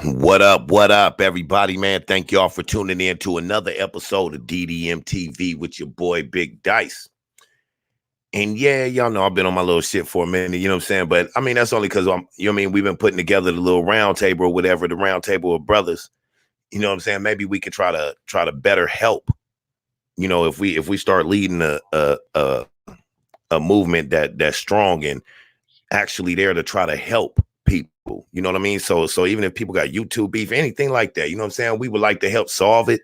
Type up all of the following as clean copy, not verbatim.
What up, everybody, man? Thank y'all for tuning in to another episode of DDM TV with your boy Big Dice. And yeah, y'all know I've been on my little shit for a minute, you know what I'm saying? But I mean, that's only because we've been putting together the little round table or whatever, the round table of brothers. You know what I'm saying? Maybe we could try to better help. You know, if we start leading a movement that's strong and actually there to try to help people. You know what I mean? So even if people got YouTube beef, anything like that, you know what I'm saying? We would like to help solve it.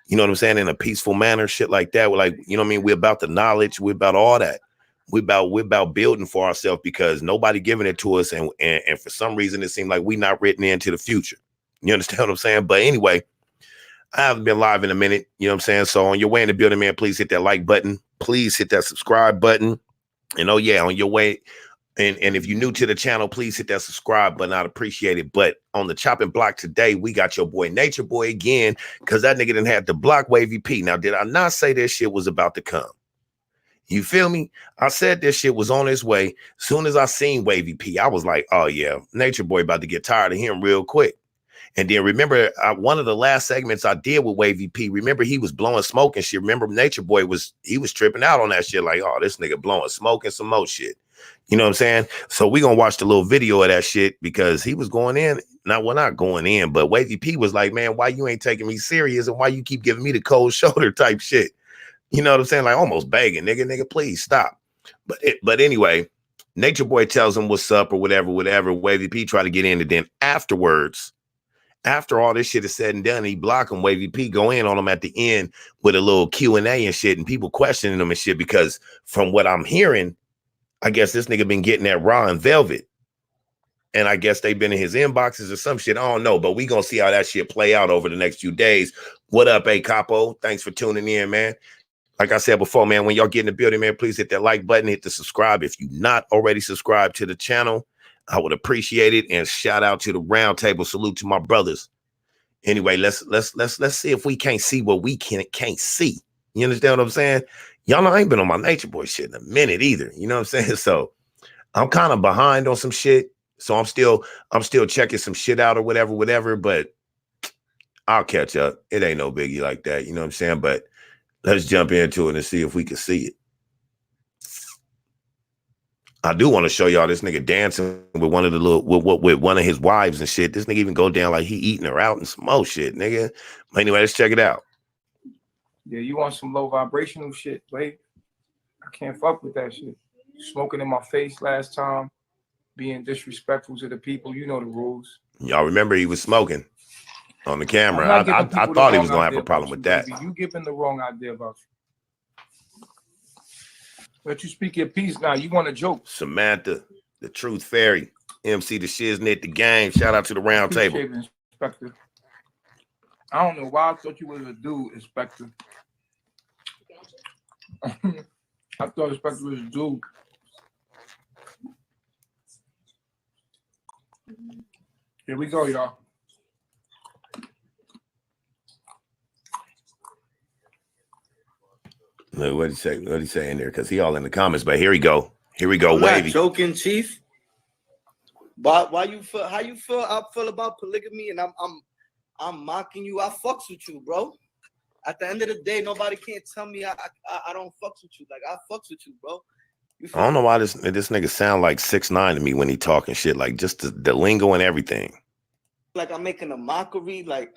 You know what I'm saying? In a peaceful manner, shit like that. We're like, you know what I mean? We're about the knowledge. We're about all that. We're about building for ourselves because nobody giving it to us. And for some reason, it seemed like we not written into the future. You understand what I'm saying? But anyway, I haven't been live in a minute. You know what I'm saying? So on your way in the building, man, please hit that like button. Please hit that subscribe button. And oh yeah, on your way. And if you're new to the channel, please hit that subscribe button. I'd appreciate it. But on the chopping block today, we got your boy Natureboy again, because that nigga didn't have to block Wavy P. Now, did I not say this shit was about to come? You feel me? I said this shit was on its way. Soon as I seen Wavy P, I was like, oh yeah, Natureboy about to get tired of him real quick. And then remember, one of the last segments I did with Wavy P, remember he was blowing smoke and shit. Remember Natureboy was tripping out on that shit like, oh, this nigga blowing smoke and some more shit. You know what I'm saying? So we gonna watch the little video of that shit because he was going in. Now we're not going in, but Wavy P was like, man, why you ain't taking me serious and why you keep giving me the cold shoulder type shit? You know what I'm saying? Like almost begging, nigga, please stop. But anyway, Natureboy tells him what's up or whatever. Wavy P try to get in, and then afterwards, after all this shit is said and done, he block him. Wavy P go in on him at the end with a little Q&A and shit, and people questioning him and shit because from what I'm hearing, I guess this nigga been getting that raw and velvet. And I guess they've been in his inboxes or some shit. I don't know, but we gonna see how that shit play out over the next few days. What up, A Capo? Thanks for tuning in, man. Like I said before, man, when y'all get in the building, man, please hit that like button, hit the subscribe. If you're not already subscribed to the channel, I would appreciate it. And shout out to the round table. Salute to my brothers. Anyway, let's see if we can't see what we can't see. You understand what I'm saying? Y'all know I ain't been on my Natureboy shit in a minute either. You know what I'm saying? So I'm kind of behind on some shit. So I'm still checking some shit out or whatever, but I'll catch up. It ain't no biggie like that. You know what I'm saying? But let's jump into it and see if we can see it. I do want to show y'all this nigga dancing with one of the little with one of his wives and shit. This nigga even go down like he eating her out and some more shit, nigga. But anyway, let's check it out. Yeah, you want some low vibrational shit, Blake? I can't fuck with that shit. Smoking in my face last time, being disrespectful to the people. You know the rules. Y'all remember he was smoking on the camera. I thought he was gonna have a problem with that. You giving the wrong idea about you. Let you speak your piece now. You want a joke? Samantha, the Truth Fairy, MC the Shiznit, the game. Shout out to the round table. Inspector. I don't know why I thought you was a dude, Inspector. I thought Inspector was a dude. Here we go, y'all. Look, what'd he say? What'd he say in there? Because he all in the comments, but here we go. Here we go, I'm Wavy. not joking, Chief. But why you feel how you feel? I feel about polygamy, and I'm mocking you. I fucks with you, bro. At the end of the day, nobody can't tell me I don't fucks with you. Like I fucks with you, bro. I don't know why this nigga sound like 6ix9ine to me when he talking shit. Like just the lingo and everything. Like I'm making a mockery. Like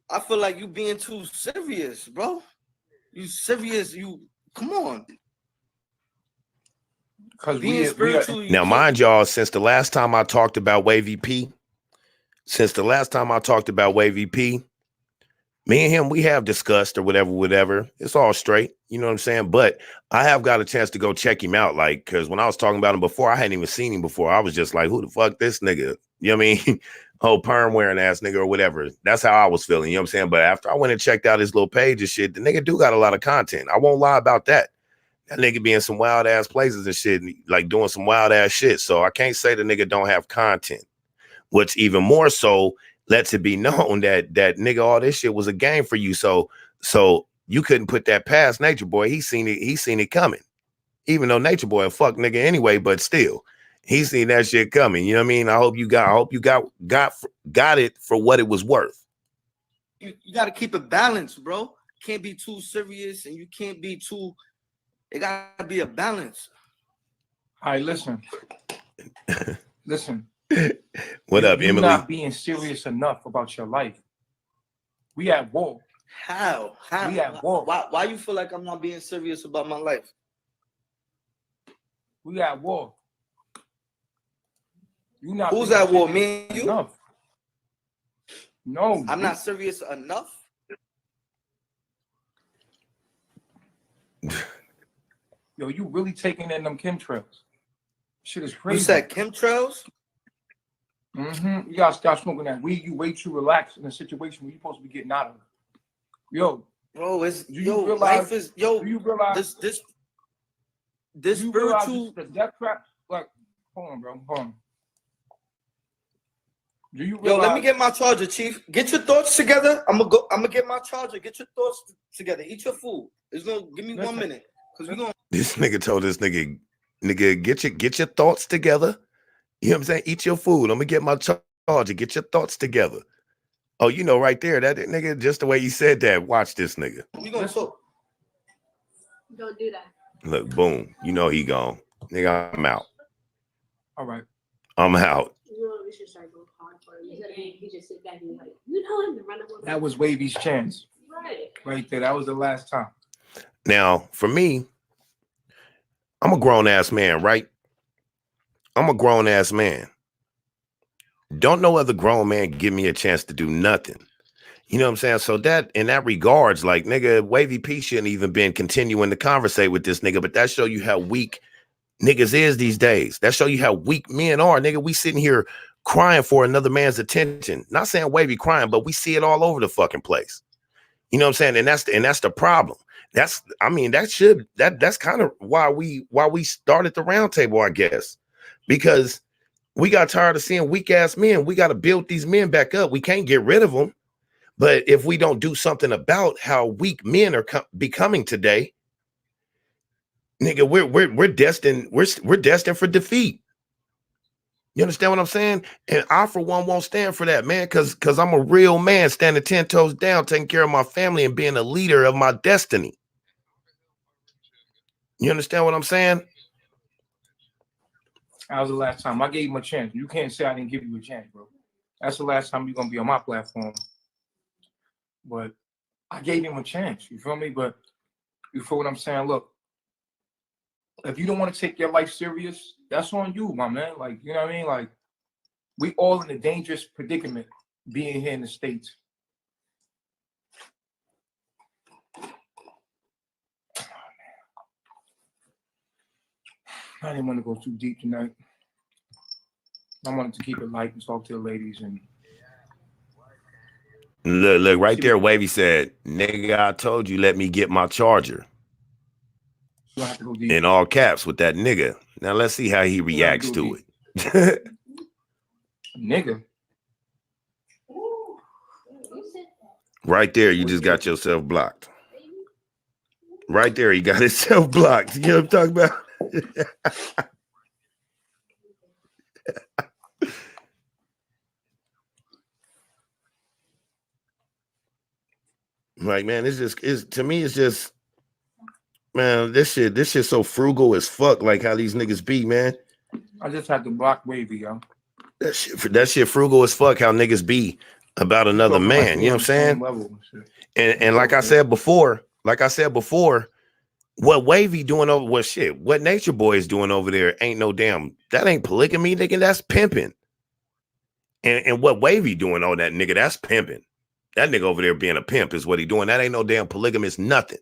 I feel like you being too serious, bro. You serious? You come on. Because now, mind y'all, since the last time I talked about Wavy P, me and him, we have discussed or whatever. It's all straight. You know what I'm saying? But I have got a chance to go check him out. Like, because when I was talking about him before, I hadn't even seen him before. I was just like, who the fuck this nigga? You know what I mean? Oh, perm wearing ass nigga or whatever. That's how I was feeling. You know what I'm saying? But after I went and checked out his little page and shit, the nigga do got a lot of content. I won't lie about that. That nigga be in some wild ass places and shit, like doing some wild ass shit. So I can't say the nigga don't have content. What's even more so lets it be known that nigga, all this shit was a game for you. So you couldn't put that past Natureboy. He seen it coming. Even though Natureboy a fuck nigga anyway, but still. He seen that shit coming. You know what I mean? I hope you got it for what it was worth. You got to keep it balanced, bro. Can't be too serious, and you can't be too. It got to be a balance. All right, listen. Listen. What up, you're Emily? Not being serious enough about your life. We at war. How? We at war. Why you feel like I'm not being serious about my life? We at war. You not. Who's at war? Me and you? Enough. No, I'm not serious enough. Yo, you really taking in them chemtrails? Shit is crazy. You said chemtrails? You gotta stop smoking that weed. You way too relaxed in a situation where you're supposed to be getting out of it. Yo, bro, it's do you realize? Life is yo. Do you realize this spiritual? The death trap. Like, hold on, bro. Hold on. Do you realize? Yo, let me get my charger, Chief. Get your thoughts together. I'm gonna get my charger. Get your thoughts together. Eat your food. It's gonna give me 1 minute. Cause we gonna. This nigga told this nigga, get your thoughts together. You know what I'm saying? Eat your food. I'm gonna get my charger. Get your thoughts together. Oh, you know, right there, that nigga, just the way he said that. Watch this nigga. We gonna talk. Don't do that. Look, boom. You know he gone. Nigga, I'm out. All right. I'm out. You know, we should start going hard for him. He just sit back and like, you know him to run up. That was Wavey's chance. Right. Right there. That was the last time. Now, for me, I'm a grown-ass man, right? I'm a grown-ass man. Don't no other grown man give me a chance to do nothing. You know what I'm saying? So that, in that regards, like, nigga, Wavy P shouldn't even been continuing to conversate with this nigga, but that show you how weak niggas is these days. That show you how weak men are, nigga. We sitting here crying for another man's attention. Not saying Wavy crying, but we see it all over the fucking place. You know what I'm saying? And that's the problem. That's kind of why we started the round table, I guess. Because we got tired of seeing weak ass men. We got to build these men back up. We can't get rid of them. But if we don't do something about how weak men are becoming today, nigga, we're destined for defeat. You understand what I'm saying? And I, for one, won't stand for that, man, because I'm a real man standing 10 toes down, taking care of my family and being a leader of my destiny. You understand what I'm saying? That was the last time. I gave him a chance. You can't say I didn't give you a chance, bro. That's the last time you're going to be on my platform. But I gave him a chance. You feel me? But you feel what I'm saying? Look, if you don't want to take your life serious, that's on you, my man. Like, you know what I mean? Like, we all in a dangerous predicament being here in the States. I didn't want to go too deep tonight. I wanted to keep it light and talk to the ladies. And look right there. Wavy said, "Nigga, I told you, let me get my charger." So I have to go deep. In all caps with that nigga. Now let's see how he reacts to it. Nigga. Right there, you just got yourself blocked. Right there, he got himself blocked. You know what I'm talking about? Like, man, to me, it's just, man, this shit so frugal as fuck, like how these niggas be, man. I just had to block Wavy, yo. That shit frugal as fuck, how niggas be about another man. You know what I'm saying? And like I said before, what Wavy doing over, what Natureboy is doing over there ain't no damn, that ain't polygamy, nigga, that's pimping. And what Wavy doing on that nigga, that's pimping. That nigga over there being a pimp is what he doing. That ain't no damn polygamous nothing.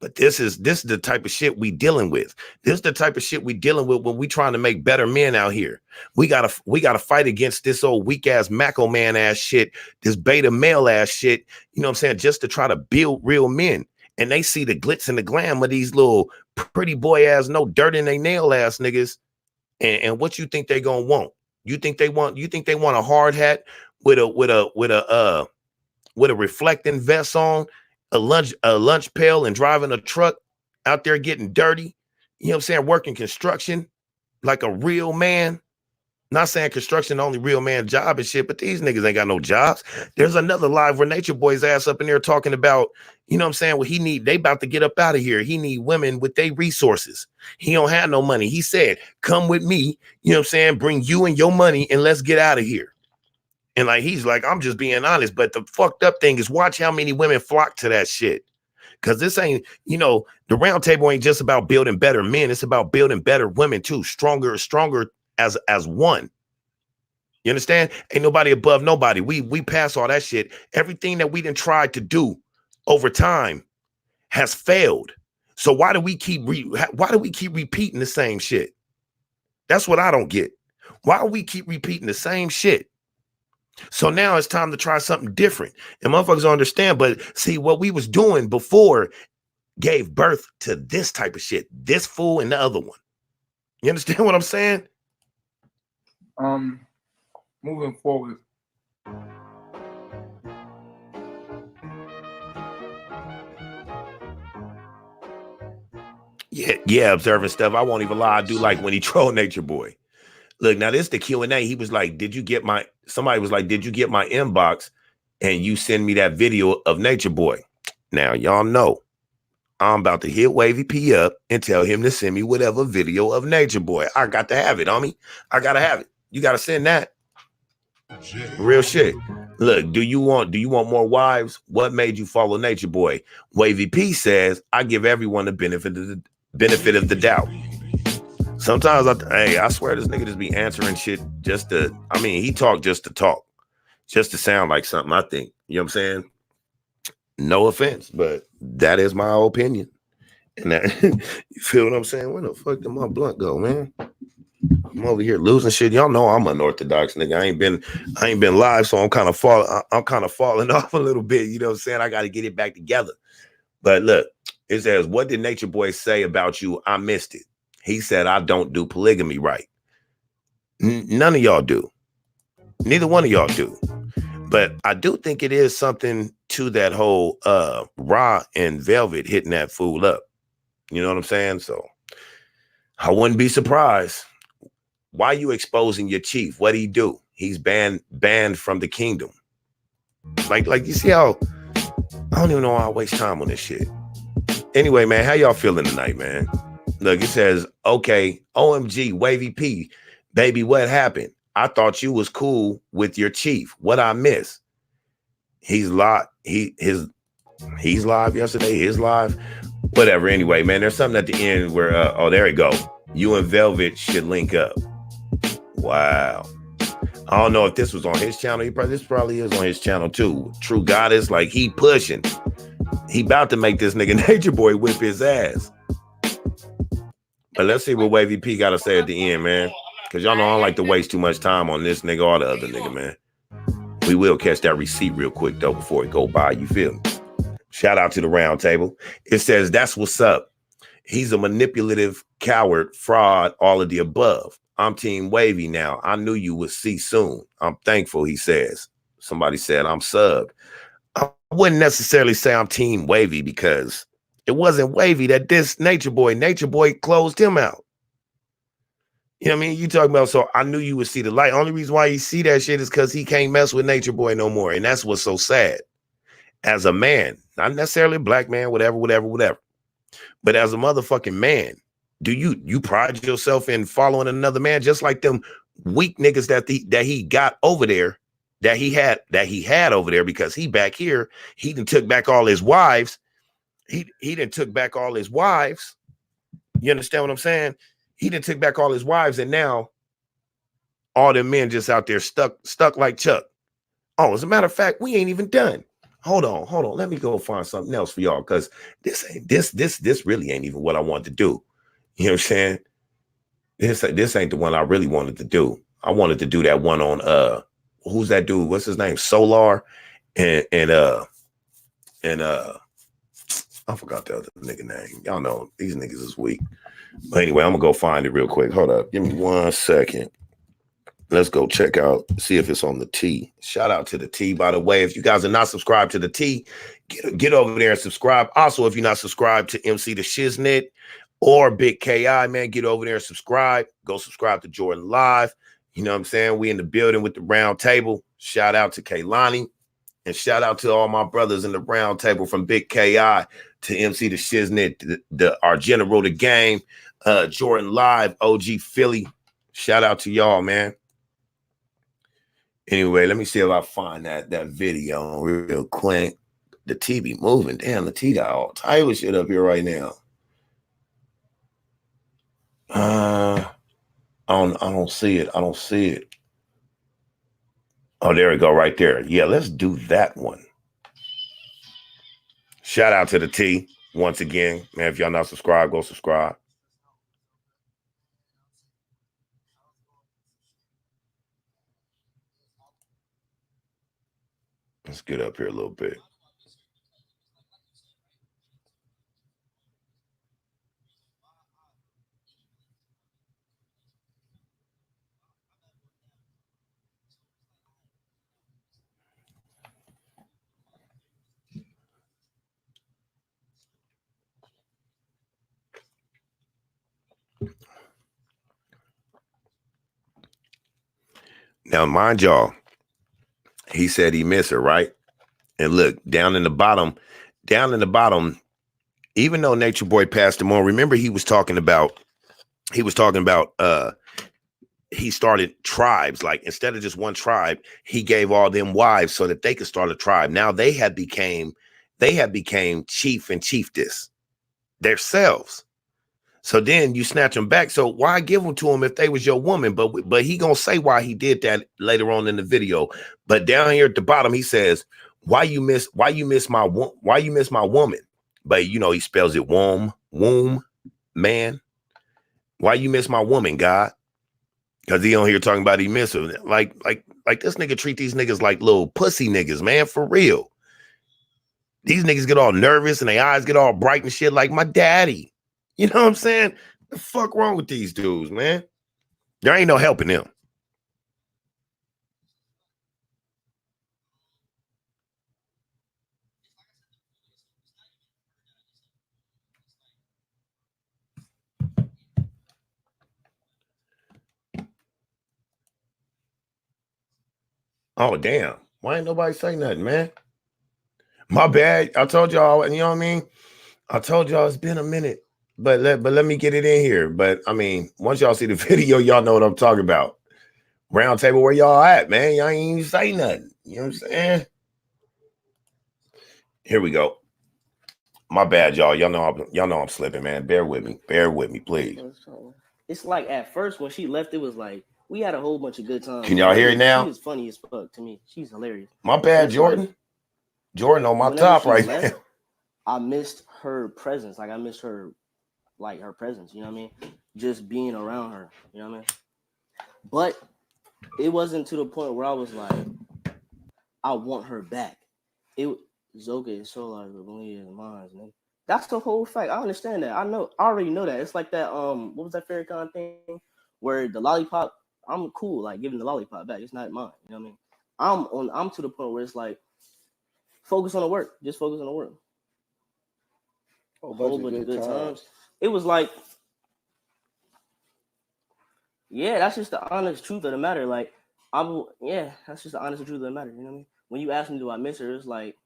But this is the type of shit we dealing with. This is the type of shit we dealing with when we trying to make better men out here. We gotta fight against this old weak ass Macho man ass shit, this beta male ass shit, you know what I'm saying, just to try to build real men. And they see the glitz and the glam of these little pretty boy ass, no dirt in they nail ass niggas. And what you think they gonna want? You think they want a hard hat with a reflecting vest on, a lunch pail, and driving a truck out there getting dirty, you know what I'm saying, working construction, like a real man. Not saying construction the only real man job and shit, but these niggas ain't got no jobs. There's another live where Nature Boy's ass up in there talking about, you know what I'm saying, what he need. They about to get up out of here. He need women with their resources. He don't have no money. He said, come with me, you know what I'm saying, bring you and your money and let's get out of here. And like, he's like, I'm just being honest. But the fucked up thing is watch how many women flock to that shit. Because this ain't, you know, the round table ain't just about building better men. It's about building better women too. Stronger as one. You understand? Ain't nobody above nobody. We pass all that shit. Everything that we done tried to do over time has failed. So why do we keep repeating the same shit? That's what I don't get. Why do we keep repeating the same shit? So now it's time to try something different. And motherfuckers don't understand. But see, what we was doing before gave birth to this type of shit. This fool and the other one. You understand what I'm saying? Moving forward. Yeah, observing stuff. I won't even lie. I do like when he trolled Nature Boy. Look, now this is the Q&A. He was like, somebody was like, did you get my inbox and you send me that video of Nature Boy? Now, y'all know I'm about to hit Wavy P up and tell him to send me whatever video of Nature Boy. I got to have it, homie. I got to have it. You got to send that. Real shit. Look, do you want more wives? What made you follow Nature Boy? Wavy P says, I give everyone the benefit of the doubt. Sometimes I swear this nigga just be answering shit he talk just to talk, just to sound like something, I think. You know what I'm saying? No offense, but that is my opinion. And that, you feel what I'm saying? Where the fuck did my blunt go, man? I'm over here losing shit. Y'all know I'm unorthodox, nigga. I ain't been live, so I'm kind of falling off a little bit. You know what I'm saying? I got to get it back together. But look, it says, what did Nature Boy say about you? I missed it. He said, I don't do polygamy right. None of y'all do. Neither one of y'all do. But I do think it is something to that whole Ra and Velvet hitting that fool up. You know what I'm saying? So I wouldn't be surprised. Why you exposing your chief? What'd he do? He's banned from the kingdom. Like you see how I don't even know why I waste time on this shit. Anyway, man, how y'all feeling tonight, man? Look, it says, okay, OMG, Wavy P, baby, what happened? I thought you was cool with your chief. What I miss? He's live. He's live yesterday. His live. Whatever. Anyway, man, there's something at the end where there we go. You and Velvet should link up. Wow. I don't know if this was on his channel. This probably is on his channel too. True Goddess, like he pushing. He about to make this nigga Nature Boy whip his ass. But let's see what Wavy P got to say at the end, man. Because y'all know I don't like to waste too much time on this nigga or the other nigga, man. We will catch that receipt real quick, though, before it go by. You feel me? Shout out to the round table. It says, that's what's up. He's a manipulative, coward, fraud, all of the above. I'm Team Wavy now. I knew you would see soon. I'm thankful, he says. Somebody said I'm subbed. I wouldn't necessarily say I'm Team Wavy because it wasn't Wavy that dissed Nature Boy. Nature Boy closed him out. You know what I mean? You talking about, so I knew you would see the light. Only reason why you see that shit is because he can't mess with Nature Boy no more. And that's what's so sad. As a man, not necessarily a black man, whatever. But as a motherfucking man, do you pride yourself in following another man just like them weak niggas that he got over there, that he had over there because he back here, he done took back all his wives. He done took back all his wives. You understand what I'm saying? He done took back all his wives, and now all them men just out there stuck like Chuck. Oh, as a matter of fact, we ain't even done. Hold on. Let me go find something else for y'all, because this really ain't even what I wanted to do. You know what I'm saying? This ain't the one I really wanted to do. I wanted to do that one on who's that dude? What's his name? Solar and I forgot the other nigga name. Y'all know these niggas is weak. But anyway, I'm gonna go find it real quick. Hold up. Give me 1 second. Let's go check out, see if it's on the T. Shout out to the T, by the way. If you guys are not subscribed to the T, get over there and subscribe. Also, if you're not subscribed to MC the Shiznit, or Big KI, man, get over there and subscribe. Go subscribe to Jordan Live. You know what I'm saying? We in the building with the round table. Shout out to Kaylani. And shout out to all my brothers in the round table, from Big KI to MC the Shiznit, our general, the game, Jordan Live, OG Philly. Shout out to y'all, man. Anyway, let me see if I find that video real quick. The TV moving. Damn, the TV all tight with shit up here right now. I don't see it. I don't see it. Oh, there we go, right there. Yeah, let's do that one. Shout out to the T once again, man. If y'all not subscribed, go subscribe. Let's get up here a little bit. Now, mind y'all, he said he missed her, right? And look, down in the bottom, even though Natureboy passed him on, remember he was talking about he started tribes. Like, instead of just one tribe, he gave all them wives so that they could start a tribe. Now they have became chief and chiefess themselves. So then you snatch them back. So why give them to him if they was your woman? But he gonna say why he did that later on in the video. But down here at the bottom, he says, why you miss my woman? But you know, he spells it womb, man. Why you miss my woman, God? Because he on here talking about he miss her. Like this nigga treat these niggas like little pussy niggas, man, for real. These niggas get all nervous and their eyes get all bright and shit like my daddy. You know what I'm saying? The fuck wrong with these dudes, man? There ain't no helping them. Oh, damn. Why ain't nobody say nothing, man? My bad. I told y'all, you know what I mean? I told y'all it's been a minute. But let me get it in here. But I mean, once y'all see the video, y'all know what I'm talking about. Round table, where y'all at, man? Y'all ain't even say nothing. You know what I'm saying? Here we go. My bad, y'all. Y'all know I'm slipping, man. Bear with me, please. It's like at first when she left, it was like we had a whole bunch of good times. Can y'all hear it now? She was funny as fuck to me. She's hilarious. My bad, Jordan. Like, Jordan on my top right now. I missed her presence. Like I missed her, like her presence. You know what I mean? Just being around her. You know what I mean? But it wasn't to the point where I was like, I want her back. Zoka is so like is mine, man. That's the whole fact. I understand that. I already know that. It's like that. What was that Farrakhan thing where the lollipop? I'm cool, like giving the lollipop back. It's not mine. You know what I mean? I'm to the point where it's like, focus on the work. Just focus on the work. A whole bunch of good times. It was like, yeah, that's just the honest truth of the matter. Like, that's just the honest truth of the matter. You know what I mean? When you ask me, do I miss her? It's like,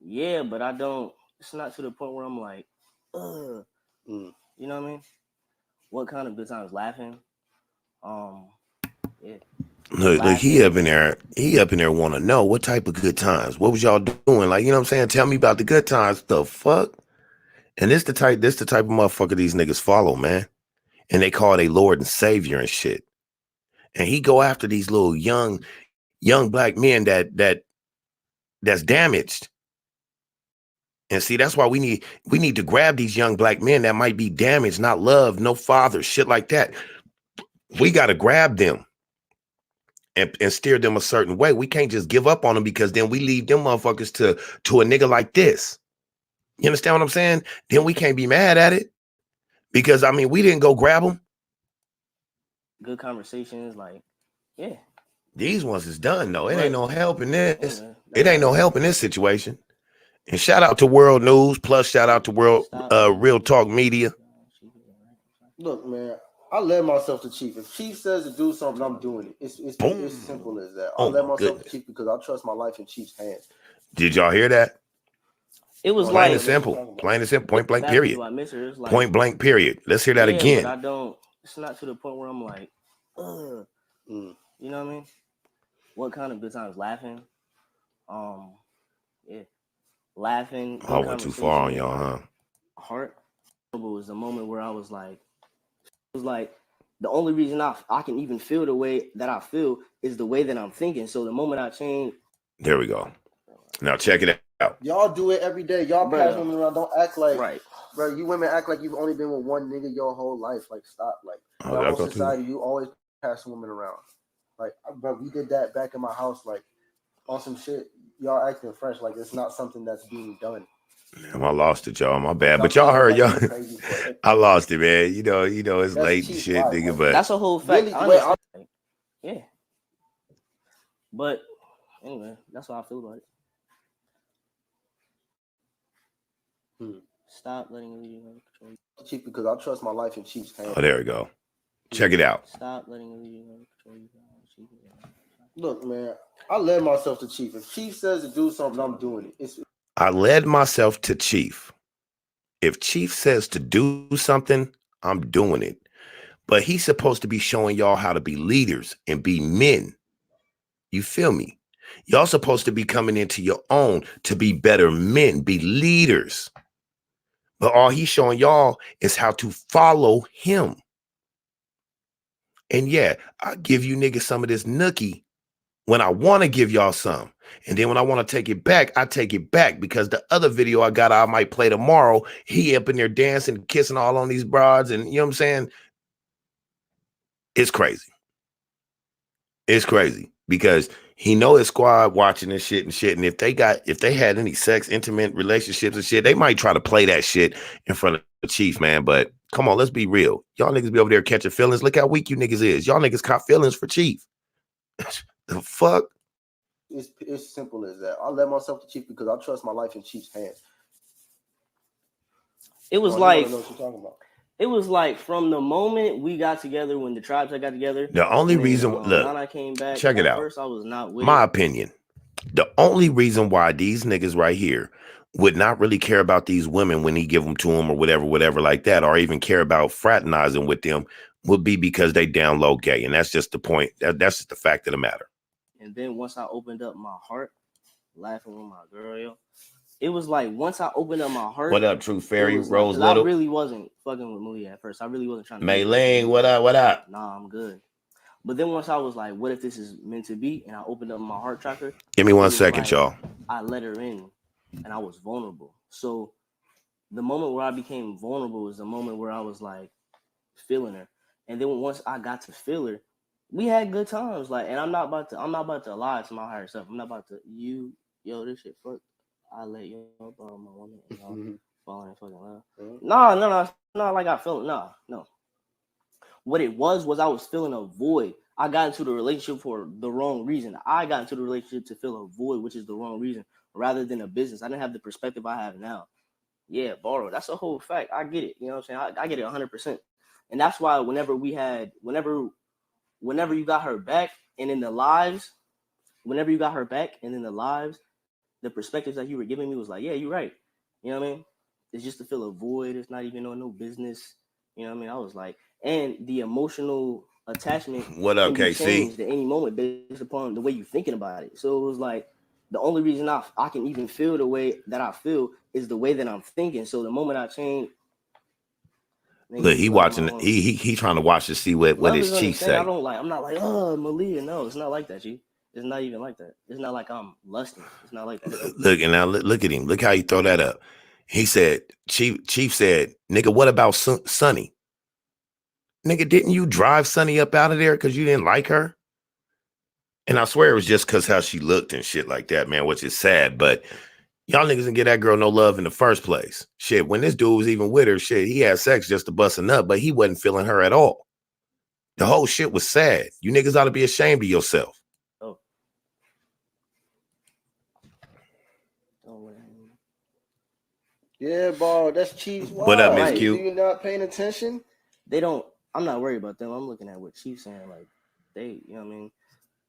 yeah, but I don't. It's not to the point where I'm like, ugh. You know what I mean? What kind of good times? Laughing. Yeah. Look, he up in there want to know what type of good times. What was y'all doing? Like, you know what I'm saying? Tell me about the good times. The fuck? And this the type of motherfucker these niggas follow, man. And they call they Lord and Savior and shit. And he go after these little young black men that's damaged. And see, that's why we need to grab these young black men that might be damaged, not loved, no father, shit like that. We got to grab them and steer them a certain way. We can't just give up on them, because then we leave them motherfuckers to a nigga like this. You understand what I'm saying? Then we can't be mad at it, because I mean, we didn't go grab them. Good conversations, like, yeah. These ones is done though. It ain't no help in this. It ain't no help in this situation. And shout out to World News, plus shout out to Real Talk Media. Look, man, I led myself to Chief. If Chief says to do something, I'm doing it. It's simple as that. I led myself to Chief because I trust my life in Chief's hands. Did y'all hear that? It was Plain like and simple. Plain and simple. Point blank. Period. Like, point blank. Period. Let's hear that again. But I don't. It's not to the point where I'm like, ugh. You know what I mean? What kind of good times? Laughing. Yeah, laughing. I went too far on y'all, huh? Heart was the moment where I was like, it was like the only reason I can even feel the way that I feel is the way that I'm thinking. So the moment I change, there we go. Now check it out. Y'all do it every day. Y'all pass women around. Don't act like bro. You women act like you've only been with one nigga your whole life. Like stop. Like in our whole society, you always pass women around. Like, bro, we did that back in my house. Like on some shit. Y'all acting fresh. Like it's not something that's being done. Damn, I lost it, y'all. My bad. But y'all heard, y'all. I lost it, man. You know, it's late and shit, nigga. But that's a whole fact. Really, yeah. But anyway, that's how I feel about it. Stop letting you control you. Chief, because I trust my life in Chief's hands. Oh, there we go. Check it out. Stop letting you control you. Look, man, I led myself to Chief. If Chief says to do something, I'm doing it. I led myself to Chief. If Chief says to do something, I'm doing it. But he's supposed to be showing y'all how to be leaders and be men. You feel me? Y'all supposed to be coming into your own to be better men, be leaders. But all he's showing y'all is how to follow him. And yeah, I'll give you niggas some of this nookie when I want to give y'all some. And then when I want to take it back, I take it back because the other video I got, I might play tomorrow. He up in there dancing, kissing all on these broads. And you know what I'm saying? It's crazy. It's crazy because he know his squad watching this shit and shit. And if they had any sex, intimate relationships and shit, they might try to play that shit in front of the Chief, man. But come on, let's be real. Y'all niggas be over there catching feelings. Look how weak you niggas is. Y'all niggas caught feelings for Chief. The fuck? It's simple as that. I led myself to Chief because I trust my life in Chief's hands. It was like, know what you're talking about. It was like from the moment we got together, when the tribes got together. The only reason, look, I came back, check it out. First, I was not with my opinion. The only reason why these niggas right here would not really care about these women when he give them to them or whatever like that, or even care about fraternizing with them, would be because they down low gay. And that's just the point. That's just the fact of the matter. And then once I opened up my heart, laughing with my girl, yo, it was like once I opened up my heart. What up, True Fairy, Rose like, Little? I really wasn't fucking with Malia at first. I really wasn't trying to. Maylene, what up? What up? Nah, I'm good. But then once I was like, what if this is meant to be? And I opened up my heart chakra. Give me 1 second, like, y'all. I let her in and I was vulnerable. So the moment where I became vulnerable was the moment where I was like feeling her. And then once I got to feel her, we had good times. Like, and I'm not about to lie to my higher self. I'm not about to this shit fuck. I let you know about my woman and y'all falling in fucking love. No, it's not like I felt no. What it was I was feeling a void. I got into the relationship for the wrong reason. I got into the relationship to fill a void, which is the wrong reason, rather than a business. I didn't have the perspective I have now. Yeah, borrow. That's a whole fact. I get it. You know what I'm saying? I get it 100%. And that's why whenever you got her back and in the lives, the perspectives that you were giving me was like, yeah, you're right. You know what I mean? It's just to fill a void. It's not even on no business. You know what I mean? I was like, and the emotional attachment what up, can be KC? changed at any moment based upon the way you're thinking about it. So it was like the only reason I can even feel the way that I feel is the way that I'm thinking. So the moment I change, look, he watching. He trying to watch to see what his Chief say. I'm not like, oh, Malia. No, it's not like that, G. It's not even like that. It's not like I'm lusting. It's not like that. Look, and now look at him. Look how you throw that up. He said, Chief said, nigga, what about Sonny? Nigga, didn't you drive Sonny up out of there because you didn't like her? And I swear it was just because how she looked and shit like that, man, which is sad. But y'all niggas didn't get that girl no love in the first place. Shit, when this dude was even with her, shit, he had sex just to bust a nut, but he wasn't feeling her at all. The whole shit was sad. You niggas ought to be ashamed of yourself. Oh. Yeah, bro, that's Chief's wife. What up, Miss Q? You not paying attention? I'm not worried about them. I'm looking at what Chief's saying. Like they, you know what I mean?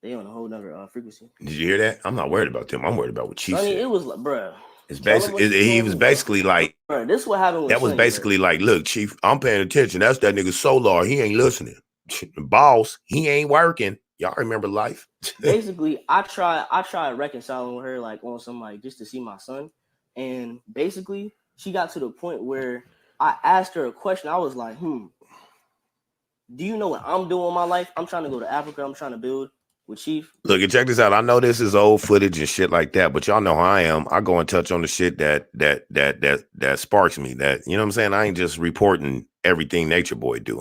They on a whole nother frequency. Did you hear that? I'm not worried about them. I'm worried about what Chief said. It was like, bruh. It's basically he was basically like, bruh, this is what happened with that was Sonny, basically like, look, Chief, I'm paying attention. That's that nigga Solar. He ain't listening. Boss, he ain't working. Y'all remember life? Basically, I tried reconciling with her like on some like just to see my son, and basically she got to the point where I asked her a question. I was like, do you know what I'm doing in my life? I'm trying to go to Africa. I'm trying to build with Chief. Look, and check this out. I know this is old footage and shit like that, but y'all know how I am. I go and touch on the shit that sparks me. That, you know what I'm saying? I ain't just reporting everything Natureboy do.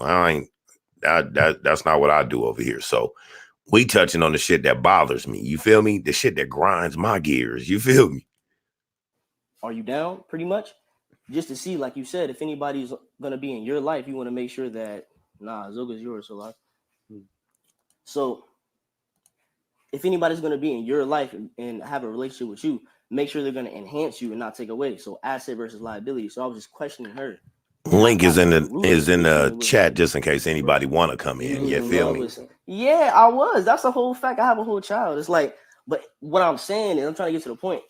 That's not what I do over here. So we touching on the shit that bothers me. You feel me? The shit that grinds my gears. You feel me? Are you down? Pretty much. Just to see, like you said, if anybody's gonna be in your life, you want to make sure that Zoga's yours, so like. So if anybody's gonna be in your life and have a relationship with you, make sure they're gonna enhance you and not take away. So asset versus liability. So I was just questioning her. Link is in the chat just in case anybody want to come in. You feel me? Yeah, I was. That's a whole fact. I have a whole child. It's like, but what I'm saying is, I'm trying to get to the point.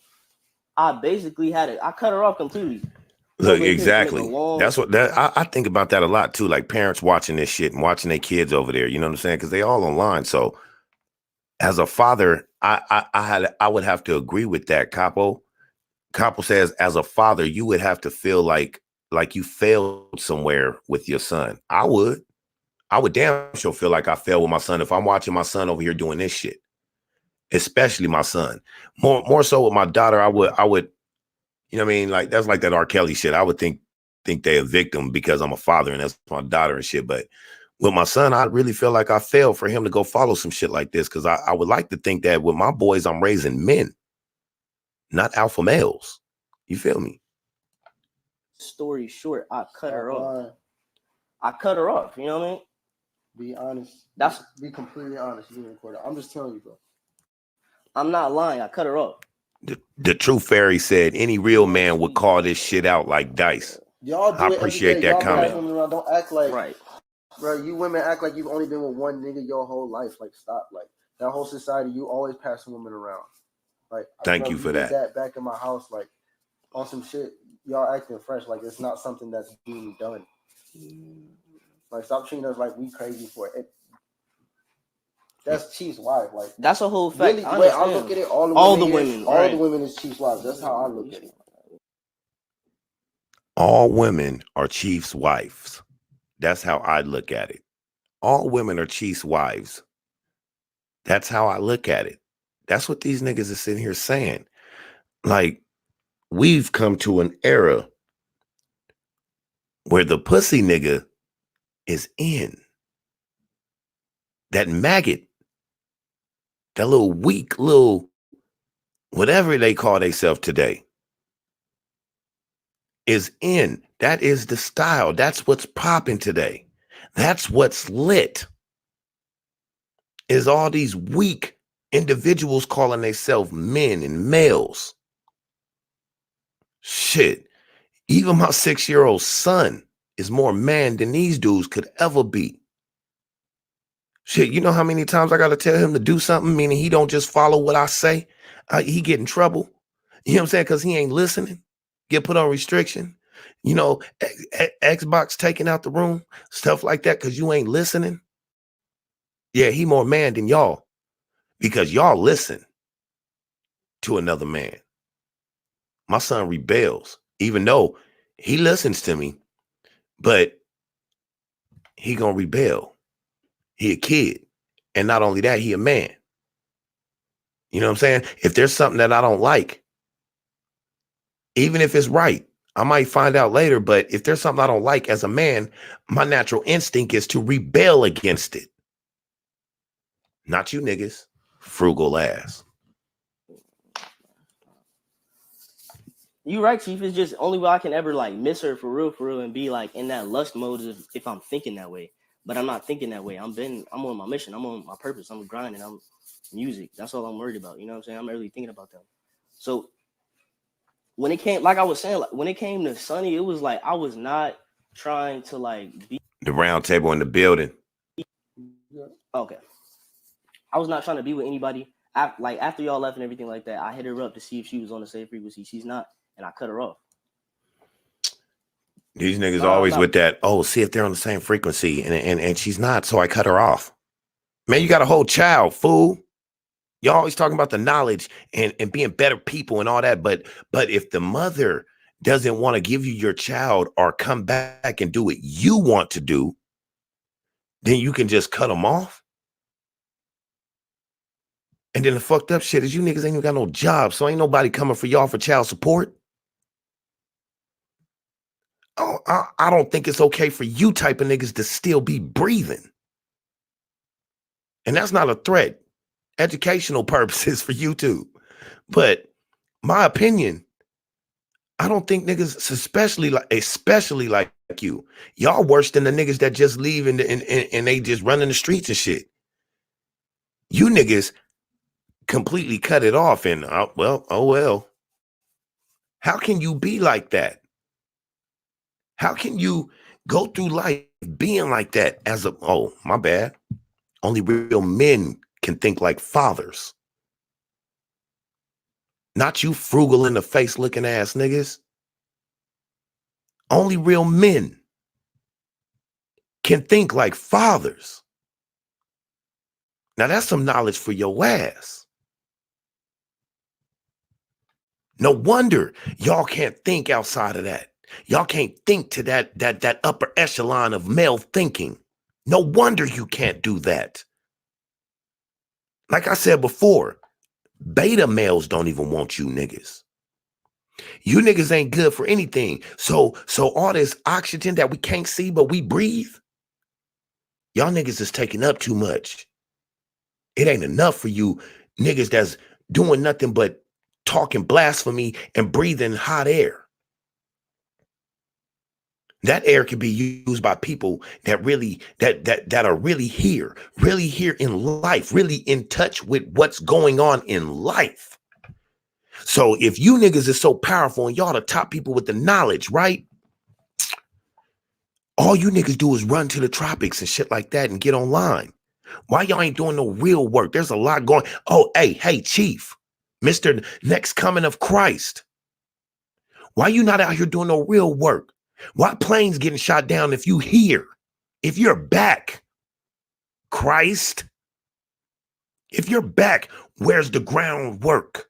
I basically I cut her off completely. Look, exactly. That's what I think about that a lot too. Like parents watching this shit and watching their kids over there. You know what I'm saying? Because they all online. So as a father, I would have to agree with that. Capo says, as a father, you would have to feel like you failed somewhere with your son. I would damn sure feel like I failed with my son if I'm watching my son over here doing this shit. Especially my son. More so with my daughter, I would, you know what I mean? Like that's like that R. Kelly shit. I would think they a victim because I'm a father and that's my daughter and shit. But with my son, I really feel like I failed for him to go follow some shit like this. Cause I would like to think that with my boys, I'm raising men, not alpha males. You feel me? Story short, I cut her off. I cut her off. You know what I mean? Be honest. Be completely honest. You record it. I'm just telling you, bro. I'm not lying. I cut her off. The true fairy said any real man would call this shit out like dice. Y'all do I appreciate that comment. Don't act like, right, bro. You women act like you've only been with one nigga your whole life. Like, stop. Like that whole society, you always passing women around. Like, thank you for that. Back in my house, like on some shit, y'all acting fresh. Like it's not something that's being done. Like, stop treating us like we crazy for it. That's Chief's wife. Like that's a whole fact. Really, I look at it. All the women is Chief's wives. That's how I look at it. All women are Chief's wives. That's how I look at it. All women are Chief's wives. That's how I look at it. That's what these niggas are sitting here saying. Like, we've come to an era where the pussy nigga is in. That maggot, that little weak little whatever they call themselves today, is in. That is the style. That's what's popping today. That's what's lit. Is all these weak individuals calling themselves men and males. Shit. Even my 6-year-old son is more man than these dudes could ever be. Shit, you know how many times I got to tell him to do something, meaning he don't just follow what I say? He get in trouble. You know what I'm saying? Because he ain't listening. Get put on restriction. You know, Xbox taking out the room, stuff like that, because you ain't listening. Yeah, he more man than y'all because y'all listen to another man. My son rebels, even though he listens to me, but he gonna rebel. He a kid. And not only that, he a man. You know what I'm saying? If there's something that I don't like, even if it's right, I might find out later, but if there's something I don't like as a man, my natural instinct is to rebel against it. Not you niggas, frugal ass. You right, Chief. It's just only way I can ever like miss her for real, and be like in that lust mode if I'm thinking that way. But I'm not thinking that way. I'm on my mission. I'm on my purpose. I'm grinding. I'm music. That's all I'm worried about. You know what I'm saying? I'm really thinking about them. So when it came, like I was saying, like when it came to Sonny, it was like I was not trying to like be The round table in the building. Okay. I was not trying to be with anybody. Like after y'all left and everything like that, I hit her up to see if she was on the same frequency. She's not, and I cut her off. These niggas always with that, oh, see if they're on the same frequency, and she's not, so I cut her off. Man, you got a whole child, fool. You're always talking about the knowledge and being better people and all that, but if the mother doesn't want to give you your child or come back and do what you want to do, then you can just cut them off. And then the fucked up shit is you niggas ain't even got no job, so ain't nobody coming for y'all for child support. Oh, I don't think it's okay for you type of niggas to still be breathing. And that's not a threat. Educational purposes for you too. But my opinion, I don't think niggas, especially like you, y'all worse than the niggas that just leave and they just run in the streets and shit. You niggas completely cut it off and oh well. How can you be like that? How can you go through life being like that as a, oh, my bad. Only real men can think like fathers. Not you frugal in the face looking ass niggas. Only real men can think like fathers. Now that's some knowledge for your ass. No wonder y'all can't think outside of that. Y'all can't think to that upper echelon of male thinking. No wonder you can't do that. Like I said before, beta males don't even want you niggas. You niggas ain't good for anything. So all this oxygen that we can't see but we breathe, y'all niggas is taking up too much. It ain't enough for you niggas that's doing nothing but talking blasphemy and breathing hot air. That air can be used by people that really that are really here in life, really in touch with what's going on in life. So if you niggas is so powerful and y'all the top people with the knowledge, right? All you niggas do is run to the tropics and shit like that and get online. Why y'all ain't doing no real work? There's a lot going. Oh, hey, Chief, Mr. Next Coming of Christ. Why you not out here doing no real work? Why planes getting shot down if you here? If you're back, Christ? If you're back, where's the groundwork?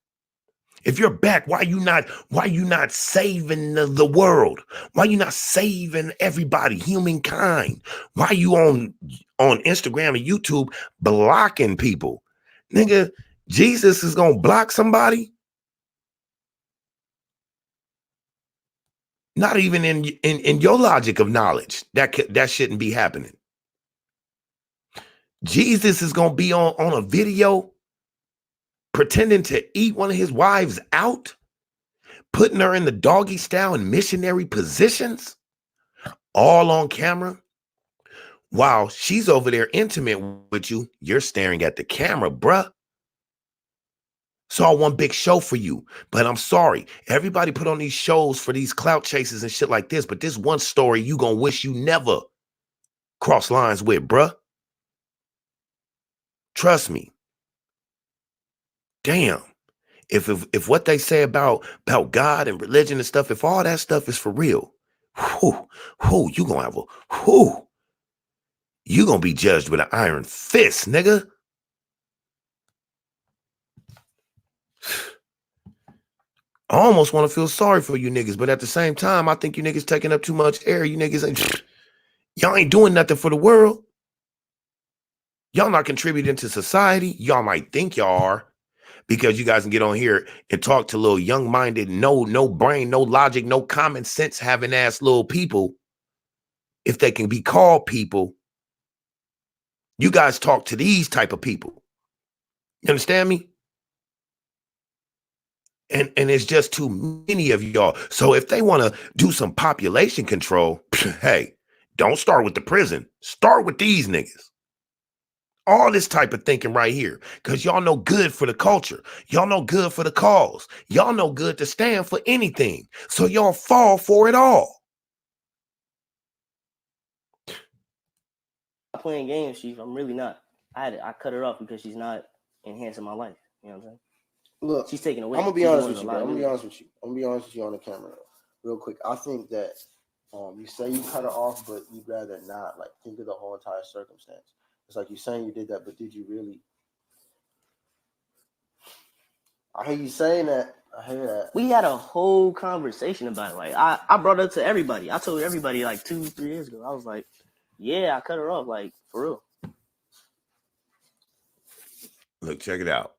If you're back, why you not saving the world? Why you not saving everybody, humankind? Why you on Instagram and YouTube blocking people? Nigga, Jesus is gonna block somebody? Not even in your logic of knowledge, that shouldn't be happening. Jesus is gonna be on a video pretending to eat one of his wives out, putting her in the doggy style and missionary positions, all on camera. While she's over there intimate with you, you're staring at the camera, bruh. Saw one big show for you, but I'm sorry. Everybody put on these shows for these clout chases and shit like this, but this one story you gonna wish you never cross lines with, bruh. Trust me. Damn. If what they say about God and religion and stuff, if all that stuff is for real, you gonna have you gonna be judged with an iron fist, nigga. I almost want to feel sorry for you niggas, but at the same time, I think you niggas taking up too much air. You niggas ain't, y'all ain't doing nothing for the world. Y'all not contributing to society. Y'all might think y'all are because you guys can get on here and talk to little young-minded, no brain, no logic, no common sense having ass little people. If they can be called people, you guys talk to these type of people. You understand me? And it's just too many of y'all. So if they want to do some population control, hey, don't start with the prison. Start with these niggas. All this type of thinking right here. Because y'all know good for the culture. Y'all know good for the cause. Y'all know good to stand for anything. So y'all fall for it all. not playing games, Chief. I'm really not. I cut her off because she's not enhancing my life. You know what I'm saying? Look, she's taking away. I'm gonna be honest with you, bro. I'm gonna be honest with you on the camera, real quick. I think that you say you cut her off, but you'd rather not. Like, think of the whole entire circumstance. It's like you're saying you did that, but did you really? I hear you saying that. I hear that. We had a whole conversation about it. Like, I brought it up to everybody. I told everybody like 2-3 years ago. I was like, yeah, I cut her off. Like, for real. Look, check it out.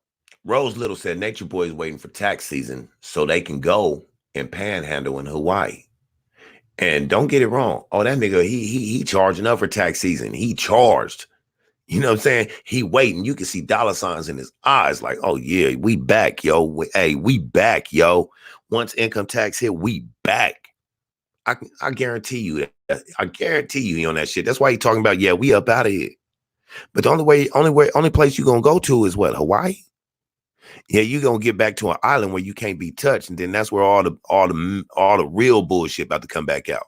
Rose Little said Natureboy is waiting for tax season so they can go and panhandle in Hawaii. And don't get it wrong. Oh, that nigga, he charging up for tax season. He charged. You know what I'm saying? He waiting. You can see dollar signs in his eyes like, oh, yeah, we back, yo. We back, yo. Once income tax hit, we back. I guarantee you that. I guarantee you he on that shit. That's why he talking about, yeah, we up out of here. But the only place you gonna go to is what, Hawaii? Yeah, you gonna get back to an island where you can't be touched, and then that's where all the real bullshit about to come back out.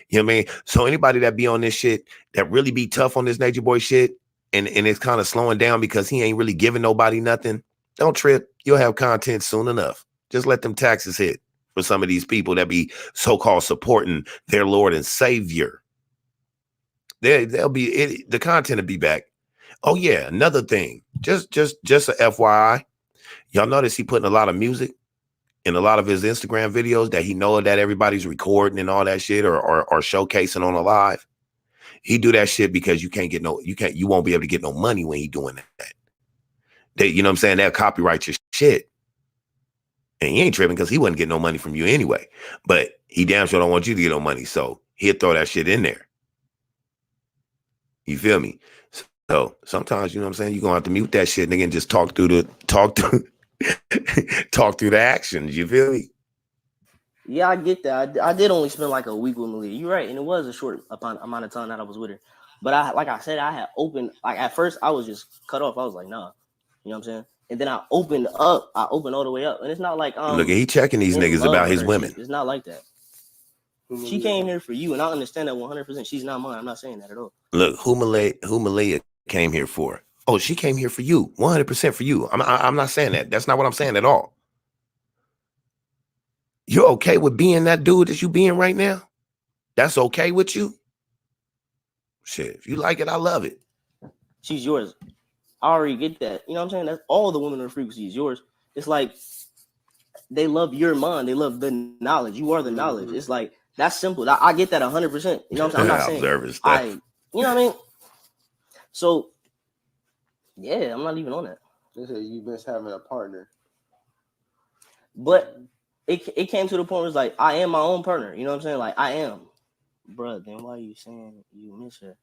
You know what I mean? So anybody that be on this shit, that really be tough on this Natureboy shit, and it's kind of slowing down because he ain't really giving nobody nothing, don't trip. You'll have content soon enough. Just let them taxes hit for some of these people that be so-called supporting their Lord and Savior. They'll be the content will be back. Oh yeah, another thing. Just a FYI. Y'all notice he putting a lot of music in a lot of his Instagram videos that he know that everybody's recording and all that shit or showcasing on a live. He do that shit because you won't be able to get no money when he doing that. You know what I'm saying? They'll copyright your shit. And he ain't tripping because he wouldn't get no money from you anyway. But he damn sure don't want you to get no money. So he'll throw that shit in there. You feel me? So sometimes, you know what I'm saying, you're gonna have to mute that shit, nigga, and just talk through the actions. You feel me? Yeah, I get that. I did only spend like a week with Malia. You're right, and it was a short amount of time that I was with her. But I said, I had opened, like at first I was just cut off. I was like, nah, you know what I'm saying? And then I opened up. I opened all the way up, and it's not like look, he checking these niggas about his women. It's not like that. She came here for you, and I understand that 100%. She's not mine. I'm not saying that at all. Look, who Malia came here for? Oh, she came here for you, 100% for you. I'm not saying that. That's not what I'm saying at all. You're okay with being that dude that you being right now? That's okay with you? Shit, if you like it, I love it. She's yours. I already get that. You know what I'm saying? That's all the women on the frequency is yours. It's like they love your mind. They love the knowledge. You are the knowledge. It's like that's simple. I get that 100%. You know what I'm saying? I'm not saying you know what I mean? So yeah, I'm not even on that. They say you miss having a partner. But it came to the point where it's like I am my own partner. You know what I'm saying? Like I am. Bruh, then why are you saying you miss her?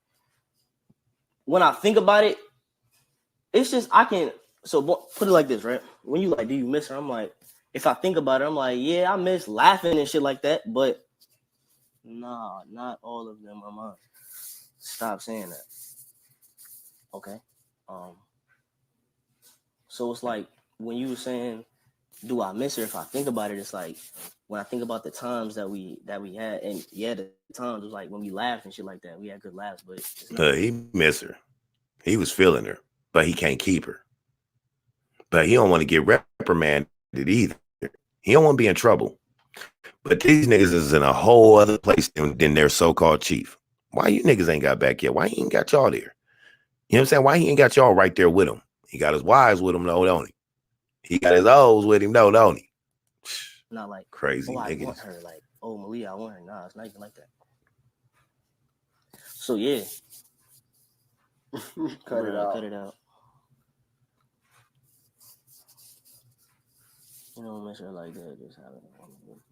When I think about it, it's just I can. So put it like this, right? When you like, do you miss her? I'm like, if I think about it, I'm like, yeah, I miss laughing and shit like that. But nah, not all of them are mine. Stop saying that. Okay. So it's like when you were saying, do I miss her? If I think about it, it's like when I think about the times that we had, and yeah, the times was like when we laughed and shit like that. We had good laughs, but he miss her. He was feeling her, but he can't keep her. But he don't want to get reprimanded either. He don't want to be in trouble. But these niggas is in a whole other place than their so-called chief. Why you niggas ain't got back yet? Why he ain't got y'all there? You know what I'm saying? Why he ain't got y'all right there with him? He got his wives with him, no, don't he? He got his O's with him, no, don't he? Not like crazy niggas. I want her, like, oh, Malia, I want her. Nah, it's not even like that. So yeah. Cut it out. You don't miss her like that. Just having a woman with me.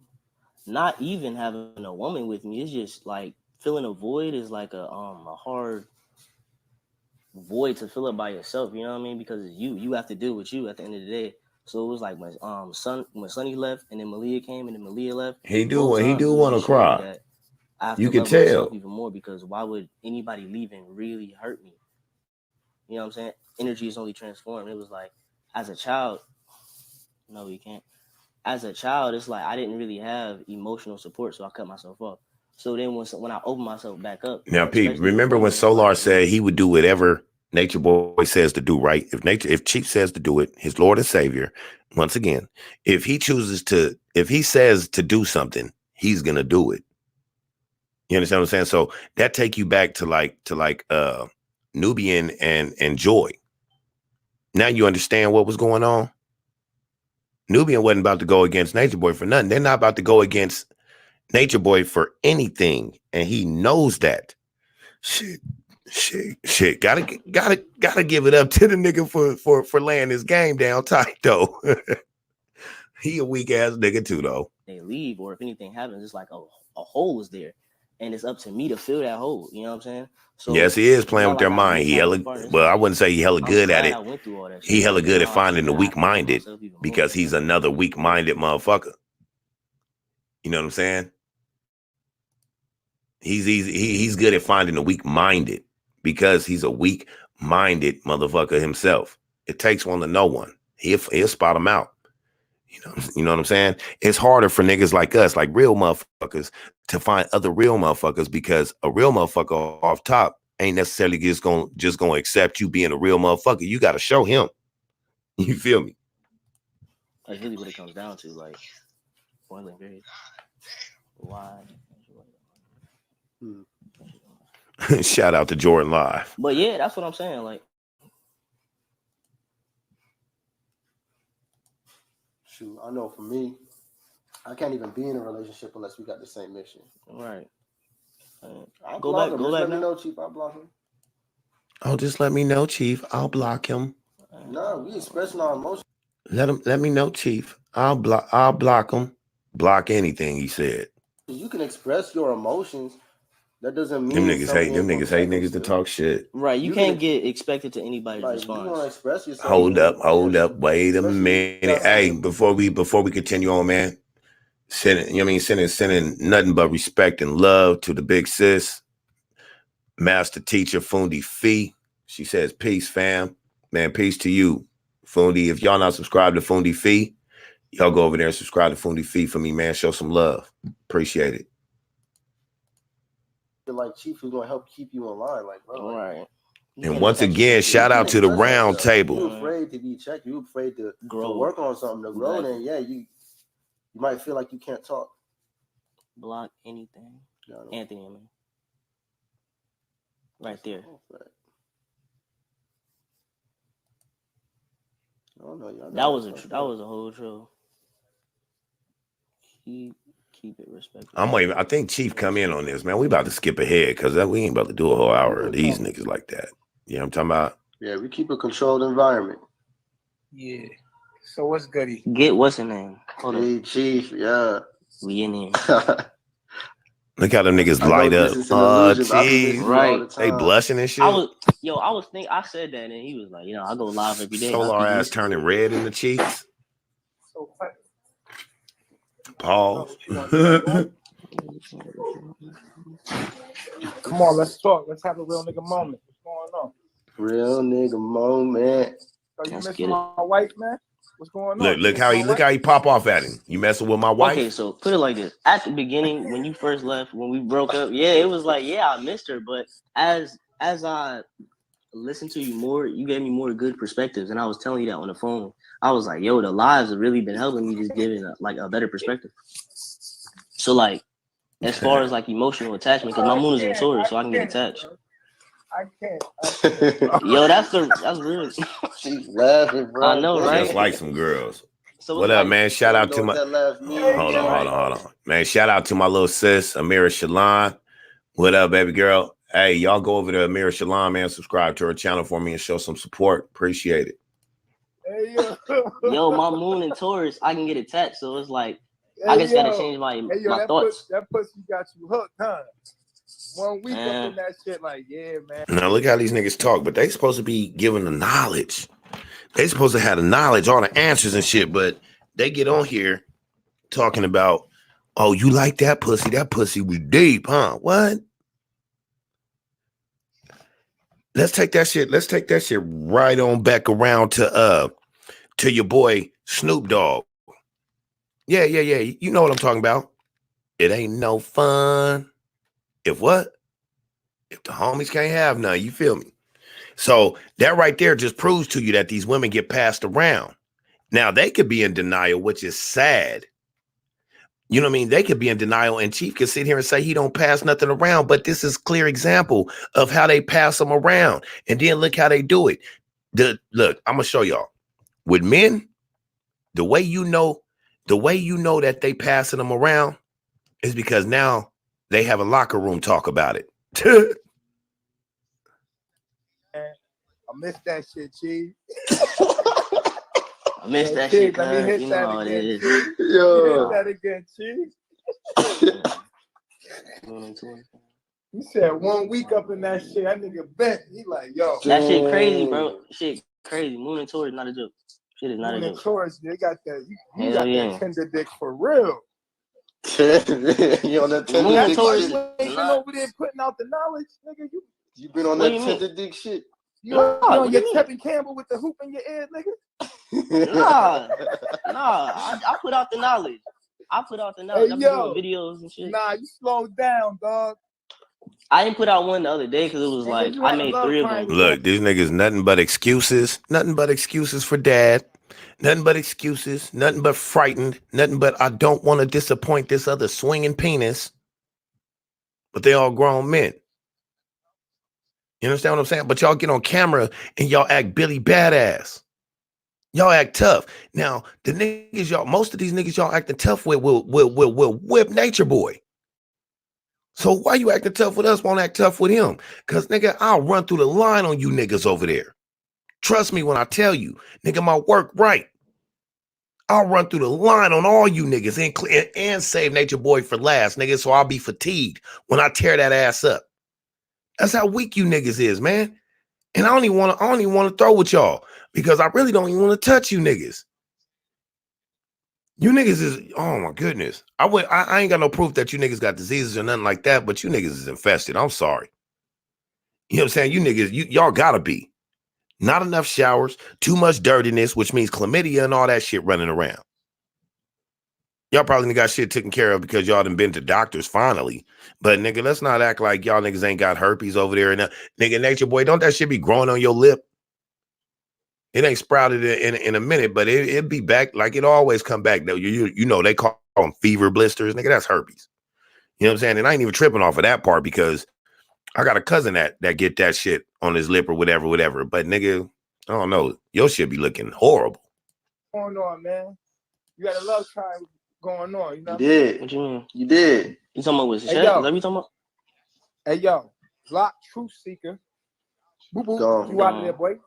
Not even having a woman with me. It's just like filling a void is like a hard void to fill up by yourself. You know what I mean? Because it's you. You have to deal with you at the end of the day. So it was like when Sonny left, and then Malia came, and then Malia left. He do want to cry. You can tell even more because why would anybody leaving really hurt me? You know what I'm saying? Energy is only transformed. It was like as a child. No, you can't. As a child, it's like I didn't really have emotional support, so I cut myself off. So then when I open myself back up. Now, Pete, remember when Solar said he would do whatever Nature Boy says to do, right? If Chief says to do it, his Lord and Savior, once again, if he says to do something, he's gonna do it. You understand what I'm saying? So that take you back to like Nubian and Joy. Now you understand what was going on. Nubian wasn't about to go against Nature Boy for nothing. They're not about to go against Nature Boy for anything, and he knows that. Shit. Gotta give it up to the nigga for laying his game down tight though. He a weak ass nigga too though. They leave, or if anything happens, it's like a hole is there, and it's up to me to fill that hole. You know what I'm saying? So yes, he is playing with their mind. I wouldn't say he hella good at it. He hella good at finding the weak-minded because he's another weak-minded motherfucker. You know what I'm saying? He's good at finding the weak-minded because he's a weak-minded motherfucker himself. It takes one to know one. He'll spot him out. You know what I'm saying? It's harder for niggas like us, like real motherfuckers, to find other real motherfuckers because a real motherfucker off top ain't necessarily just gonna accept you being a real motherfucker. You got to show him. You feel me? That's really what it comes down to, like boiling very why. Shout out to Jordan Live. But yeah, that's what I'm saying. Like, shoot, I know for me, I can't even be in a relationship unless we got the same mission. Right. I'll Go block back. him. Go Just back let me now. know, Chief. I'll block him. Oh, just let me know, Chief. I'll block him. Nah, we expressing our emotions. Let me know, Chief. I'll block him. Block anything he said. You can express your emotions. That doesn't mean Them niggas hate niggas to talk shit. Right. You can't get expected to anybody's response. You want to express yourself. Hold up. Wait a minute. Hey, before we continue on, man. Sending nothing but respect and love to the big sis, master teacher Fundi Fee. She says, peace, fam. Man, peace to you, Fundi. If y'all not subscribed to Fundi Fee, y'all go over there and subscribe to Fundi Fee for me, man. Show some love. Appreciate it. Like Chief is gonna help keep you in line, like bro. All right. And once again, shout out to the round table. You afraid to be checked. You afraid to work on something to grow. Then yeah, you might feel like you can't talk. Block anything. No. Anthony, I mean. Right there. That was a whole troll. Keep it respectful. I think Chief come in on this, man. We about to skip ahead because we ain't about to do a whole hour of these niggas like that. You know what I'm talking about? Yeah, we keep a controlled environment. Yeah. So what's goody? Get what's her name? Hold on. Chief, yeah. We in here. Look how them niggas light up. Oh, Chief. Right. They blushing and shit. I said that and he was like, I go live every day. Solar ass turning red in the cheeks. So funny. Pause. Come on, let's talk. Let's have a real nigga moment. What's going on? Real nigga moment. So you missing my wife, man? What's going on? Look how he pop off at him. You messing with my wife? Okay, so put it like this. At the beginning, when you first left, when we broke up, yeah, it was like, yeah, I missed her. But as I listened to you more, you gave me more good perspectives. And I was telling you that on the phone. I was like, yo, the lives have really been helping me just giving a better perspective. So like, as far as like emotional attachment, because my moon is in Taurus, so I can get attached. I can't. Yo, that's real. She's laughing, bro. I know, right? Just like some girls. So what up, man? Shout out to my hold on. Man, shout out to my little sis, Amira Shalon. What up, baby girl? Hey, y'all go over to Amira Shalon, man. Subscribe to her channel for me and show some support. Appreciate it. Hey, yo, my moon in Taurus, I can get attached. So it's like, I just gotta change my thoughts. That pussy got you hooked, huh? 1 week up in that shit, like, yeah, man. Now look how these niggas talk, but they supposed to be giving the knowledge. They supposed to have the knowledge, all the answers and shit, but they get on here talking about, oh, you like that pussy? That pussy was deep, huh? What? Let's take that shit right on back around to your boy Snoop Dogg. Yeah. You know what I'm talking about. It ain't no fun If what? If the homies can't have none, you feel me? So that right there just proves to you that these women get passed around. Now they could be in denial, which is sad. You know what I mean? They could be in denial, and Chief can sit here and say he don't pass nothing around, but this is a clear example of how they pass them around. And then look how they do it. Look, I'm gonna show y'all. With men, the way you know that they passing them around is because now they have a locker room talk about it. I missed that shit, Chief. I missed that shit, Let me hit you that know how it again, is. Chief. Yo. Hit that again, Chief. He said 1 week up in that shit. That nigga bet. He like, yo. That shit crazy, bro. Shit crazy. Moon and Taurus not a joke. Shit is not a joke. Taurus, they got that. You Hell got yeah. that tender dick for real. You on that tender Moon and dick Taurus shit? You ain't been over there putting out the knowledge, nigga. You been on What that do you tender mean? dick shit? You Nah, on what your do you mean? Tevin Campbell with the hoop in your ear, nigga? Nah. I put out the knowledge. I put out the knowledge. Hey, I've yo. been doing videos and shit. Nah, you slow down, dog. I didn't put out one the other day because it was Hey, like you I had a made love 3 of them. triangle. Look, these niggas nothing but excuses for dad, nothing but excuses, nothing but frightened, nothing but I don't want to disappoint this other swinging penis. But they all grown men. You understand what I'm saying? But y'all get on camera and y'all act Billy Badass. Y'all act tough. Now, the niggas most of these niggas y'all acting tough with will whip Natureboy. So why you acting tough with us, won't act tough with him? Because, nigga, I'll run through the line on you niggas over there. Trust me when I tell you, nigga, my work right. I'll run through the line on all you niggas and save Natureboy for last, nigga, so I'll be fatigued when I tear that ass up. That's how weak you niggas is, man. And I don't even want to throw with y'all because I really don't even want to touch you niggas. You niggas is, oh my goodness. I ain't got no proof that you niggas got diseases or nothing like that, but you niggas is infested. I'm sorry. You know what I'm saying? You niggas, y'all gotta be. Not enough showers, too much dirtiness, which means chlamydia and all that shit running around. Y'all probably got shit taken care of because y'all done been to doctors finally. But nigga, let's not act like y'all niggas ain't got herpes over there. And nigga, Natureboy, don't that shit be growing on your lip? It ain't sprouted in a minute, but it'll be back like it always come back. Though you know they call them fever blisters, nigga. That's herpes. You know what I'm saying? And I ain't even tripping off of that part because I got a cousin that get that shit on his lip or whatever. But nigga, I don't know. Your shit be looking horrible. What's going on, man? You got a love triangle going on. You know You did. What you mean? You did. You talking about with Hey, Shaq? yo. Is that what you talking about? Hey, yo. Block Truth Seeker. Boo boo. Gone. You out of there, boy.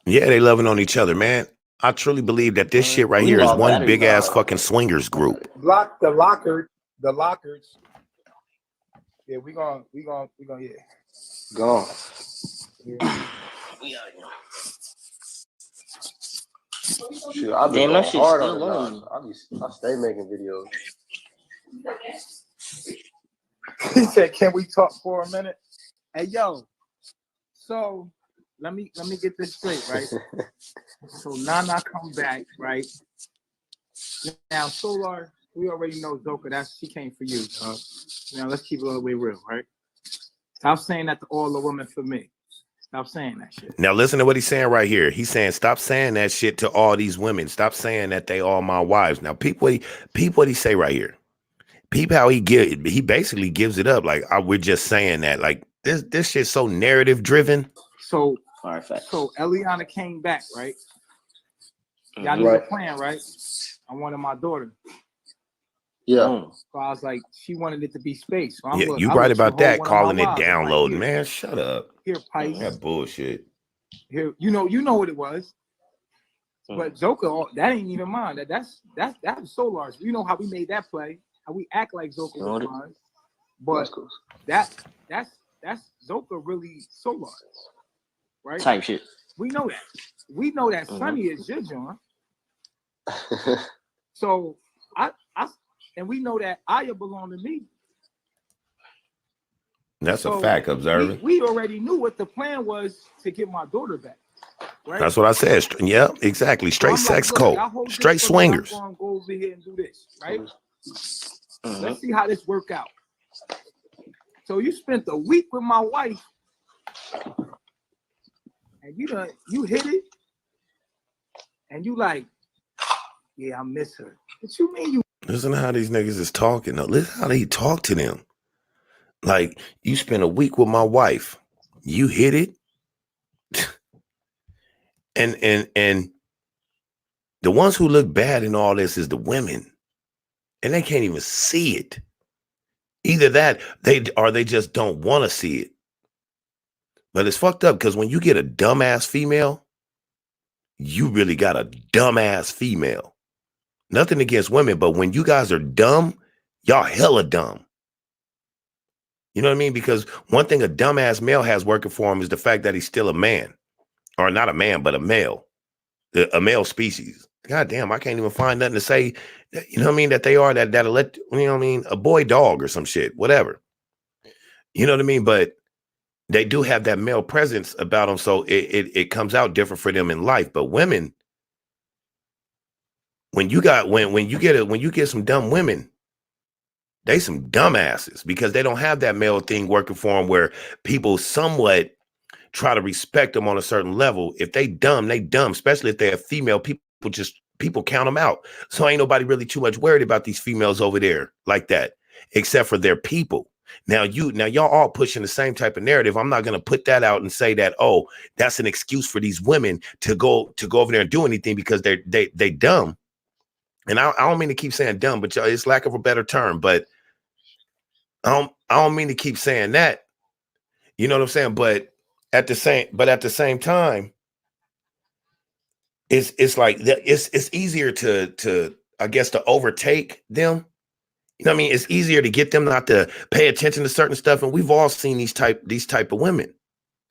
Yeah, they loving on each other, man. I truly believe that this shit right here is one big ass fucking swingers group. Block the lockers. Yeah, we gonna yeah. Gone. Yeah. Shit, I've been Damn, that going shit's hard still on it. on. I stay making videos. He said, "Can we talk for a minute?" Hey, yo. So let me get this straight, right? So Nana come back, right? Now Solar, we already know Zoka. She came for you. Now let's keep it all the way real, right? Stop saying that to all the women for me. Stop saying that shit. Now listen to what he's saying right here. He's saying, stop saying that shit to all these women. Stop saying that they all my wives. Now, peep what he say right here. Peep how he basically gives it up. Like we're just saying that. Like this shit's so narrative driven. So Eliana came back, right? Y'all knew the plan, right? I wanted my daughter. Yeah. So I was like, she wanted it to be space. So you right about that, calling it downloading, man. Shut up. Here, Pice. That bullshit. Here, you know what it was. But Zoka, that ain't even mine. That's Solar's. You know how we made that play. How we act like Zoka was mine. But that's Zoka really Solar's. Right? Type shit. We know that. We know that Sonny is your John. So and we know that Aya belonged to me. That's a fact, observing. We already knew what the plan was to get my daughter back. Right? That's what I said. Yeah, exactly. Straight sex code. Straight swingers. I'm gonna go over here and do this, right? Let's see how this work out. So you spent a week with my wife, and you hit it, and you like, yeah, I miss her. What you mean you? Listen to how these niggas is talking. Now, listen how they talk to them. Like, you spent a week with my wife. You hit it. and the ones who look bad in all this is the women. And they can't even see it. Either that, they just don't want to see it. But it's fucked up because when you get a dumbass female, you really got a dumbass female. Nothing against women, but when you guys are dumb, y'all hella dumb. You know what I mean? Because one thing a dumbass male has working for him is the fact that he's still a man. Or not a man, but a male. A male species. God damn, I can't even find nothing to say, you know what I mean, that they are, that'll let, you know what I mean, a boy dog or some shit, whatever. You know what I mean? But they do have that male presence about them, so it comes out different for them in life. But women, when you get some dumb women, they some dumbasses because they don't have that male thing working for them where people somewhat try to respect them on a certain level. If they dumb, especially if they're female, people count them out. So ain't nobody really too much worried about these females over there like that, except for their people. Now y'all all pushing the same type of narrative. I'm not gonna put that out and say that, oh, that's an excuse for these women to go over there and do anything because they dumb. And I don't mean to keep saying dumb, but it's lack of a better term. But I don't mean to keep saying that. You know what I'm saying? But at the same time, it's like it's easier to I guess to overtake them. You know what I mean? It's easier to get them not to pay attention to certain stuff. And we've all seen these type of women.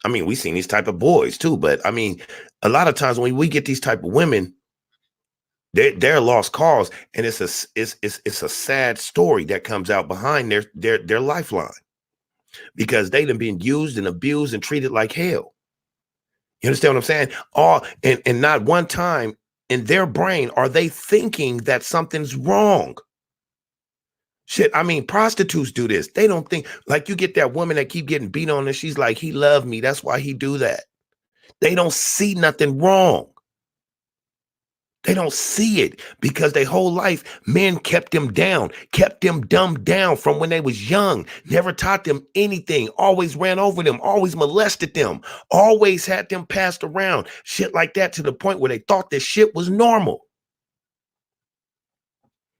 I mean, we've seen these type of boys too. But I mean, a lot of times when we get these type of women, they're lost cause, and it's a sad story that comes out behind their lifeline because they done been used and abused and treated like hell. You understand what I'm saying? And not one time in their brain are they thinking that something's wrong. Shit, I mean, prostitutes do this. They don't think, like, you get that woman that keep getting beat on and she's like, he loved me, that's why he do that. They don't see nothing wrong. They don't see it because their whole life, men kept them down, kept them dumbed down from when they was young, never taught them anything, always ran over them, always molested them, always had them passed around, shit like that, to the point where they thought this shit was normal.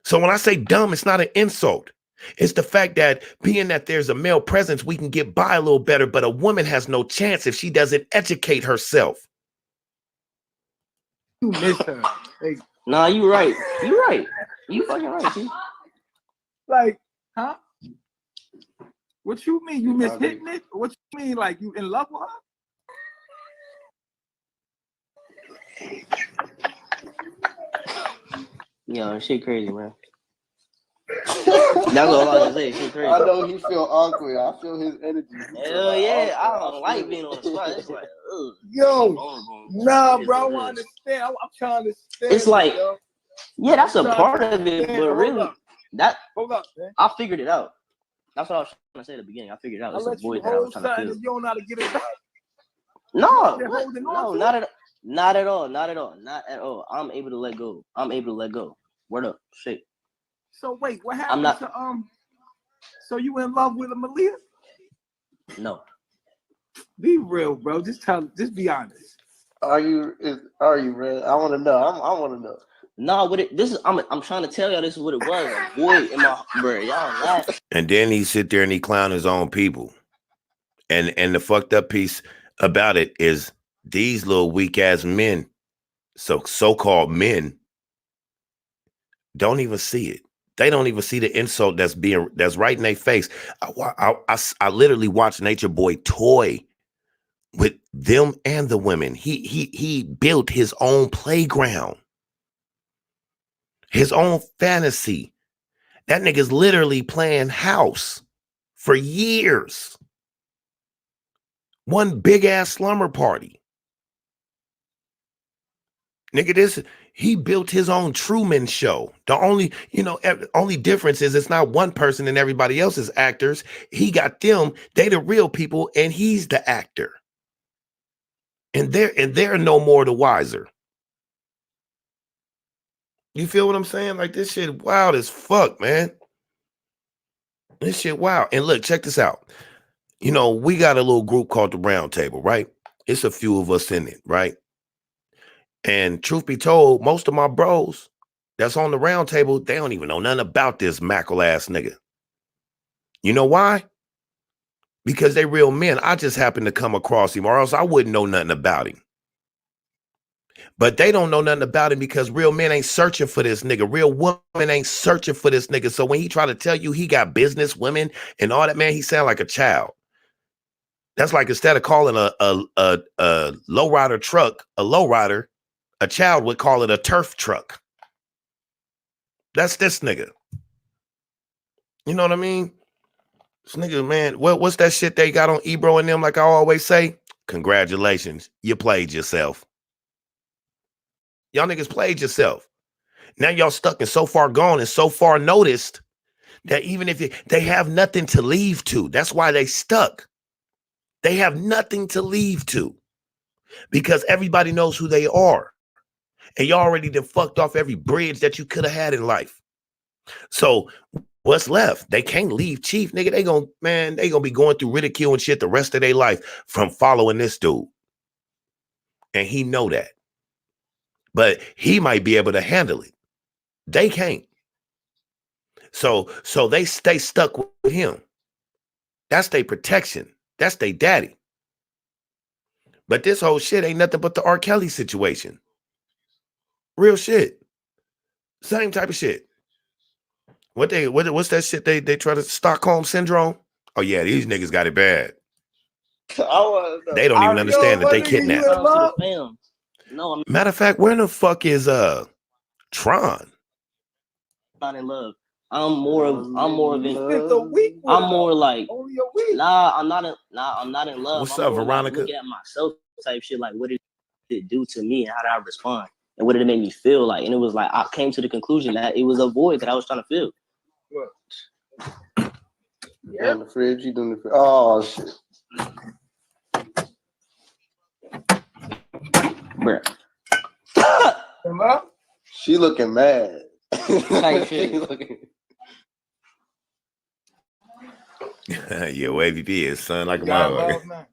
So when I say dumb, it's not an insult. It's the fact that being that there's a male presence, we can get by a little better, but a woman has no chance if she doesn't educate herself. You miss her. Like, nah, you right. You right. You fucking right, T. Like, huh? What you mean? You miss hitting it? What you mean? Like, you in love with her? Yo, shit crazy, man. That's all I can say. Shit crazy. I know he feel awkward. I feel his energy. Hell yeah, I don't like being on the spot. It's like, ugh. Yo, nah, bro, I want to understand. I'm trying to understand. It's like, yo. Yeah, that's a part of it, but really, hold up, man. I figured it out. That's what I was trying to say at the beginning. I figured it out. It's a void that I was trying to fill. You don't know how to get it back. No, not at all. I'm able to let go. Word up, shit. So wait, what happened so you in love with a Malia? No. Be real, bro. Just be honest. Are you, man? I want to know. I want to know. Nah, I'm trying to tell y'all this is what it was. A void in my, bro. Y'all laugh. And then he sit there and he clown his own people. And the fucked up piece about it is these little weak ass men, so-called men, don't even see it. They don't even see the insult that's right in their face. I literally watched Natureboy toy with them and the women. He built his own playground, his own fantasy. That nigga's literally playing house for years. One big ass slumber party. Nigga, he built his own Truman Show. The only, only difference is it's not one person and everybody else is actors. He got them, they the real people, and he's the actor. And they're no more the wiser. You feel what I'm saying? Like, this shit wild as fuck, man. This shit wild. And look, check this out. We got a little group called the Round Table, right? It's a few of us in it, right? And truth be told, most of my bros that's on the round table, they don't even know nothing about this Mackle ass nigga. You know why? Because they real men. I just happened to come across him, or else I wouldn't know nothing about him. But they don't know nothing about him because real men ain't searching for this nigga. Real women ain't searching for this nigga. So when he try to tell you he got business women and all that, man, he sound like a child. That's like instead of calling a lowrider truck a lowrider, a child would call it a turf truck. That's this nigga. You know what I mean? This nigga, man, what's that shit they got on Ebro and them, like I always say? Congratulations, you played yourself. Y'all niggas played yourself. Now y'all stuck and so far gone and so far noticed that even if they have nothing to leave to, that's why they stuck. They have nothing to leave to because everybody knows who they are. And y'all already done fucked off every bridge that you could have had in life. So what's left? They can't leave Chief, nigga. They gonna be going through ridicule and shit the rest of their life from following this dude. And he know that. But he might be able to handle it. They can't. So they stay stuck with him. That's their protection. That's their daddy. But this whole shit ain't nothing but the R. Kelly situation. Real shit. Same type of shit. What's that shit they try to Stockholm syndrome? Oh yeah, these niggas got it bad. They don't even understand that they kidnapped. No, Matter of fact, where the fuck is Tron? Not in love. I'm more like I'm not in love. What's I'm up, more Veronica? Like, looking at myself type shit, like what did it do to me and how did I respond? And what did it make me feel like? And it was like I came to the conclusion that it was a void that I was trying to fill. Yeah, in the fridge, you doing the fridge. Oh shit. Bruh. She looking mad. Type shit. Yeah, wavy P is son like a motherfucker.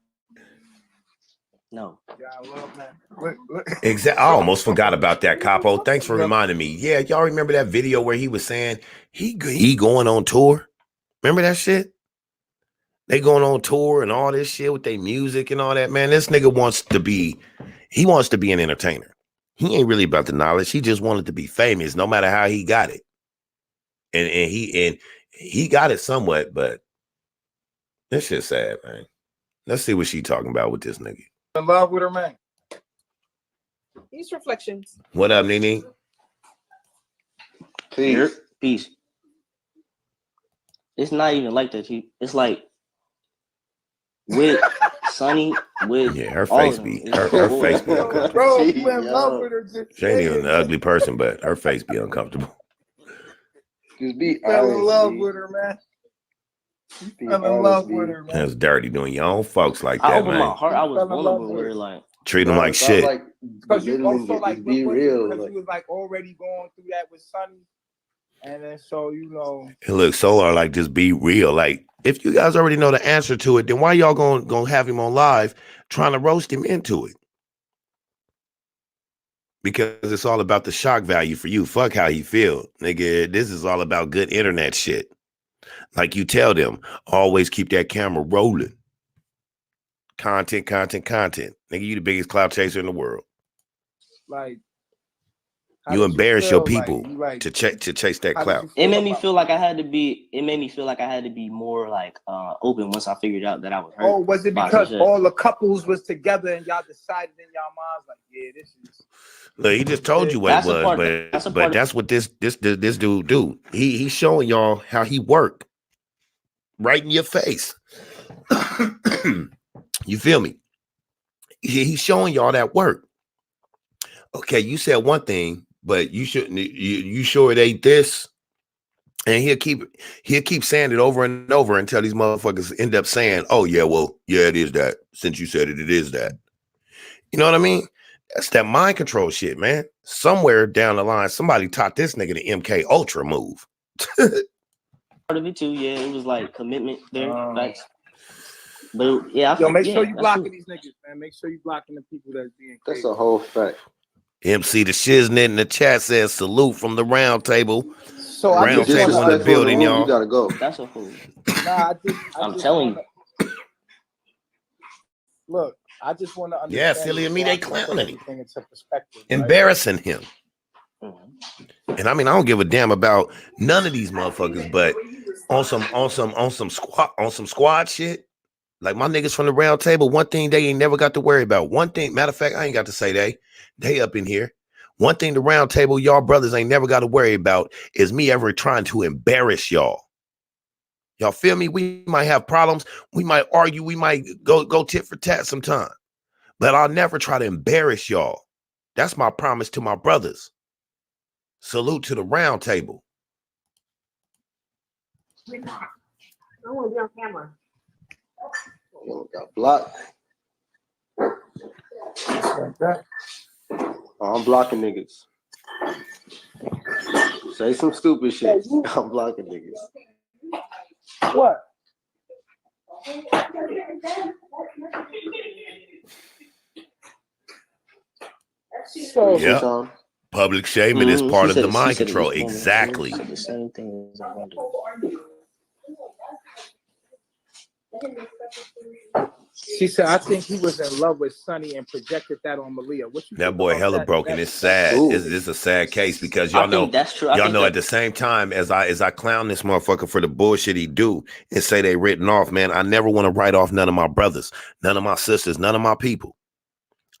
No. Exactly. I almost forgot about that, Capo. Thanks for reminding me. Yeah, y'all remember that video where he was saying he going on tour? Remember that shit? They going on tour and all this shit with their music and all that. Man, this nigga wants to be an entertainer. He ain't really about the knowledge. He just wanted to be famous, no matter how he got it. And he got it somewhat, but this shit's sad, man. Let's see what she talking about with this nigga. In love with her, man. These reflections. What up, Nene? Peace. It's not even like that. It's like with Sonny, with her face be her face be uncomfortable. Bro, you in love with her. She ain't even an ugly person, but her face be uncomfortable. Just be fell in love with her, man. Fell in love with her, man. That's dirty doing your own folks like that, I opened man. my heart. I was vulnerable with her, like treat them like shit. Because you also like be real. Because you was like already going through that with Sonny, and then so It looks so hard, like just be real. Like if you guys already know the answer to it, then why y'all gonna have him on live trying to roast him into it? Because it's all about the shock value for you. Fuck how he feel, nigga. This is all about good internet shit. Like you tell them, always keep that camera rolling. Content. Nigga, you the biggest clout chaser in the world. Like you embarrass your people to chase that clout. It made me feel like I had to be. It made me feel like I had to be more like open once I figured out that I was hurt. Oh, was it because all the couples was together and y'all decided in y'all minds like, yeah, this is. Look, he just told you what it was, but that's what this dude do. He's showing y'all how he work right in your face. You feel me? He's showing y'all that work. Okay, you said one thing, but you shouldn't. You sure it ain't this? And he'll keep saying it over and over until these motherfuckers end up saying, "Oh yeah, well, yeah, it is that. Since you said it, it is that." You know what I mean? That's that mind control shit, man. Somewhere down the line, somebody taught this nigga the MK Ultra move. Part of it too, yeah. It was like commitment there, facts. But yeah, yo, make sure you that's blocking true. these niggas, man. Make sure you blocking the people that's being. That's a whole fact. MC the Shiznit in the chat says salute from the round table. So round table in the building, y'all. You gotta go. That's a whole. Nah, I'm telling you. Look, I just want to understand. Yeah, silly and me, they clowning him. Into perspective, embarrassing him. And I mean, I don't give a damn about none of these motherfuckers, but on some squad shit, like my niggas from the round table, one thing they ain't never got to worry about. One thing, matter of fact, I ain't got to say they up in here. One thing the round table, y'all brothers ain't never got to worry about is me ever trying to embarrass y'all. Y'all feel me? We might have problems. We might argue. We might go tit for tat sometime. But I'll never try to embarrass y'all. That's my promise to my brothers. Salute to the round table. I want to be on camera. Got blocked. I'm blocking niggas. Say some stupid shit. I'm blocking niggas. What? So yeah. Public shaming is part of the mind control. Exactly. The same thing as I wonder. She said, I think he was in love with Sonny and projected that on Malia. What you that boy hella broken. It's sad. It's a sad case because y'all know that's true. Y'all know at the same time as I clown this motherfucker for the bullshit he do and say they written off, man, I never want to write off none of my brothers, none of my sisters, none of my people.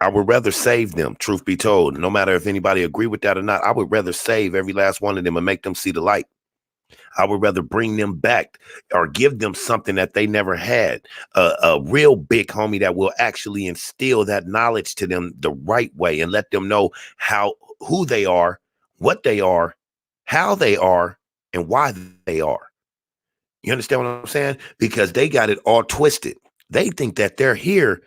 I would rather save them, truth be told. No matter if anybody agree with that or not, I would rather save every last one of them and make them see the light. I would rather bring them back or give them something that they never had. A real big homie that will actually instill that knowledge to them the right way and let them know who they are, what they are, how they are, and why they are. You understand what I'm saying? Because they got it all twisted. They think that they're here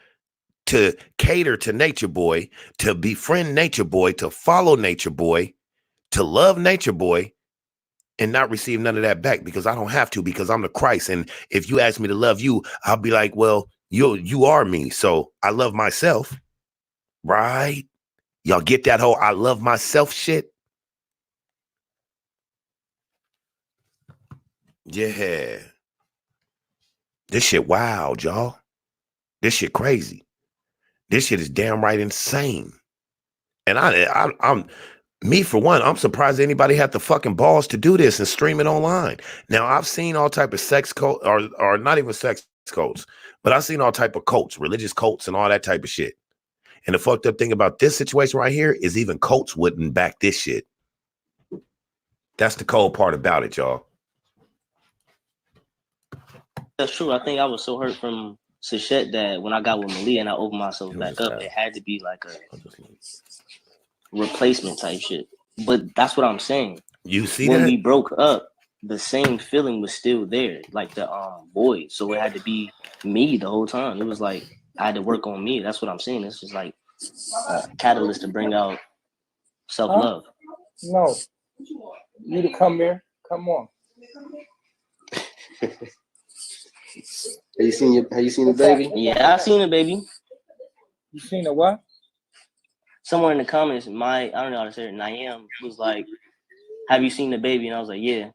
to cater to Nature Boy, to befriend Nature Boy, to follow Nature Boy, to love Nature Boy, and not receive none of that back because I don't have to, because I'm the Christ. And if you ask me to love you, I'll be like, well, you are me. So I love myself. Right? Y'all get that whole I love myself shit? Yeah. This shit wild, y'all. This shit crazy. This shit is damn right insane. And I'm me, for one, I'm surprised anybody had the fucking balls to do this and stream it online. Now, I've seen all type of sex cult, or not even sex cults, but I've seen all type of cults, religious cults and all that type of shit. And the fucked up thing about this situation right here is even cults wouldn't back this shit. That's the cold part about it, y'all. That's true. I think I was so hurt from Sachette that when I got with Malia and I opened myself back up, it had to be like a replacement type shit. But that's what I'm saying. You see when that? we broke up, the same feeling was still there, like the boy. So it had to be me the whole time. It was like I had to work on me. That's what I'm saying. It's just like a catalyst to bring out self-love. No, you to come here. Come on. Have you seen the baby? Yeah, I seen the baby. You seen the what? Somewhere in the comments, I don't know how to say it, Naam was like, have you seen the baby? And I was like, yeah.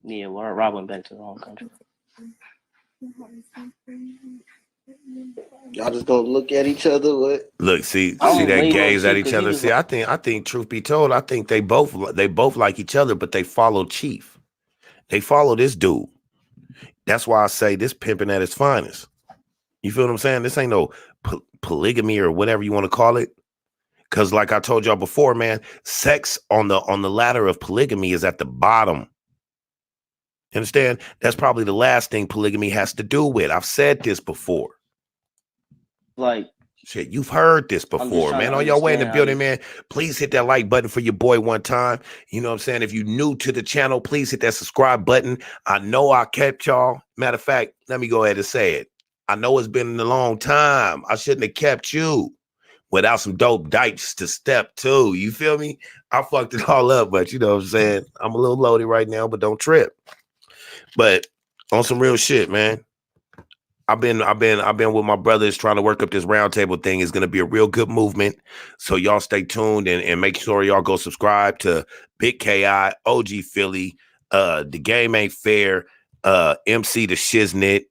Yeah, well, Rob went back to the home country. Y'all just gonna look at each other. What? Look, see that gaze at each other. See, I think, truth be told, I think they both like each other, but they follow Chief. They follow this dude. That's why I say this pimping at its finest. You feel what I'm saying? This ain't no polygamy or whatever you want to call it. Because like I told y'all before, man, sex on the ladder of polygamy is at the bottom. You understand? That's probably the last thing polygamy has to do with. I've said this before. Like Shit, you've heard this before, man. On your way in the building, man, please hit that like button for your boy one time. You know what I'm saying? If you're new to the channel, please hit that subscribe button. I know I kept y'all. Matter of fact, let me go ahead and say it. I know it's been a long time. I shouldn't have kept you without some dope dipes to step to. You feel me? I fucked it all up, but you know what I'm saying? I'm a little loaded right now, but don't trip. But on some real shit, man. I've been with my brothers trying to work up this roundtable thing. It's going to be a real good movement. So y'all stay tuned and make sure y'all go subscribe to Big KI, OG Philly, The Game Ain't Fair, MC The Shiznit,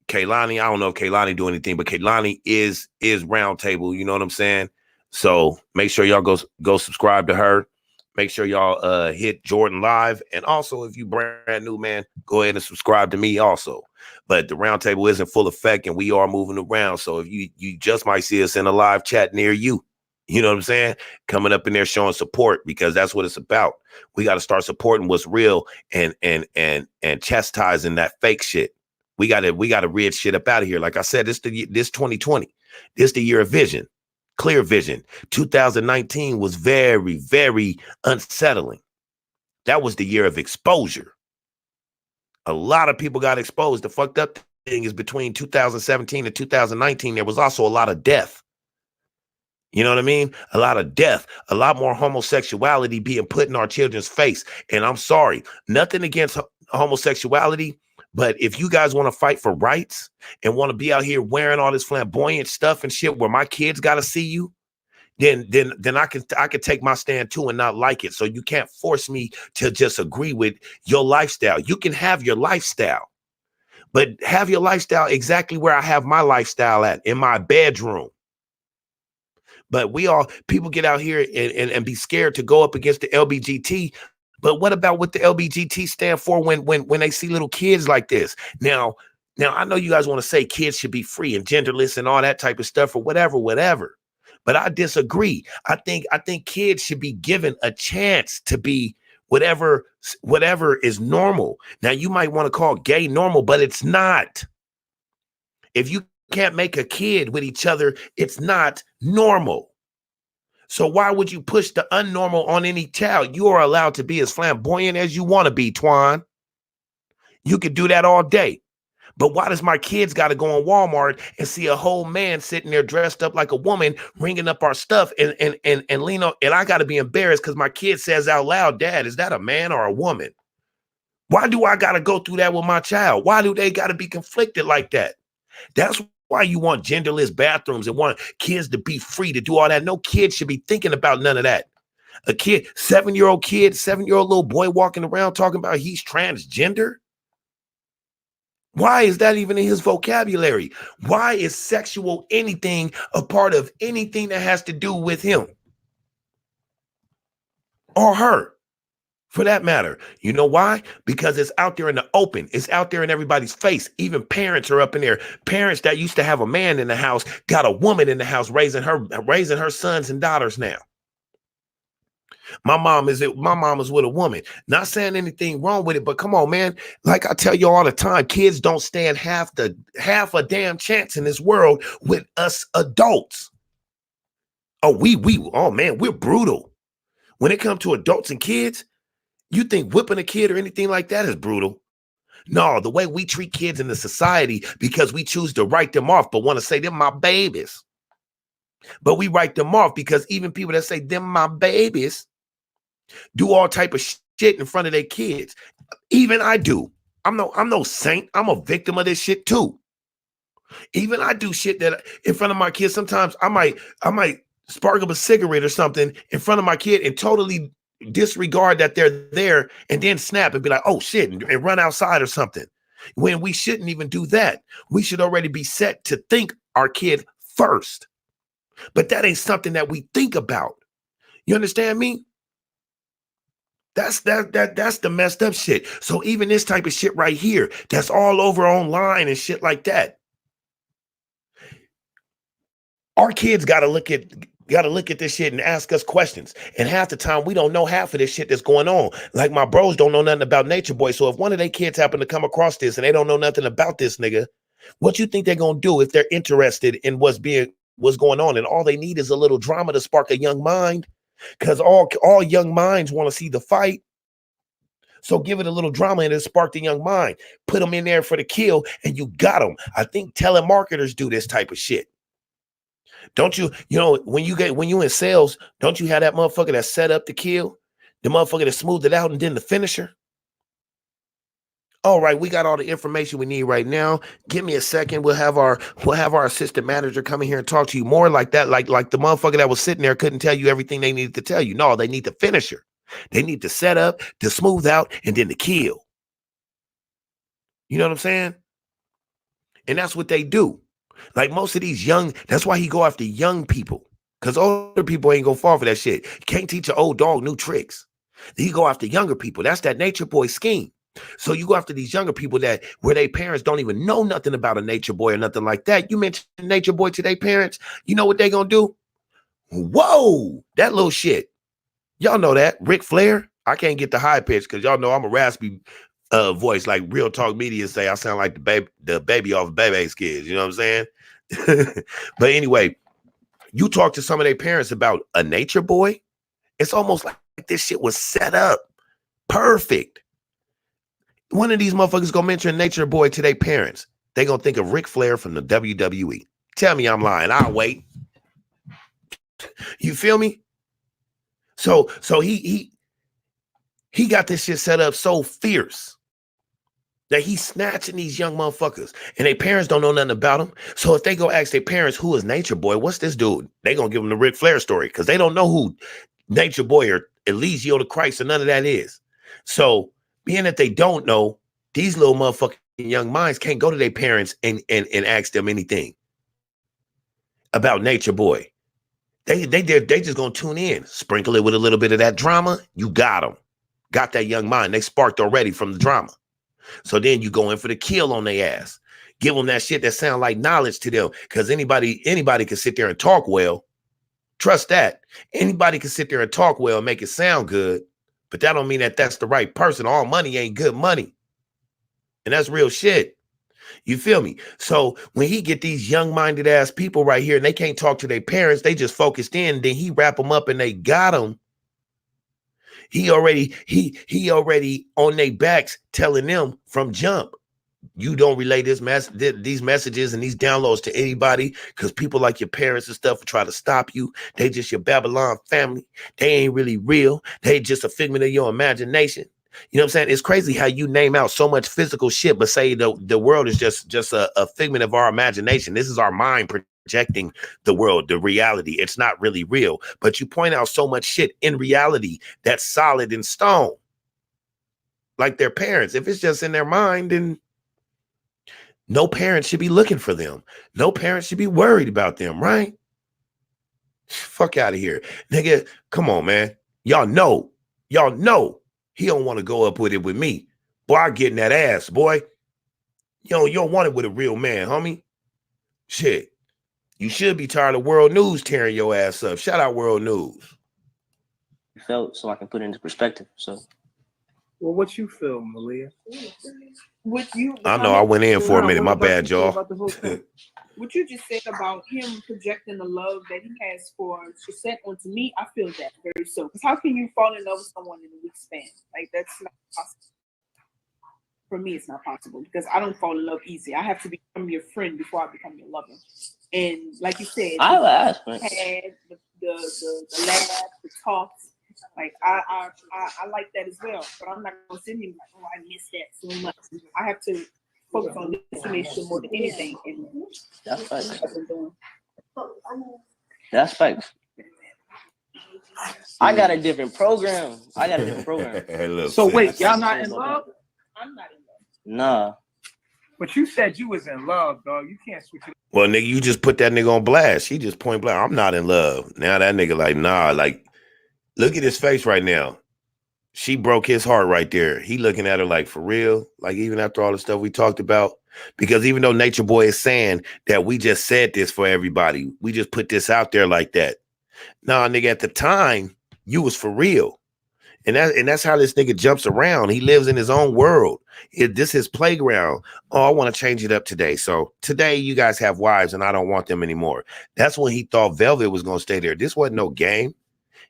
Kaylani. I don't know if Kaylani do anything, but Kaylani is roundtable. You know what I'm saying? So make sure y'all go subscribe to her. Make sure y'all hit Jordan Live. And also, if you brand new, man, go ahead and subscribe to me also. But the roundtable is in full effect and we are moving around. So if you just might see us in a live chat near you, you know what I'm saying? Coming up in there showing support, because that's what it's about. We got to start supporting what's real and chastising that fake shit. We got to rid shit up out of here. Like I said, this 2020, this the year of vision. Clear vision. 2019 was very, very unsettling. That was the year of exposure. A lot of people got exposed. The fucked up thing is between 2017 and 2019, there was also a lot of death. You know what I mean? A lot of death, a lot more homosexuality being put in our children's face. And I'm sorry, nothing against homosexuality, but if you guys want to fight for rights and want to be out here wearing all this flamboyant stuff and shit where my kids got to see you, then I could take my stand too and not like it. So you can't force me to just agree with your lifestyle. You can have your lifestyle, but have your lifestyle exactly where I have my lifestyle at, in my bedroom. But people get out here and be scared to go up against the LBGT. But what about what the LBGT stand for when they see little kids like this? Now I know you guys want to say kids should be free and genderless and all that type of stuff or whatever. But I disagree. I think kids should be given a chance to be whatever is normal. Now you might want to call gay normal, but it's not. If you can't make a kid with each other, it's not normal. So why would you push the unnormal on any child? You are allowed to be as flamboyant as you want to be, Twan. You could do that all day. But why does my kids got to go in Walmart and see a whole man sitting there dressed up like a woman, ringing up our stuff and lean on, and I got to be embarrassed because my kid says out loud, Dad, is that a man or a woman? Why do I got to go through that with my child? Why do they got to be conflicted like that? That's why you want genderless bathrooms and want kids to be free to do all that. No kid should be thinking about none of that. A kid, 7-year-old little boy walking around talking about he's transgender. Why is that even in his vocabulary? Why is sexual anything a part of anything that has to do with him or her, for that matter? You know why? Because it's out there in the open. It's out there in everybody's face. Even parents are up in there. Parents that used to have a man in the house got a woman in the house raising her sons and daughters now. My mom is with a woman. Not saying anything wrong with it, but come on, man. Like I tell you all the time, kids don't stand half a damn chance in this world with us adults. Oh, man, we're brutal. When it comes to adults and kids, you think whipping a kid or anything like that is brutal? No, the way we treat kids in the society, because we choose to write them off, but want to say them my babies. But we write them off because even people that say them my babies do all type of shit in front of their kids. Even I do. I'm no saint. I'm a victim of this shit too. Even I do shit that in front of my kids. Sometimes I might spark up a cigarette or something in front of my kid and totally disregard that they're there and then snap and be like, oh shit, and run outside or something. When we shouldn't even do that. We should already be set to think our kid first. But that ain't something that we think about. You understand me? That's the messed up shit. So even this type of shit right here, that's all over online and shit like that. Our kids gotta look at this shit and ask us questions. And half the time we don't know half of this shit that's going on. Like my bros don't know nothing about Natureboy. So if one of their kids happen to come across this and they don't know nothing about this nigga, what you think they're gonna do if they're interested in what's being what's going on, and all they need is a little drama to spark a young mind, because all young minds want to see the fight. So give it a little drama and it sparked the young mind. Put them in there for the kill, and you got them. I think telemarketers do this type of shit. Don't you? You know, when you in sales, don't you have that motherfucker that set up the kill, the motherfucker that smoothed it out, and then the finisher? All right, we got all the information we need right now. Give me a second. We'll have our assistant manager come in here and talk to you more like that, like the motherfucker that was sitting there couldn't tell you everything they needed to tell you. No, they need the finisher. They need to set up, to smooth out, and then to kill. You know what I'm saying? And that's what they do. Like most of these young, that's why he go after young people, because older people ain't gonna fall for that shit. You can't teach an old dog new tricks. He go after younger people. That's that Nature Boy scheme. So you go after these younger people that where their parents don't even know nothing about a Nature Boy or nothing like that. You mention Nature Boy to their parents, you know what they gonna do? Whoa, that little shit. Y'all know that. Ric Flair. I can't get the high pitch because y'all know I'm a raspy voice, like Real Talk Media say. I sound like the baby off Bebe's Kids. You know what I'm saying? But anyway, you talk to some of their parents about a Nature Boy. It's almost like this shit was set up perfect. One of these motherfuckers gonna mention Nature Boy to their parents. They gonna think of Ric Flair from the WWE. Tell me I'm lying. I'll wait. You feel me? So he got this shit set up so fierce that he's snatching these young motherfuckers, and their parents don't know nothing about him. So if they go ask their parents, who is Nature Boy? What's this dude? They gonna give them the Ric Flair story because they don't know who Nature Boy or Eliseo the Christ or none of that is. So being that they don't know, these little motherfucking young minds can't go to their parents and ask them anything about Nature Boy. They just gonna tune in, sprinkle it with a little bit of that drama. You got them. Got that young mind. They sparked already from the drama. So then you go in for the kill on their ass. Give them that shit that sound like knowledge to them. Because anybody can sit there and talk well. Trust that. Anybody can sit there and talk well and make it sound good. But that don't mean that that's the right person. All money ain't good money. And that's real shit. You feel me? So when he get these young-minded ass people right here and they can't talk to their parents, they just focused in, then he wrap them up and they got them. He already on their backs telling them from jump, you don't relay these messages and these downloads to anybody because people like your parents and stuff will try to stop you. They just your Babylon family. They ain't really real. They just a figment of your imagination. You know what I'm saying? It's crazy how you name out so much physical shit, but say the world is just a figment of our imagination. This is our mind projecting the world, the reality. It's not really real. But you point out so much shit in reality that's solid in stone. Like their parents. If it's just in their mind, then no parent should be looking for them. No parent should be worried about them, right? Fuck out of here. Nigga, come on, man. Y'all know. He don't want to go up with it with me. Boy, I get in that ass, boy. You don't want it with a real man, homie. Shit. You should be tired of World News tearing your ass up. Shout out World News. Felt so I can put it into perspective. So, well, what you feel, Malia? I know I went in for a minute. My bad, y'all. What you just said about him projecting the love that he has for Shasette onto me, I feel that very so. Because how can you fall in love with someone in a week span? Like, that's not possible. For me, it's not possible because I don't fall in love easy. I have to become your friend before I become your lover. And like you said, I had the laugh, the talks. Like I like that as well. But I'm not gonna sit here and like, oh, I miss that so much. I have to focus on this relationship more than anything. And that's facts. That's facts. I got a different program. So wait, y'all not in love? I'm not in love. Nah. But you said you was in love, dog. You can't switch it. Well, nigga, you just put that nigga on blast. He just point blank. I'm not in love. Now that nigga like, nah, like, look at his face right now. She broke his heart right there. He looking at her like, for real? Like, even after all the stuff we talked about? Because even though Nature Boy is saying that we just said this for everybody, we just put this out there like that. Nah, nigga, at the time, you was for real. And that's how this nigga jumps around. He lives in his own world. This is his playground. Oh, I want to change it up today. So today you guys have wives and I don't want them anymore. That's when he thought Velvet was going to stay there. This wasn't no game.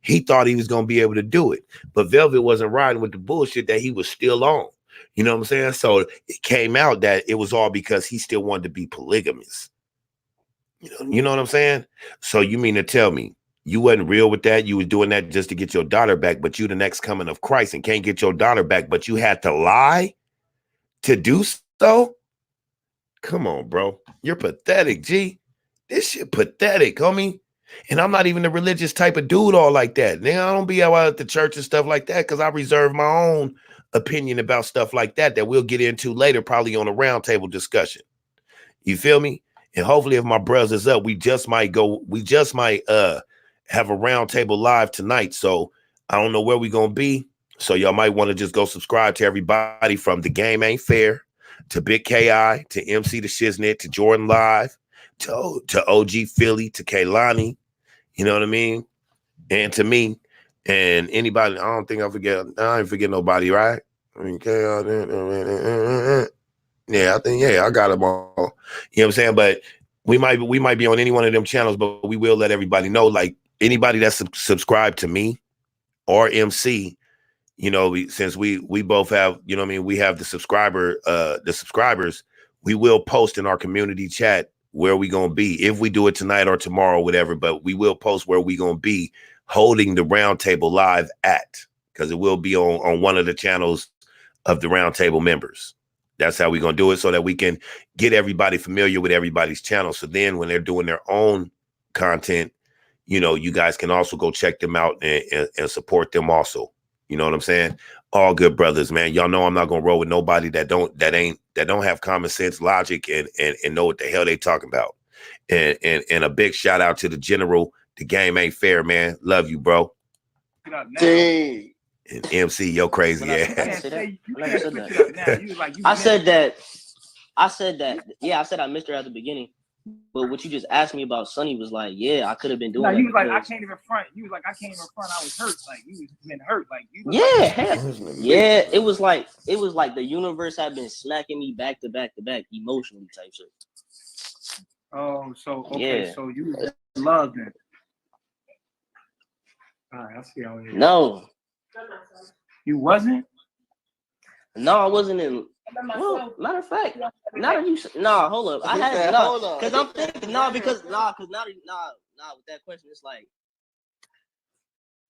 He thought he was going to be able to do it. But Velvet wasn't riding with the bullshit that he was still on. You know what I'm saying? So it came out that it was all because he still wanted to be polygamous. You know what I'm saying? So you mean to tell me you wasn't real with that? You was doing that just to get your daughter back, but you the next coming of Christ and can't get your daughter back, but you had to lie to do so? Come on, bro. You're pathetic, G. This shit pathetic, homie. And I'm not even a religious type of dude all like that. Nigga, I don't be out at the church and stuff like that because I reserve my own opinion about stuff like that we'll get into later, probably on a roundtable discussion. You feel me? And hopefully if my brothers up, we just might have a roundtable live tonight. So I don't know where we're going to be. So y'all might want to just go subscribe to everybody from The Game Ain't Fair to Big KI to MC the Shiznit to Jordan Live to OG Philly to Kaylani. You know what I mean? And to me and anybody, I don't think I ain't forget nobody, right? I mean, yeah, I think, I got them all. You know what I'm saying? But we might be on any one of them channels, but we will let everybody know, like anybody that's subscribed to me or MC, you know, since we both have, you know what I mean, we have the subscribers, we will post in our community chat where we gonna be, if we do it tonight or tomorrow, whatever, but we will post where we gonna be holding the roundtable live at, because it will be on one of the channels of the roundtable members. That's how we're going to do it, so that we can get everybody familiar with everybody's channel. So then when they're doing their own content, you know, you guys can also go check them out and support them also. You know what I'm saying? All good brothers, man. Y'all know I'm not going to roll with nobody that don't have common sense, logic, and know what the hell they talking about. And a big shout out to the general. The Game Ain't Fair, man. Love you, bro. Dang. And MC, yo crazy ass. I said that. Yeah, I said I missed her at the beginning. But what you just asked me about Sonny was like, yeah, I could have been doing that. You was like, I can't even front. You was like, I can't even front. I was hurt. Like, you was been hurt. Like, you yeah, it was like the universe had been smacking me back to back emotionally type shit. Oh, so okay, so you loved it. All right, I see how it is. No. You wasn't? No, I wasn't in. Well, matter of fact, hold up. I had because I'm thinking because now with that question, it's like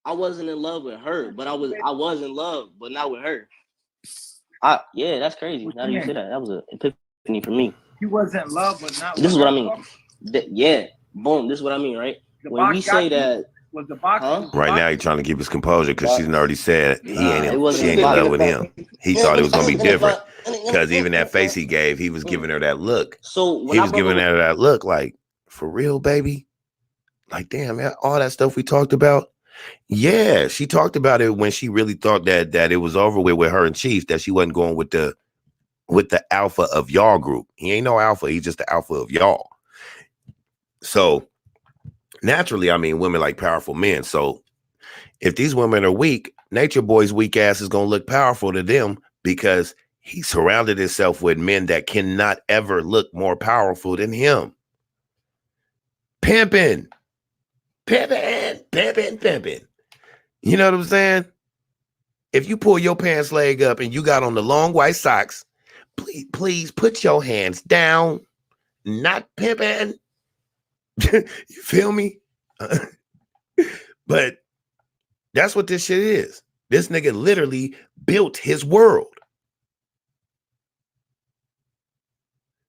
I wasn't in love with her, but I was in love, but not with her. Yeah, that's crazy. Now you say that was an epiphany for me. You wasn't in love, but not. This is what I mean. Yeah, boom. This is what I mean, right? When we say that. Was the box right now he's trying to keep his composure because she's already said she ain't in love with him. He thought it was gonna be different because even that face he gave, he was giving her that look. So he was giving her that look, like, for real, baby. Like, damn, man, all that stuff we talked about. Yeah, she talked about it when she really thought that it was over with her and Chief, that she wasn't going with the alpha of y'all group. He ain't no alpha, he's just the alpha of y'all. So naturally, I mean, women like powerful men. So if these women are weak, Natureboy's weak ass is going to look powerful to them because he surrounded himself with men that cannot ever look more powerful than him. Pimping. You know what I'm saying? If you pull your pants leg up and you got on the long white socks, please put your hands down. Not pimping. You feel me? But that's what this shit is. This nigga literally built his world.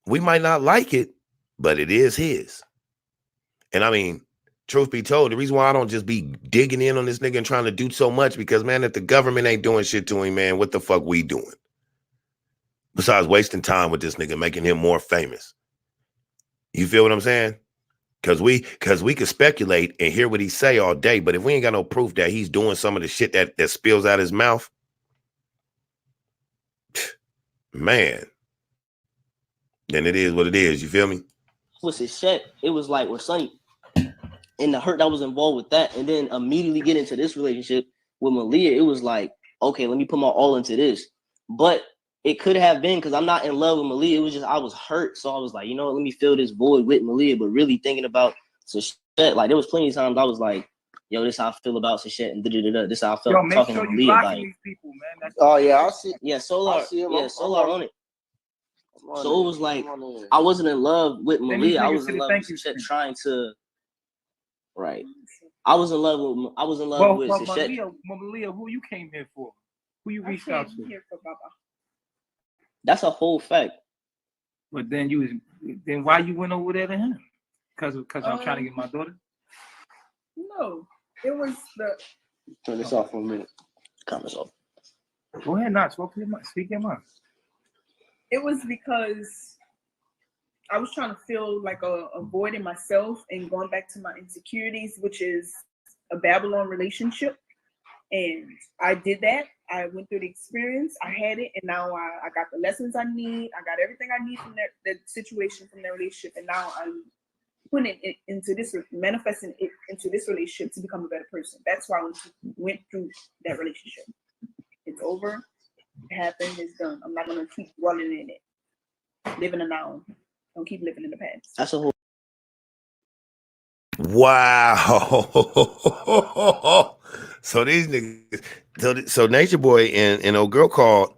We might not like it, but it is his. And I mean, truth be told, the reason why I don't just be digging in on this nigga and trying to do so much, because, man, if the government ain't doing shit to him, man, what the fuck we doing? Besides wasting time with this nigga, making him more famous. You feel what I'm saying? Because we could speculate and hear what he say all day, but if we ain't got no proof that he's doing some of the shit that spills out his mouth, man, then it is what it is. You feel me? Was his shit? It was like with Sonny and the hurt that was involved with that, and then immediately get into this relationship with Malia, it was like, okay, let me put my all into this. But it could have been because I'm not in love with Malia. It was just I was hurt. So I was like, you know what, let me fill this void with Malia. But really thinking about some shit, like there was plenty of times I was like, yo, this how I feel about some shit and da-da-da-da. This how I felt talking to Malia about it. People, man. Oh yeah, I see. Yeah, Solar. Yeah, Solar on it. So it was like I I wasn't in love with Malia. I was in love with you shit trying to. Right. I was in love with Malia, who you came here for? Who you reached out to? Here for Baba. That's a whole fact. But then why you went over there to him? Because I'm trying to get my daughter? No, it was the. Turn this off for a minute. Comments off. Go ahead, not speak your mind. It was because I was trying to fill like a void in myself and going back to my insecurities, which is a Babylon relationship. And I did that. I went through the experience. I had it, and now I got the lessons I need. I got everything I need from that situation, from that relationship, and now I'm putting it into this, manifesting it into this relationship to become a better person. That's why I went through that relationship. It's over. It happened. It's done. I'm not gonna keep dwelling in it. Living in the now. Don't keep living in the past. That's a whole. Wow. So these niggas, so Natureboy and old girl called,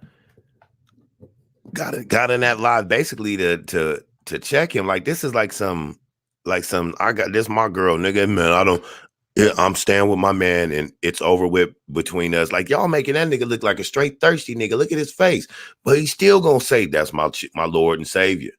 got in that live basically to check him. Like this is like some I got this my girl, nigga, man. I'm staying with my man and it's over with between us. Like y'all making that nigga look like a straight thirsty nigga. Look at his face. But he's still gonna say that's my Lord and Savior.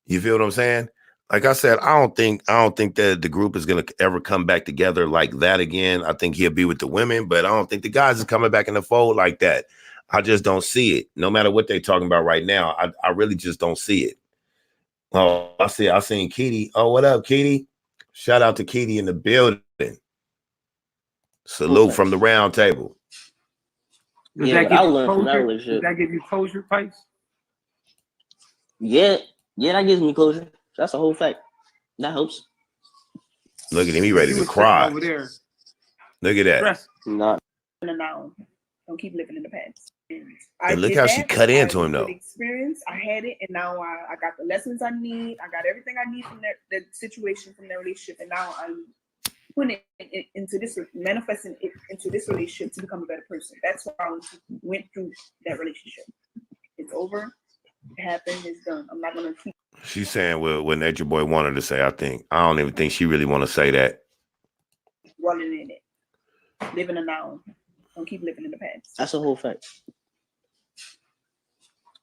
You feel what I'm saying? Like I said, I don't think that the group is gonna ever come back together like that again. I think he'll be with the women, but I don't think the guys is coming back in the fold like that. I just don't see it. No matter what they're talking about right now, I really just don't see it. Oh, I seen Keedy. Oh, what up, Keedy? Shout out to Keedy in the building. Salute from the round table. Does that give you closure, Pikes? Yeah, that gives me closure. That's a whole fact. That helps. Look at him, he ready to cry. Over there. Look at that. Not. Now, don't keep living in the past. And look how she cut into him though. Experience, I had it, and now I got the lessons I need. I got everything I need from that situation, from that relationship, and now I'm putting it into this, manifesting it into this relationship to become a better person. That's why I went through that relationship. It's over. It happened. It's done. I'm not gonna keep. She's saying what Natureboy wanted to say. I don't even think she really want to say that. Dwelling in it, living in the now. Don't keep living in the past. That's a whole fact.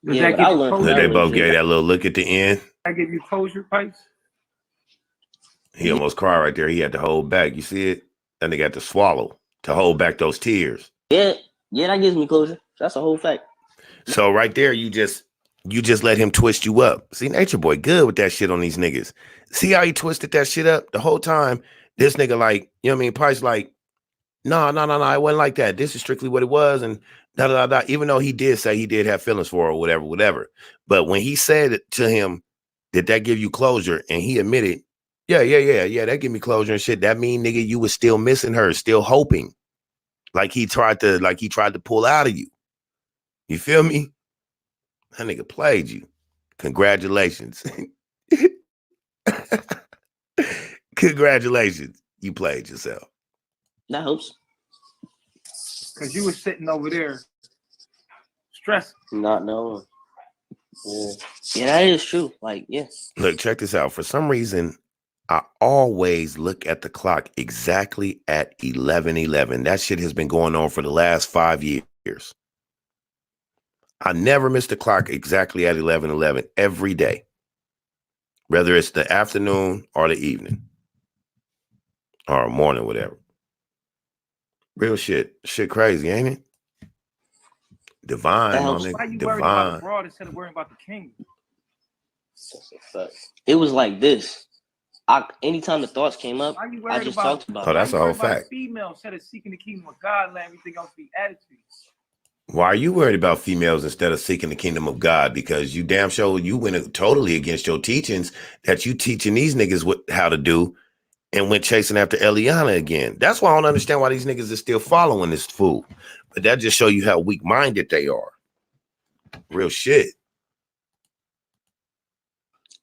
They both gave that little look at the end. I give you closure, Pikes. He almost cried right there. He had to hold back. You see it? Then they got to swallow to hold back those tears. Yeah, that gives me closure. That's a whole fact. So right there, you just let him twist you up. See, Natureboy good with that shit on these niggas. See how he twisted that shit up the whole time? This nigga like, you know what I mean? Price like, no, it wasn't like that. This is strictly what it was, and da. Even though he did say he did have feelings for her or whatever. But when he said it to him, did that give you closure? And he admitted, yeah, that give me closure and shit. That mean, nigga, you was still missing her, still hoping. Like he tried to pull out of you. You feel me? That nigga played you. Congratulations. Congratulations. You played yourself. That helps. Because you were sitting over there stressed. Not knowing. Yeah, that is true. Like, yes. Look, check this out. For some reason, I always look at the clock exactly at 11:11. That shit has been going on for the last 5 years. I never miss the clock exactly at 11:11 every day. Whether it's the afternoon or the evening. Or morning, whatever. Real shit. Shit crazy, ain't it? Divine, my nigga. Why you worried about the broad instead of worrying about the king? It was like this. Anytime the thoughts came up, I just talked about it. Oh, that's a whole fact. Female instead of seeking the kingdom of God and let everything else be added to you. Why are you worried about females instead of seeking the kingdom of God? Because you damn sure you went totally against your teachings that you teaching these niggas how to do. and went chasing after Eliana again. That's why I don't understand why these niggas are still following this fool. But that just show you how weak-minded they are. Real shit.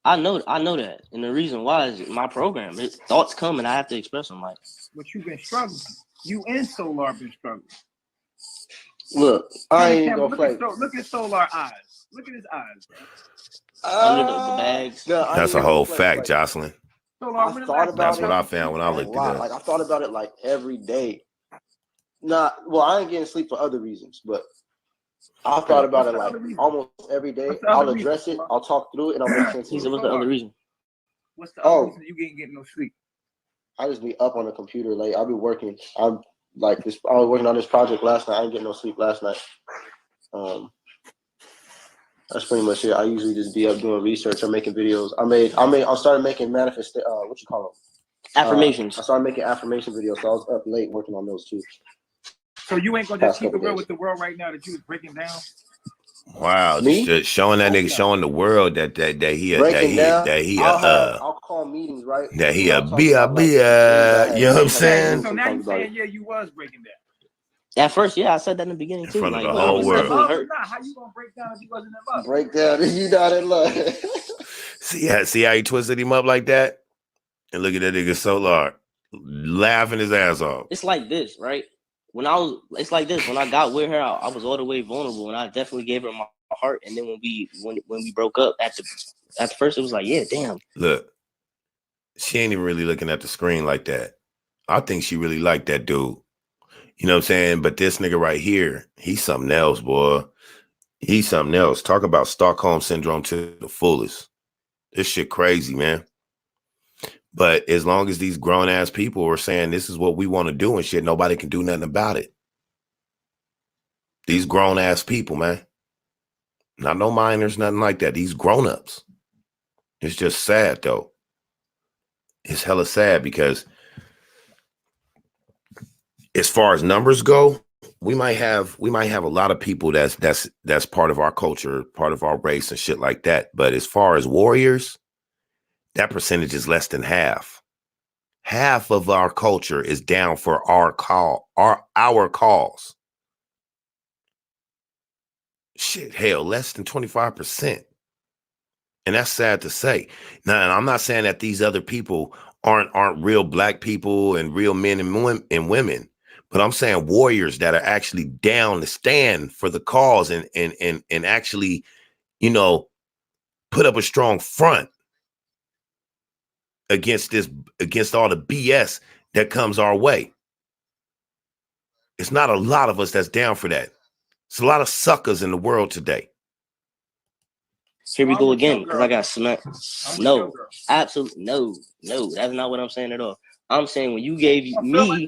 I know that. And the reason why is my program. Thoughts come and I have to express them. Like, But you've been struggling. You and Solar been struggling. Look, I ain't gonna play. Look at Solar eyes. Look at his eyes, bro. under the bags. That's a whole fact, Jocelyn. Solar, that's what I found when I looked it up. Like I thought about it like every day. Well, I ain't getting sleep for other reasons, but I thought about it like almost every day. I'll address it. I'll talk through it, and I'll make sense. He said, "What's the other reason?" What's the other reason you ain't getting no sleep? I just be up on the computer. Like I'll be working. I'm like this. I was working on this project last night. I didn't get no sleep last night. That's pretty much it. I usually just be up doing research or making videos. I started making what you call them? Affirmations. I started making affirmation videos, so I was up late working on those too. So you ain't gonna just keep it real with the world right now that you was breaking down? Wow, just showing that nigga, showing the world that he I'll call meetings, right? That he a you know what I'm saying? So now you saying you was breaking down. At first, yeah, I said that in the beginning too. In front of like, the whole world. How you gonna break down if you wasn't in love? Break down if you not in love. See how he twisted him up like that? And look at that nigga Solar laughing his ass off. It's like this, right? When I got with her, I was all the way vulnerable, and I definitely gave her my heart. And then when we broke up at first, it was like, yeah, damn. Look, she ain't even really looking at the screen like that. I think she really liked that dude. You know what I'm saying? But this nigga right here, he's something else, boy. He's something else. Talk about Stockholm Syndrome to the fullest. This shit crazy, man. But as long as these grown-ass people are saying this is what we want to do and shit, nobody can do nothing about it. These grown-ass people, man. Not no minors, nothing like that. These grown-ups. It's just sad, though. It's hella sad because as far as numbers go, we might have a lot of people that's part of our culture, part of our race and shit like that. But as far as warriors, that percentage is less than half. Half of our culture is down for our cause. Shit, hell, less than 25%. And that's sad to say. Now, and I'm not saying that these other people aren't real black people and real men and women, but I'm saying warriors that are actually down to stand for the cause and actually, you know, put up a strong front against all the BS that comes our way. It's not a lot of us that's down for that. It's a lot of suckers in the world today. Here we go again, because I got smacked. No, absolutely no. That's not what I'm saying at all. I'm saying when you gave me,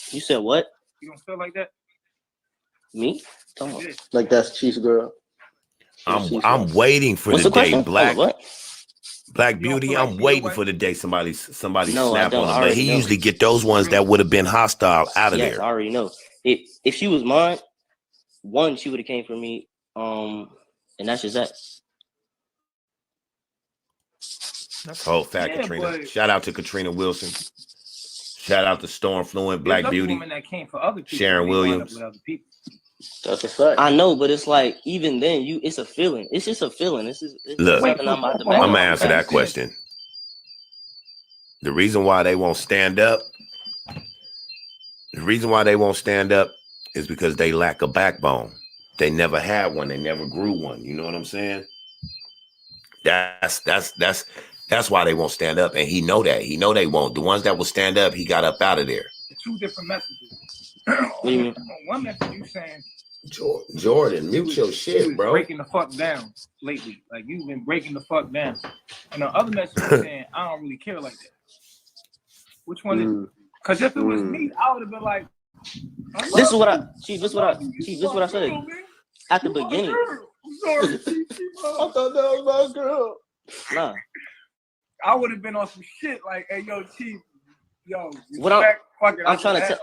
you said what? You don't feel like that? Me? Like that's Chief's girl. I'm waiting for the day, Black Beauty. I'm waiting for the day somebody snap on him. But he usually get those ones that would have been hostile out of there. Yes, I already know. If she was mine, one, she would have came for me. And that's just that. That's whole fact, Katrina. Shout out to Katrina Wilson. Shout out to Storm Fluent, Black Beauty, that came for other people, Sharon Williams. That's a fact. I know, but it's like even then, it's a feeling. It's just a feeling. Look, I'm gonna answer that question. The reason why they won't stand up, is because they lack a backbone. They never had one. They never grew one. You know what I'm saying? That's why they won't stand up. And he know that. He know they won't. The ones that will stand up, he got up out of there. Two different messages. What do you mean? One message you saying, Jordan, mute your shit, bro. Breaking the fuck down lately. Like you've been breaking the fuck down. And the other message you saying, I don't really care like that. Which one is it? Because if it was me, I would have been like, this is what I said at the beginning. I thought that was my girl. Nah. I would have been on some shit like, hey, yo, Chief, yo, I'm trying to tell.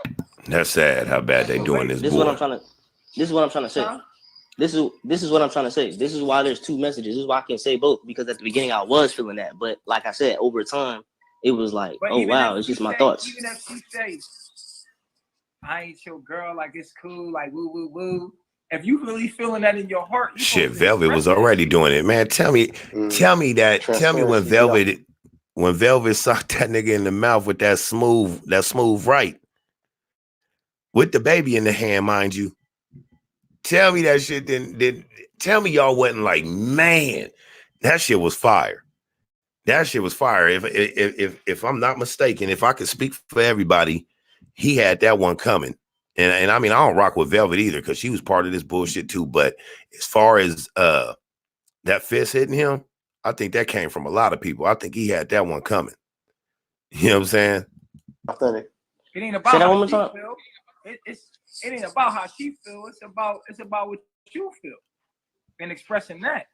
That's sad how bad they doing this. This is what I'm trying to say. Huh? This is what I'm trying to say. This is why there's two messages. This is why I can say both, because at the beginning I was feeling that, but like I said, over time, it was like, But oh even wow, if it's she just my say- thoughts. Even if she say, I ain't your girl, like it's cool, like woo woo woo. If you really feeling that in your heart, you Shit, supposed to Velvet was express that already shit. doing it, man. Tell me when Transparency, Velvet sucked that nigga in the mouth with that smooth right. With the baby in the hand, mind you. Tell me that shit didn't tell me y'all wasn't like, man, that shit was fire. That shit was fire. If I'm not mistaken, if I could speak for everybody, he had that one coming. And I mean, I don't rock with Velvet either because she was part of this bullshit too. But as far as that fist hitting him, I think that came from a lot of people. I think he had that one coming. You know what I'm saying? authentic. It ain't about how she feel. It ain't about how she feel. It's about what you feel and expressing that.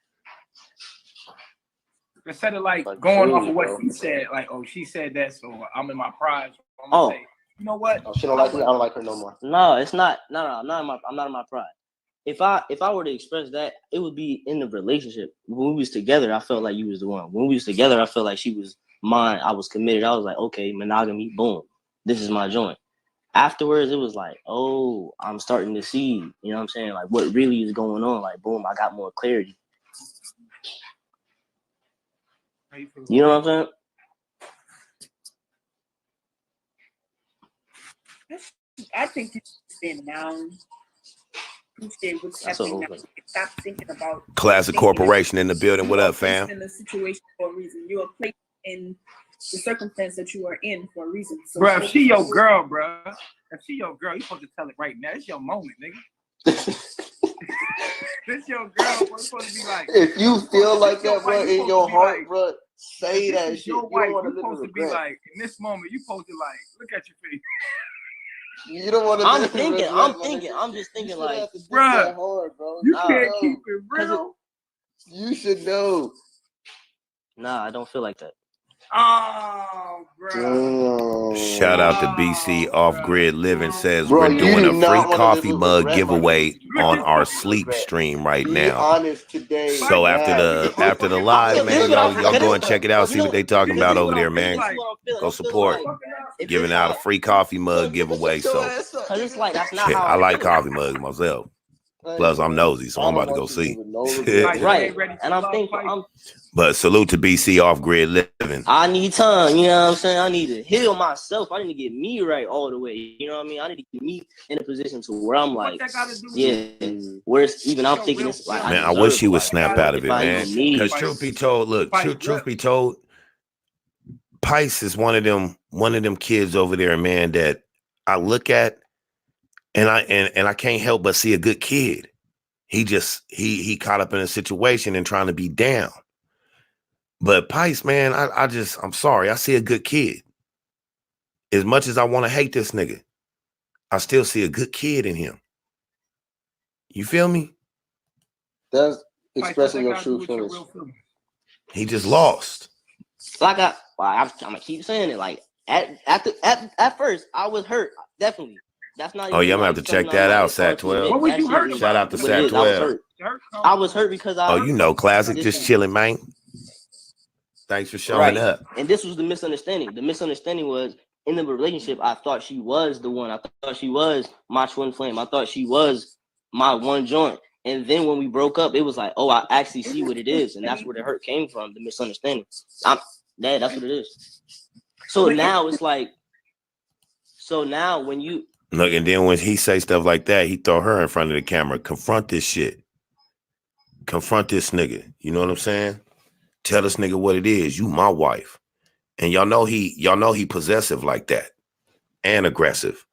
Instead of like going off of what she said, like, oh, she said that, so I'm in my pride. So I'm gonna say, you know what? Oh, she don't like me. I don't like her no more. No, it's not. No, I'm not in my pride. If I were to express that, it would be in the relationship. When we was together, I felt like you was the one. When we was together, I felt like she was mine. I was committed. I was like, okay, monogamy, boom, this is my joint. Afterwards, it was like, oh, I'm starting to see, you know what I'm saying? Like what really is going on? Like, boom, I got more clarity. You know what I'm saying? I think you stand down. Appreciate what's happening now. Stop thinking about Classic Corporation in the building. What up, fam? In a situation for a reason. You are placed in the circumstance that you are in for a reason. So bro, if she your girl, bro. If she your girl, you supposed to tell it right now. It's your moment, nigga. This your girl, bro. You supposed to be like. If you feel like that, bro, in your heart, like, bro, say that shit. Your wife, you supposed to be like, in this moment, you supposed to like, look at your face. You don't want to. I'm just thinking like, bro, you can't keep it real. You should know. Nah, I don't feel like that. Oh, bro. Shout out to BC Off Grid Living says we're doing a free coffee mug giveaway on our sleep stream right now. Today, so after the live, man, y'all go and check it out. See what they talking about over there, man. Go support. Giving out a free coffee mug giveaway. So it's like that's not shit, how I like coffee mugs myself. Plus, I'm nosy, so I'm about to go see. Right, and I'm thinking, but salute to BC Off Grid Living. I need time, you know what I'm saying? I need to heal myself. I need to get me right all the way. You know what I mean? I need to get me in a position to where I'm like, yeah, where's even I'm thinking it's like, man, I wish he would snap out of it, man. Because truth be told, look, truth be told, Pice is one of them kids over there, man, that I look at. And I can't help but see a good kid. He caught up in a situation and trying to be down. But Pice, man, I'm sorry. I see a good kid. As much as I want to hate this nigga, I still see a good kid in him. You feel me? That's expressing your true feelings. He just lost. Like I'm gonna keep saying it. Like at first, I was hurt. Definitely. That's not. Oh yeah, I'm gonna have to check that out. Sat 12. What was you hurt? Shout out to Sat 12. I was hurt because I. Oh, you know, classic, just chilling, man. Thanks for showing up. And this was the misunderstanding. The misunderstanding was in the relationship. I thought she was the one. I thought she was my twin flame. I thought she was my one joint. And then when we broke up, it was like, oh, I actually see what it is, and that's where the hurt came from. The misunderstanding. That's what it is. So now it's like. So now when you. Look, and then when he say stuff like that, he throw her in front of the camera. Confront this shit. Confront this nigga. You know what I'm saying? Tell this nigga what it is. You my wife. And y'all know he possessive like that. And aggressive.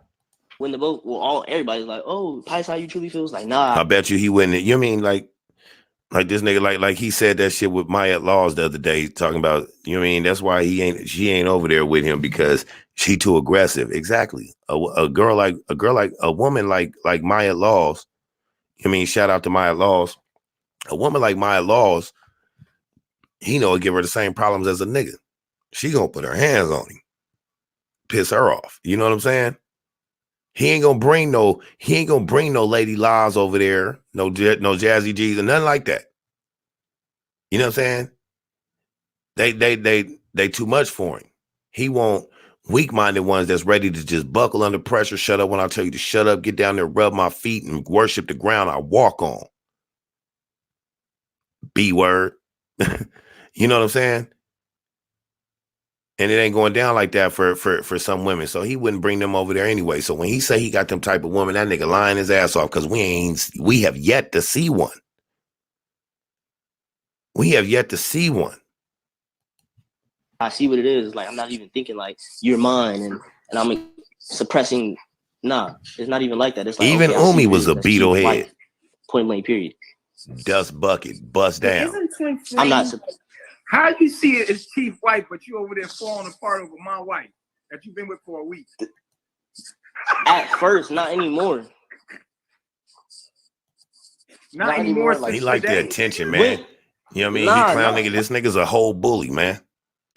When everybody's like, oh, Pice, how you truly feel? It's like, nah. I bet you he wouldn't. You mean like this nigga, like he said that shit with Maya Laws the other day, talking about, you know what I mean? That's why she ain't over there with him because she too aggressive. Exactly. A woman like Maya Laws. I mean, shout out to Maya Laws. A woman like Maya Laws, he know give her the same problems as a nigga. She gonna put her hands on him, piss her off. You know what I'm saying? He ain't gonna bring no Lady Laws over there, no Jazzy G's and nothing like that. You know what I'm saying? They too much for him. He want weak-minded ones that's ready to just buckle under pressure, shut up when I tell you to shut up, get down there, rub my feet, and worship the ground I walk on. B-word. You know what I'm saying? And it ain't going down like that for some women. So he wouldn't bring them over there anyway. So when he say he got them type of woman, that nigga lying his ass off because we have yet to see one. We have yet to see one. I see what it is. Like, I'm not even thinking like you're mine and I'm suppressing. Nah, it's not even like that. It's like even okay, Umi was a beetle head. Point blank period. Dust bucket, bust down. I'm not. How you see it as chief wife, but you over there falling apart over my wife that you've been with for a week? At first, not anymore. Not anymore. He like the attention, man. You know what I mean? He clown nigga. This nigga's a whole bully, man.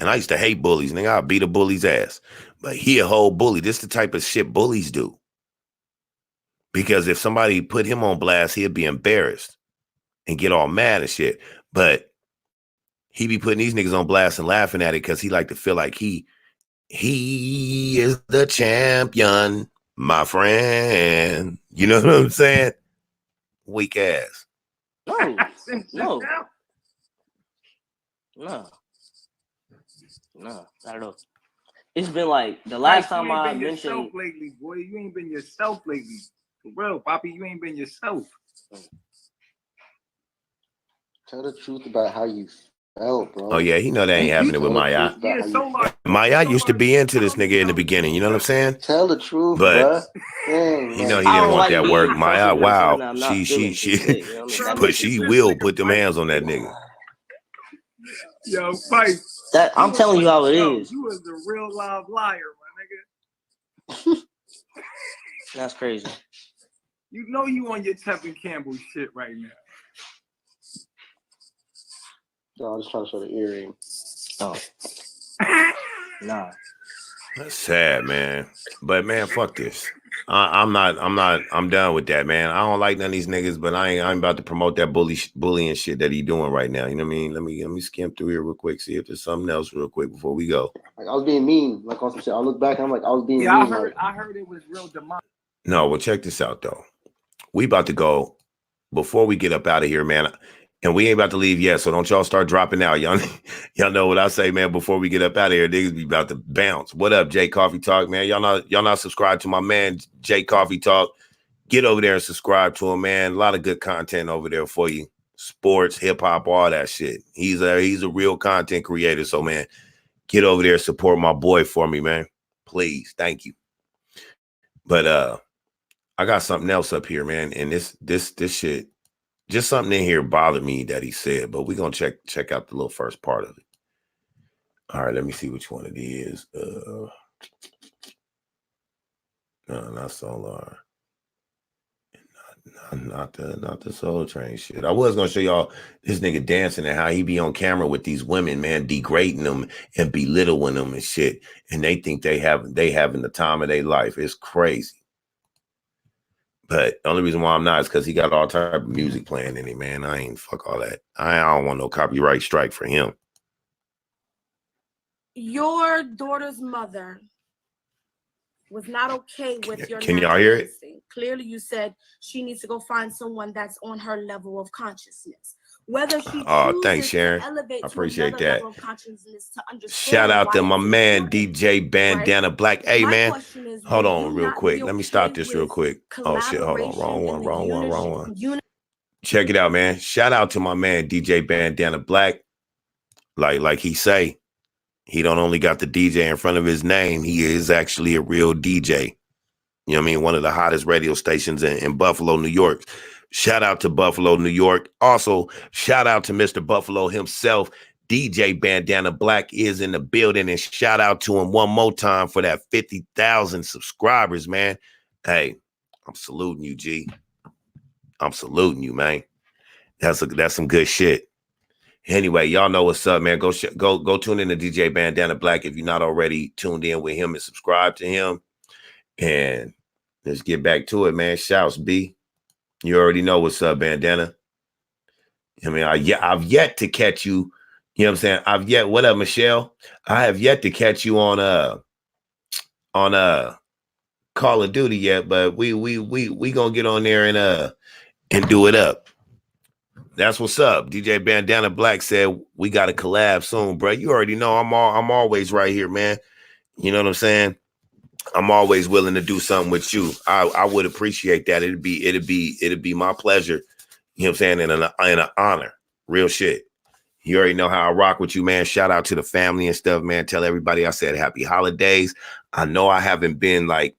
And I used to hate bullies, nigga. I'll beat a bully's ass. But he a whole bully. This the type of shit bullies do. Because if somebody put him on blast, he'd be embarrassed and get all mad and shit. But he be putting these niggas on blast and laughing at it because he like to feel like he is the champion, my friend. You know what I'm saying? Weak ass. No. No, not at all. It's been like the last time I mentioned lately, boy. You ain't been yourself lately. For real, Poppy, you ain't been yourself. Tell the truth about how you felt, bro. Oh yeah, he know that ain't happening with Maya. Maya used to be into this nigga in the beginning. You know what I'm saying? Tell the truth, but dang, you know he didn't want that work. Maya, wow, she will put them hands on that nigga. Yo, fight. That I'm telling you how it is. You was the real live liar, my nigga. That's crazy. You know you on your Tevin Campbell shit right now. No, I'm just trying to show the earring. Oh. Nah. That's sad, man. But man, fuck this. I'm done with that, man. I don't like none of these niggas, but I ain't about to promote that bullying shit that he doing right now. You know what I mean? Let me skim through here real quick, see if there's something else real quick before we go. Like I was being mean, like on some shit. I look back, I'm like, I was being mean. I heard it was real demonic. No, well, check this out though. We about to go before we get up out of here, man. And we ain't about to leave yet, so don't y'all start dropping out. Y'all know what I say, man, before we get up out of here. Niggas be about to bounce. What up, Jay Coffee Talk, man? Y'all not subscribed to my man, Jay Coffee Talk. Get over there and subscribe to him, man. A lot of good content over there for you. Sports, hip-hop, all that shit. He's a real content creator, so, man, get over there and support my boy for me, man. Please. Thank you. But I got something else up here, man, and this shit, just something in here bothered me that he said, but we're going to check out the little first part of it. All right, let me see which one it is. No, not Solar. Not the Soul Train shit. I was going to show y'all this nigga dancing and how he be on camera with these women, man, degrading them and belittling them and shit. And they think they having the time of their life. It's crazy. But the only reason why I'm not is because he got all type of music playing in it, man. I ain't fuck all that. I don't want no copyright strike for him. Your daughter's mother was not okay with your. Can y'all hear it? Clearly, you said she needs to go find someone that's on her level of consciousness. Whether she thanks, Sharon. I appreciate that. To shout out to my man DJ Bandana Black. Hey, man, hold on real quick. Let me stop this real quick. Oh shit, hold on, wrong one. Check it out, man. Shout out to my man DJ Bandana Black. Like he say, he don't only got the DJ in front of his name. He is actually a real DJ. You know what I mean? One of the hottest radio stations in Buffalo, New York. Shout out to Buffalo, New York. Also, shout out to Mr. Buffalo himself. DJ Bandana Black is in the building, and shout out to him one more time for that 50,000 subscribers, man. Hey, I'm saluting you, G. I'm saluting you, man. That's some good shit. Anyway, y'all know what's up, man. Go tune in to DJ Bandana Black if you're not already tuned in with him and subscribe to him. And let's get back to it, man. Shouts, B. You already know what's up, Bandana. I mean, I've yet to catch you You know what I'm saying? What up, Michelle? I have yet to catch you on Call of Duty yet, but we gonna get on there and do it up. That's what's up. DJ Bandana Black said we got to collab soon, bro. You already know I'm always right here, man. You know what I'm saying? I'm always willing to do something with you. I would appreciate that. It'd be my pleasure. You know what I'm saying? And an honor. Real shit. You already know how I rock with you, man. Shout out to the family and stuff, man. Tell everybody I said happy holidays. I know I haven't been like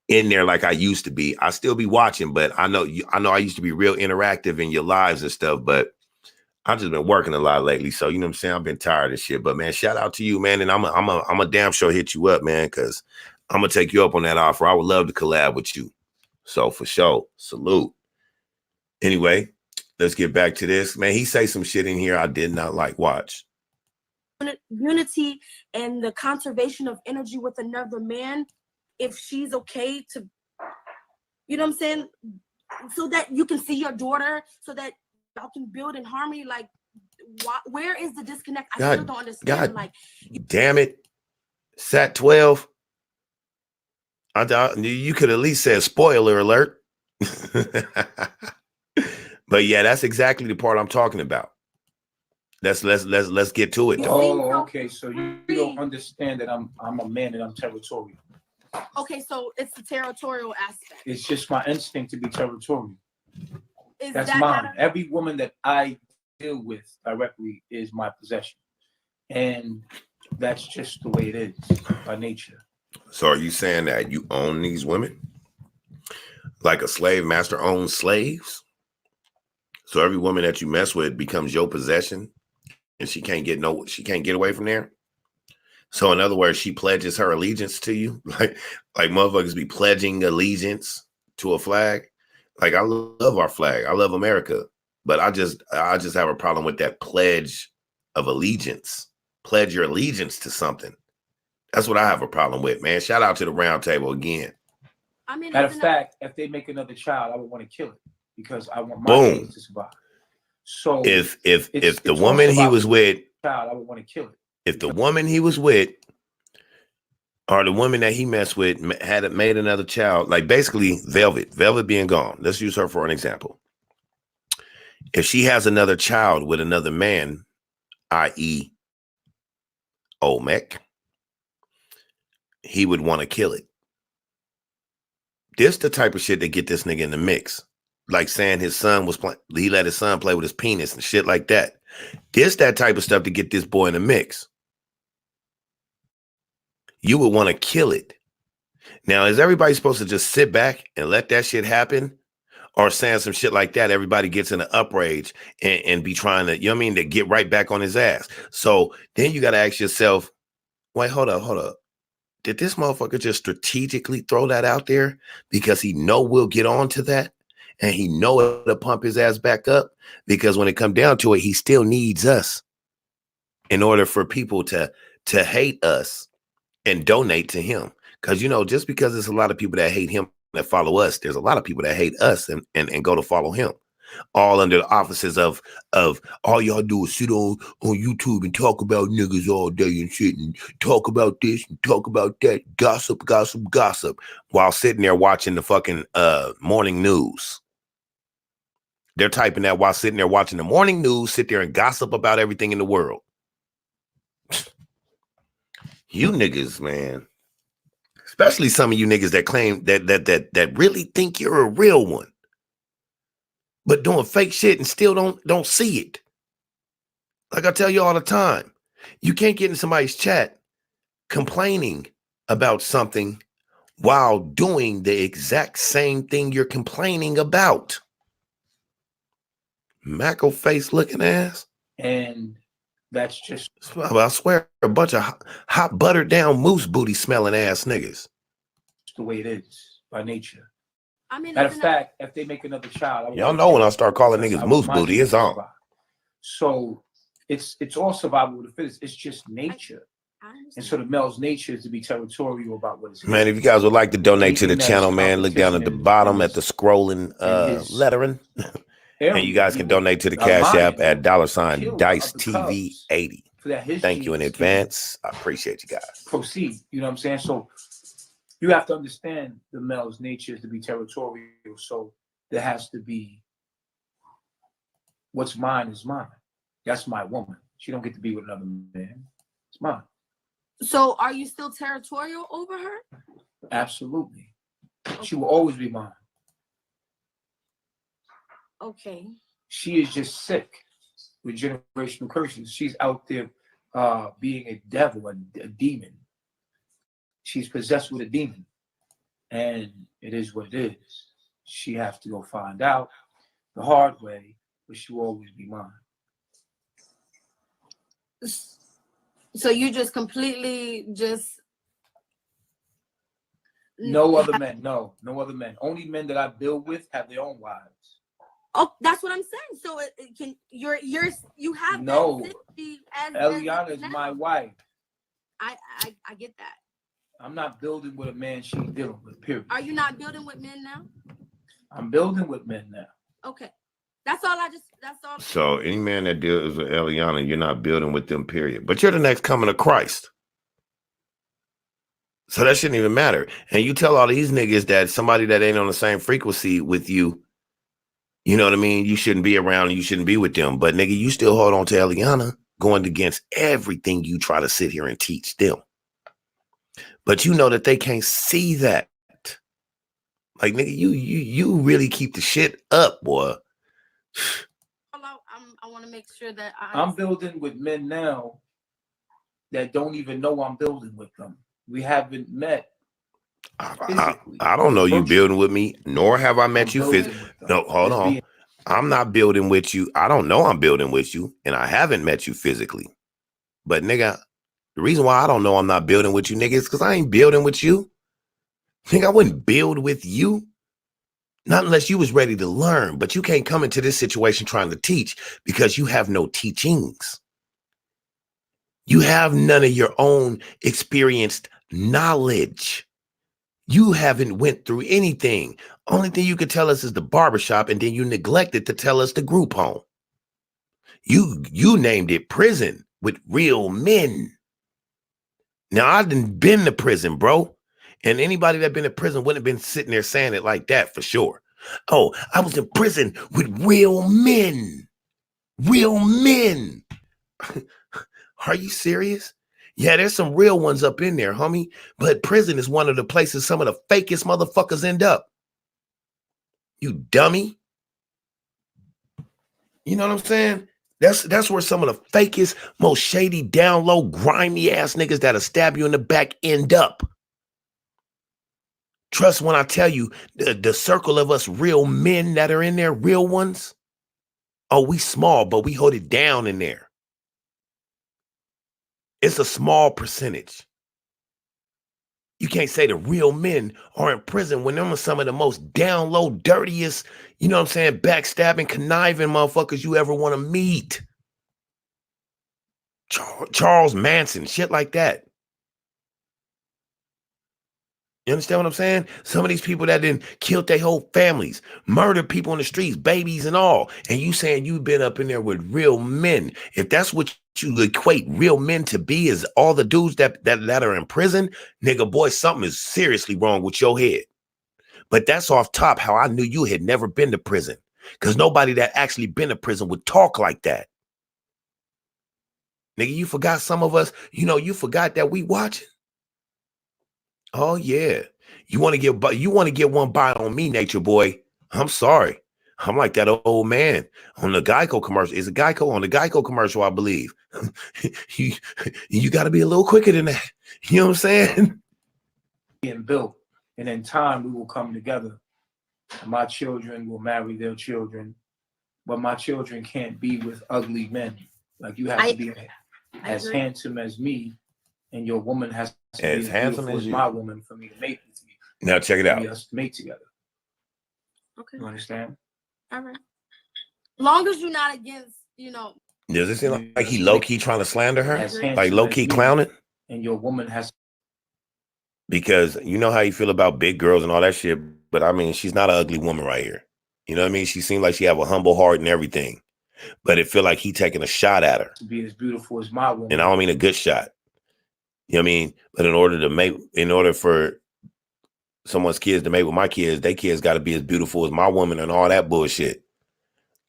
in there like I used to be. I still be watching, but I know I used to be real interactive in your lives and stuff, but I've just been working a lot lately. So, you know what I'm saying? I've been tired of shit, but man, shout out to you, man. And I'm a damn sure hit you up, man, because I'm going to take you up on that offer. I would love to collab with you. So for sure, salute. Anyway, let's get back to this. Man, he say some shit in here I did not like. Watch. Unity and the conservation of energy with another man, if she's okay to, you know what I'm saying? So that you can see your daughter, so that y'all can build in harmony. Like, where is the disconnect? I still don't understand. Like, damn it. Sat 12. You could at least say spoiler alert. But yeah, that's exactly the part I'm talking about. Let's get to it though. Oh, okay. So you don't understand that I'm a man and I'm territorial. Okay, so it's the territorial aspect. It's just my instinct to be territorial. That's that mine. Every woman that I deal with directly is my possession. And that's just the way it is by nature. So are you saying that you own these women? Like a slave master owns slaves? So every woman that you mess with becomes your possession and she can't get away from there? So in other words, she pledges her allegiance to you? Like motherfuckers be pledging allegiance to a flag? Like, I love our flag. I love America. But I just have a problem with that pledge of allegiance. Pledge your allegiance to something. That's what I have a problem with, man. Shout out to the round table again. I mean, matter of fact, if they make another child, I would want to kill it because I want my baby to survive. So if the woman he was with, child, I would want to kill it. If the woman he was with or the woman that he messed with had made another child, like basically Velvet being gone. Let's use her for an example. If she has another child with another man, i.e. Olmec, he would want to kill it. This the type of shit that get this nigga in the mix. Like saying his son was playing, he let his son play with his penis and shit like that. This that type of stuff to get this boy in the mix. You would want to kill it. Now, is everybody supposed to just sit back and let that shit happen? Or saying some shit like that, everybody gets in an uprage and be trying to, you know what I mean, to get right back on his ass. So then you got to ask yourself, wait, hold up. Did this motherfucker just strategically throw that out there because he know we'll get on to that? And he know it'll pump his ass back up? Because when it comes down to it, he still needs us in order for people to hate us and donate to him. Because, you know, just because there's a lot of people that hate him that follow us, there's a lot of people that hate us and go to follow him. All under the offices of all y'all do is sit on YouTube and talk about niggas all day and shit and talk about this and talk about that, gossip, while sitting there watching the fucking morning news. They're typing that while sitting there watching the morning news, sit there and gossip about everything in the world. You niggas, man. Especially some of you niggas that claim that really think you're a real one, but doing fake shit and still don't see it. Like I tell you all the time, you can't get in somebody's chat complaining about something while doing the exact same thing you're complaining about. Macko face looking ass. And that's just, I swear, a bunch of hot buttered down moose booty smelling ass niggas. the way it is by nature. I mean, matter of fact, if they make another child, y'all know when I start calling niggas moose booty, it's on. So it's all survival of the fittest. It's just nature. And so the male's nature is to be territorial about what it's. Man, if you guys would like to donate to the channel, man, look down at the bottom at the scrolling lettering. And you guys can donate to the Cash App at $Dice TV 80. Thank you in advance. I appreciate you guys. Proceed. You know what I'm saying? So you have to understand the male's nature is to be territorial. So there has to be what's mine is mine. That's my woman. She don't get to be with another man. It's mine. So are you still territorial over her? Absolutely. She will always be mine. Okay. She is just sick with generational curses. She's out there being a devil, a demon. She's possessed with a demon. And it is what it is. She has to go find out the hard way, but she will always be mine. So you just completely just... No other men. No other men. Only men that I build with have their own wives. Oh, that's what I'm saying. So it can you have no. That Eliana is my wife. I get that. I'm not building with a man she's dealing with, period. Are you not building with men now? I'm building with men now. Okay. That's all. So any man that deals with Eliana, you're not building with them, period. But you're the next coming of Christ. So that shouldn't even matter. And you tell all these niggas that somebody that ain't on the same frequency with you, you know what I mean? You shouldn't be around and you shouldn't be with them. But nigga, you still hold on to Eliana, going against everything you try to sit here and teach them. But you know that they can't see that. Like, nigga, you really keep the shit up, boy. I want to make sure that I'm building with men now that don't even know I'm building with them. We haven't met. I don't know you building with me, nor have I met you physically. No, hold on. I'm not building with you. I don't know I'm building with you, and I haven't met you physically. But nigga, the reason why I don't know I'm not building with you, nigga, is because I ain't building with you. Nigga, I wouldn't build with you. Not unless you was ready to learn, but you can't come into this situation trying to teach because you have no teachings. You have none of your own experienced knowledge. You haven't went through anything. Only thing you could tell us is the barbershop, and then you neglected to tell us the group home. You named it prison with real men. Now, I done been to prison, bro. And anybody that been to prison wouldn't have been sitting there saying it like that for sure. Oh, I was in prison with real men. Real men. Are you serious? Yeah, there's some real ones up in there, homie. But prison is one of the places some of the fakest motherfuckers end up. You dummy. You know what I'm saying? That's where some of the fakest, most shady, down low, grimy ass niggas that'll stab you in the back end up. Trust when I tell you, the circle of us real men that are in there, real ones. Oh, we small, but we hold it down in there. It's a small percentage. You can't say the real men are in prison when them are some of the most down low, dirtiest, you know what I'm saying, backstabbing, conniving motherfuckers you ever want to meet. Charles Manson, shit like that. You understand what I'm saying? Some of these people that didn't kill their whole families, murdered people in the streets, babies and all. And you saying you've been up in there with real men. If that's what you equate real men to be, is all the dudes that are in prison, nigga, boy, something is seriously wrong with your head. But that's off top how I knew you had never been to prison. Because nobody that actually been to prison would talk like that. Nigga, you forgot some of us, you forgot that we watching. Oh yeah, you want to get one by on me, Nature Boy. I'm sorry, I'm like that old man on the Geico commercial. Is it Geico on the Geico commercial? I believe you got to be a little quicker than that. You know what I'm saying? Being built, and in time we will come together. My children will marry their children, but my children can't be with ugly men. Like you have to be as handsome as me, and your woman has to be as handsome as my woman for me to mate with you. Now check it out. Us to mate together. Okay. You understand? All right. Long as you're not against, Does it seem like he low key trying to slander her? Like low key clowning? And your woman has. Because you know how you feel about big girls and all that shit, but I mean, she's not an ugly woman right here. You know what I mean? She seemed like she have a humble heart and everything, but it feel like he taking a shot at her. To be as beautiful as my woman. And I don't mean a good shot. You know what I mean? But in order for someone's kids to mate with my kids, their kids got to be as beautiful as my woman and all that bullshit.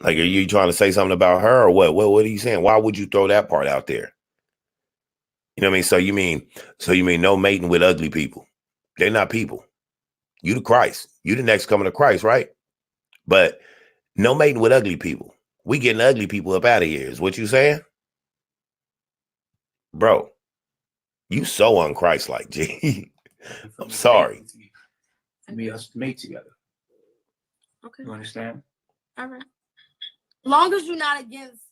Like, are you trying to say something about her or what? What are you saying? Why would you throw that part out there? You know what I mean? So you mean no mating with ugly people? They're not people. You the Christ. You the next coming of Christ, right? But no mating with ugly people. We getting ugly people up out of here. Is what you saying? Bro, you so unChrist-like, G. I'm sorry. For me, us to mate together. Okay. You understand? All right. Long as you're not against,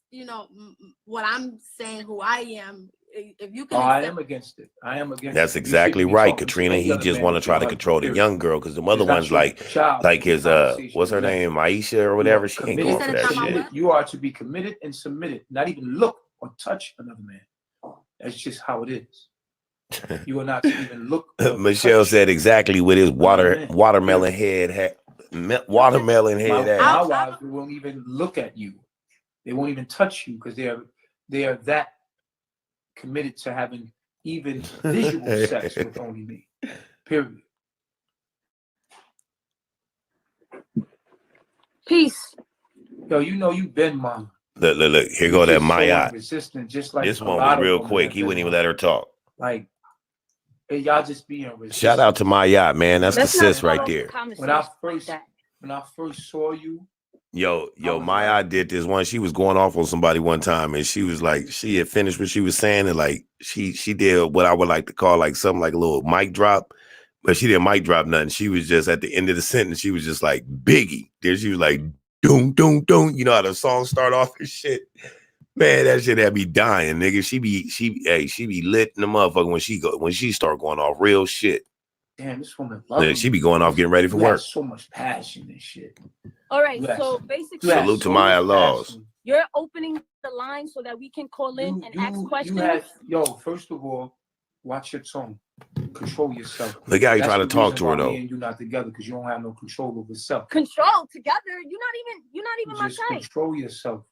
what I'm saying, who I am. If you can. I am against it. I am against. That's exactly right, Katrina. He just want to try to control the young girl because the other one's like his what's her name, Maisha or whatever. She ain't going for that shit. You are to be committed and submitted, not even look or touch another man. That's just how it is. You are not to even look. Michelle said exactly what his watermelon head had. My wives won't even look at you. They won't even touch you because they are that committed to having even visual sex with only me. Period. Peace. Yo, you've been mine. Look. Here go that Maya. Resistant, just like this one was real quick. He wouldn't even let her talk. Like, hey, y'all just being resistant. Shout out to Maya, man. That's the sis right there. When I first saw you. Yo, Maya did this one. She was going off on somebody one time, and she was like, she had finished what she was saying, and like she did what I would like to call like something like a little mic drop, but she didn't mic drop nothing. She was just at the end of the sentence, she was just like Biggie. Then she was like, doom, doom, doom. You know how the song start off and shit. Man, that shit had me dying, nigga. She be lit in the motherfucker when she start going off real shit. Damn, this woman loves me. She be going off getting ready for work. So much passion and shit. All right, so basically, salute to Maya Laws. You're opening the line so that we can call in and ask questions. First of all, watch your tone. Control yourself. Look how you trying to talk to her though. Me and you not together because you don't have no control over yourself. Control together? You're not even my type. Control yourself.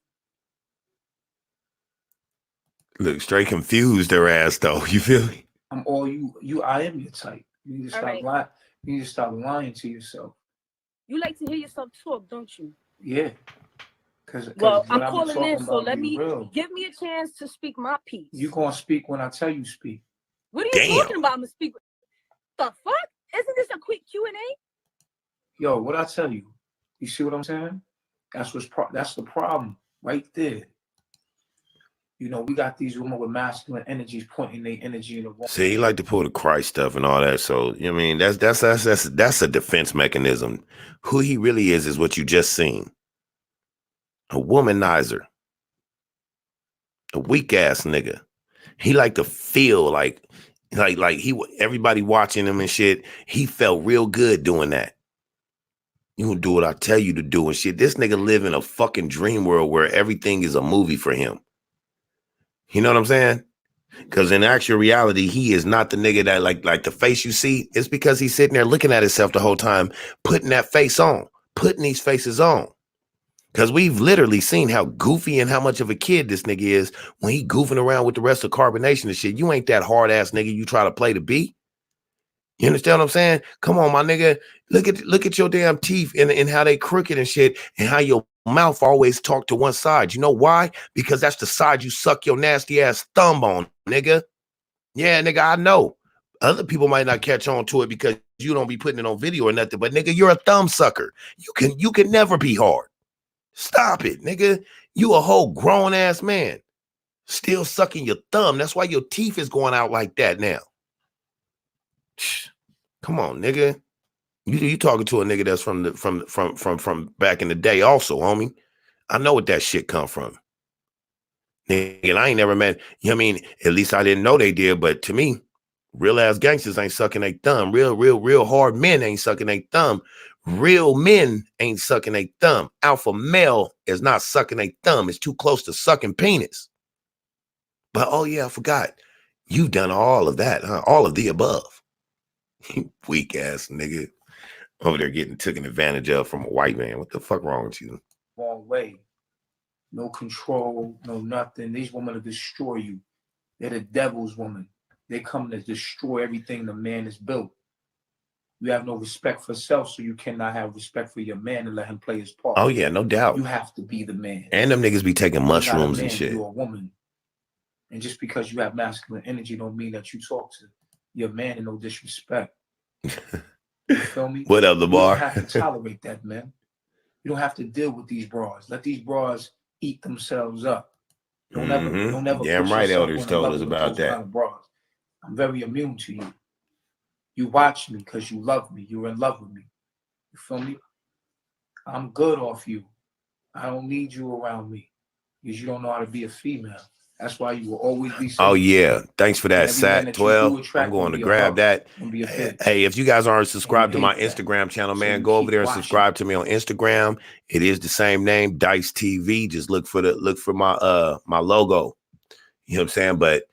Look, straight confused her ass though. You feel me? I'm all you. I am your type. You need to stop lying. You need to stop lying to yourself. You like to hear yourself talk, don't you? Yeah. Well, I'm calling in, so give me a chance to speak my piece. You gonna speak when I tell you speak. What are you talking about? I'm gonna speak. The fuck? Isn't this a quick Q&A? Yo, what I tell you? You see what I'm saying? That's the problem right there. We got these women with masculine energies pointing their energy in the wrong. See, he like to pull the Christ stuff and all that. So, you know what I mean, that's a defense mechanism. Who he really is what you just seen. A womanizer. A weak ass nigga. He like to feel like everybody watching him and shit. He felt real good doing that. You gonna do what I tell you to do and shit. This nigga live in a fucking dream world where everything is a movie for him. You know what I'm saying? Because in actual reality, he is not the nigga that like the face you see. It's because he's sitting there looking at himself the whole time, putting that face on, putting these faces on. Because we've literally seen how goofy and how much of a kid this nigga is when he goofing around with the rest of Carbonation and shit. You ain't that hard ass nigga you try to play to be. You understand what I'm saying? Come on, my nigga. Look at your damn teeth and how they crooked and shit, and how your mouth always talk to one side. You know why? Because that's the side you suck your nasty ass thumb on, nigga. Yeah, nigga, I know. Other people might not catch on to it because you don't be putting it on video or nothing, but nigga, you're a thumb sucker. You can never be hard. Stop it, nigga. You a whole grown ass man. Still sucking your thumb. That's why your teeth is going out like that now. Come on, nigga. You talking to a nigga that's from back in the day also, homie. I know what that shit come from. Nigga, I ain't never met, you know what I mean? At least I didn't know they did, but to me, real ass gangsters ain't sucking their thumb. Real hard men ain't sucking their thumb. Real men ain't sucking their thumb. Alpha male is not sucking their thumb. It's too close to sucking penis. But oh yeah, I forgot. You've done all of that, huh? All of the above. Weak ass nigga. Over there getting taken advantage of from a white man. What the fuck wrong with you? Wrong way. No control, no nothing. These women will destroy you. They're the devil's woman. They come to destroy everything the man has built. You have no respect for self, so you cannot have respect for your man and let him play his part. Oh yeah, no doubt. You have to be the man. And them niggas be taking mushrooms man, and shit. You're a woman. And just because you have masculine energy don't mean that you talk to your man in no disrespect. You feel me? What up, Lamar? You don't have to tolerate that, man. You don't have to deal with these bras. Let these bras eat themselves up. Don't ever Damn right, elders told us about that. Kind of bras. I'm very immune to you. You watch me because you love me. You're in love with me. You feel me? I'm good off you. I don't need you around me because you don't know how to be a female. That's why you will always be. Oh yeah, thanks for that, Sat 12. I'm going to grab that. Hey, if you guys aren't subscribed to my Instagram channel, man, go over there and subscribe to me on Instagram. It is the same name, Dice TV. Just look for my my logo. You know what I'm saying? But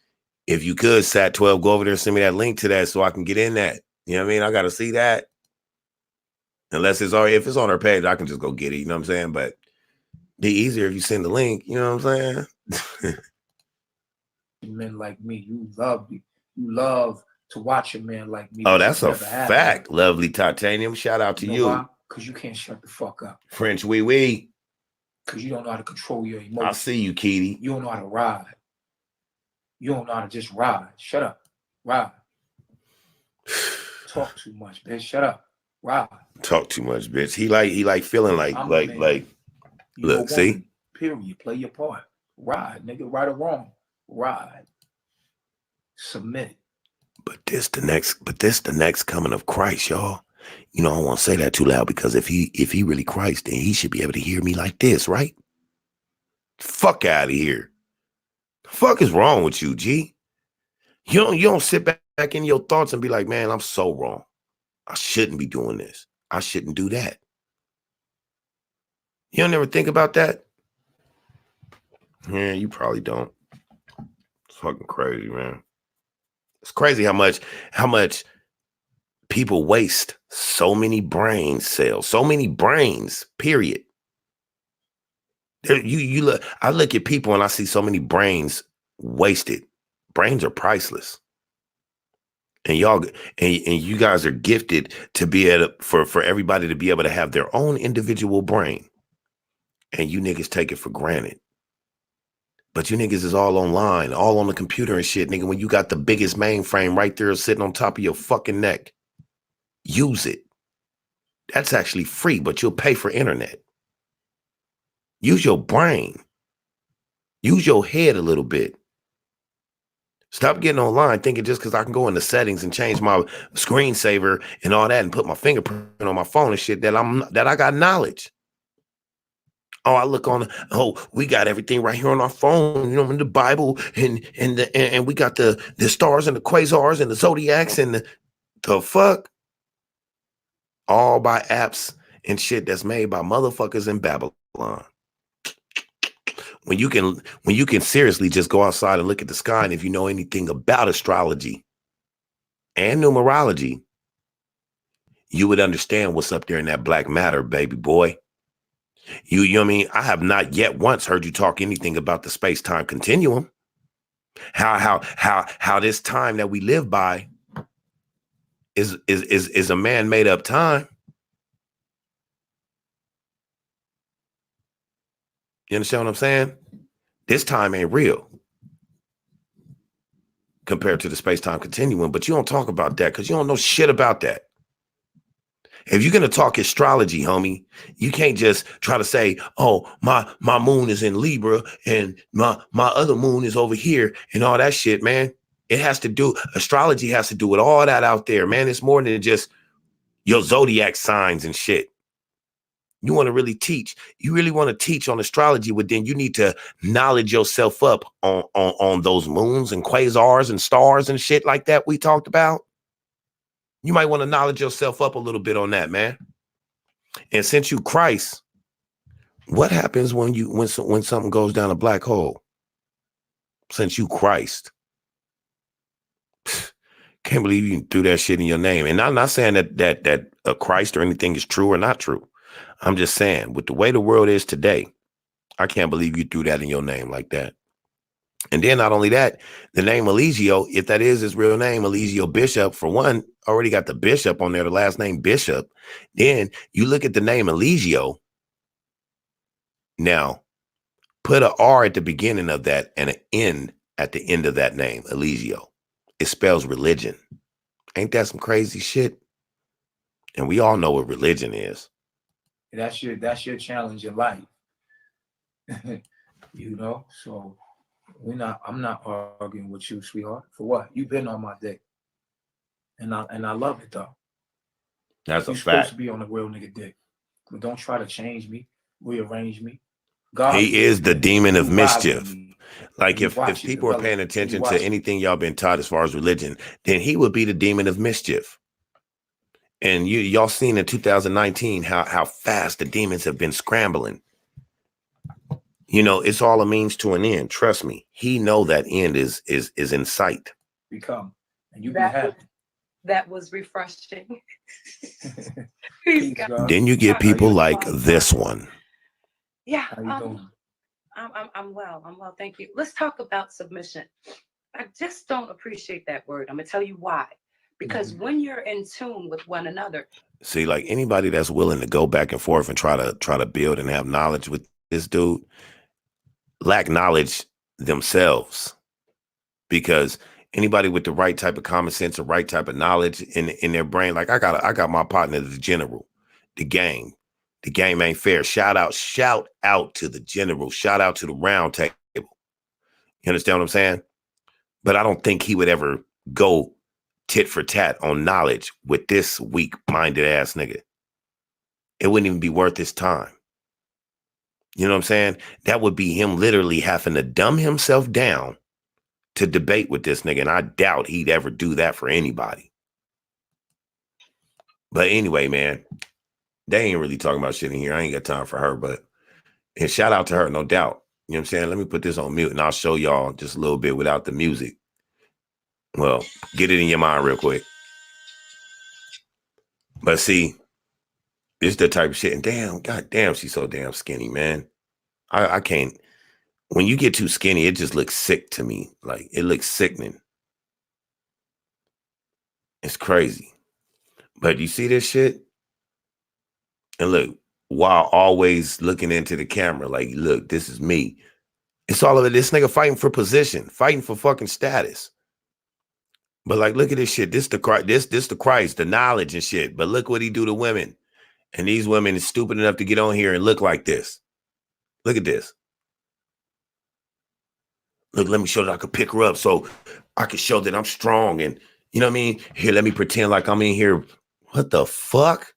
if you could, Sat 12, go over there and send me that link to that so I can get in that. You know what I mean? I got to see that. Unless it's already, if it's on her page, I can just go get it. You know what I'm saying? But be easier if you send the link. You know what I'm saying? Men like me, you love to watch a man like me. Oh, that's a fact. Lovely Titanium. Shout out to you. Because you can't shut the fuck up. French wee. Because you don't know how to control your emotions. I see you, Kitty. You don't know how to ride. You don't know how to just ride. Shut up. Ride. Talk too much, bitch. Shut up. Ride. Talk too much, bitch. He like feeling like look, see? Period. Play your part. Ride, nigga. Right or wrong. Ride. Submit. But this the next coming of Christ, y'all. You know, I won't say that too loud because if he really Christ, then he should be able to hear me like this, right? Fuck out of here. The fuck is wrong with you, G? You don't sit back in your thoughts and be like, man, I'm so wrong. I shouldn't be doing this. I shouldn't do that. You don't ever think about that? Yeah, you probably don't. It's fucking crazy, man. It's crazy how much people waste so many brain cells, so many brains, period. I look at people and I see so many brains wasted. Brains are priceless. And y'all and you guys are gifted to be able for everybody to be able to have their own individual brain. And you niggas take it for granted. But you niggas is all online, all on the computer and shit, nigga. When you got the biggest mainframe right there sitting on top of your fucking neck, use it. That's actually free, but you'll pay for internet. Use your brain. Use your head a little bit. Stop getting online thinking just because I can go in the settings and change my screensaver and all that and put my fingerprint on my phone and shit that I got knowledge. Oh, I look on. Oh, we got everything right here on our phone. You know, in the Bible, and we got the stars and the quasars and the zodiacs and the fuck, all by apps and shit that's made by motherfuckers in Babylon. When you can seriously just go outside and look at the sky, and if you know anything about astrology and numerology, you would understand what's up there in that black matter, baby boy. You know what I mean? I have not yet once heard you talk anything about the space-time continuum. How this time that we live by is a man-made up time. You understand what I'm saying? This time ain't real compared to the space-time continuum, but you don't talk about that because you don't know shit about that. If you're going to talk astrology, homie, you can't just try to say, oh, my moon is in Libra and my other moon is over here and all that shit, man. Astrology has to do with all that out there, man. It's more than just your zodiac signs and shit. You want to really teach. You really want to teach on astrology, but then you need to knowledge yourself up on those moons and quasars and stars and shit like that we talked about. You might want to knowledge yourself up a little bit on that, man. And since you Christ, what happens when something goes down a black hole? Since you Christ, can't believe you threw that shit in your name. And I'm not saying that of Christ or anything is true or not true. I'm just saying, with the way the world is today, I can't believe you threw that in your name like that. And then not only that, the name Eligio, if that is his real name, Eligio Bishop, for one, already got the Bishop on there, the last name Bishop. Then you look at the name Eligio. Now, put an R at the beginning of that and an N at the end of that name, Eligio. It spells religion. Ain't that some crazy shit? And we all know what religion is. That's your challenge in life. You know, so I'm not arguing with you, sweetheart. For what? You've been on my dick. And I love it though. That's a You're fact. supposed to be on a real nigga dick. But don't try to change me, rearrange me. God, he is the demon of mischief. Like if watch it people are develop. paying attention You to watch it. anything y'all been taught as far as religion, then he would be the demon of mischief. And y'all seen in 2019 how fast the demons have been scrambling. You know, it's all a means to an end. Trust me. He know that end is in sight. Become. And you be happy. That was refreshing. Peace, God. Then you get people like this one. Yeah. How you doing? I'm well. I'm well. Thank you. Let's talk about submission. I just don't appreciate that word. I'm gonna tell you why. Because when you're in tune with one another. See, like anybody that's willing to go back and forth and try to build and have knowledge with this dude lack knowledge themselves, because anybody with the right type of common sense or right type of knowledge in their brain, like I got my partner, the general, the game ain't fair. Shout out to the general, shout out to the round table. You understand what I'm saying? But I don't think he would ever go tit for tat on knowledge with this weak-minded ass nigga. It wouldn't even be worth his time. You know what I'm saying? That would be him literally having to dumb himself down to debate with this nigga. And I doubt he'd ever do that for anybody. But anyway, man, they ain't really talking about shit in here. I ain't got time for her, and shout out to her, no doubt. You know what I'm saying? Let me put this on mute and I'll show y'all just a little bit without the music. Well, get it in your mind real quick. But see, it's the type of shit. And goddamn, she's so damn skinny, man. I can't. When you get too skinny, it just looks sick to me. Like, it looks sickening. It's crazy. But you see this shit? And look, while always looking into the camera, like, look, this is me. It's all of it. This nigga fighting for position, fighting for fucking status. But like, look at this shit. This the Christ, the knowledge and shit. But look what he do to women. And these women is stupid enough to get on here and look like this. Look at this. Look, let me show that I could pick her up so I can show that I'm strong. And you know what I mean? Here, let me pretend like I'm in here. What the fuck?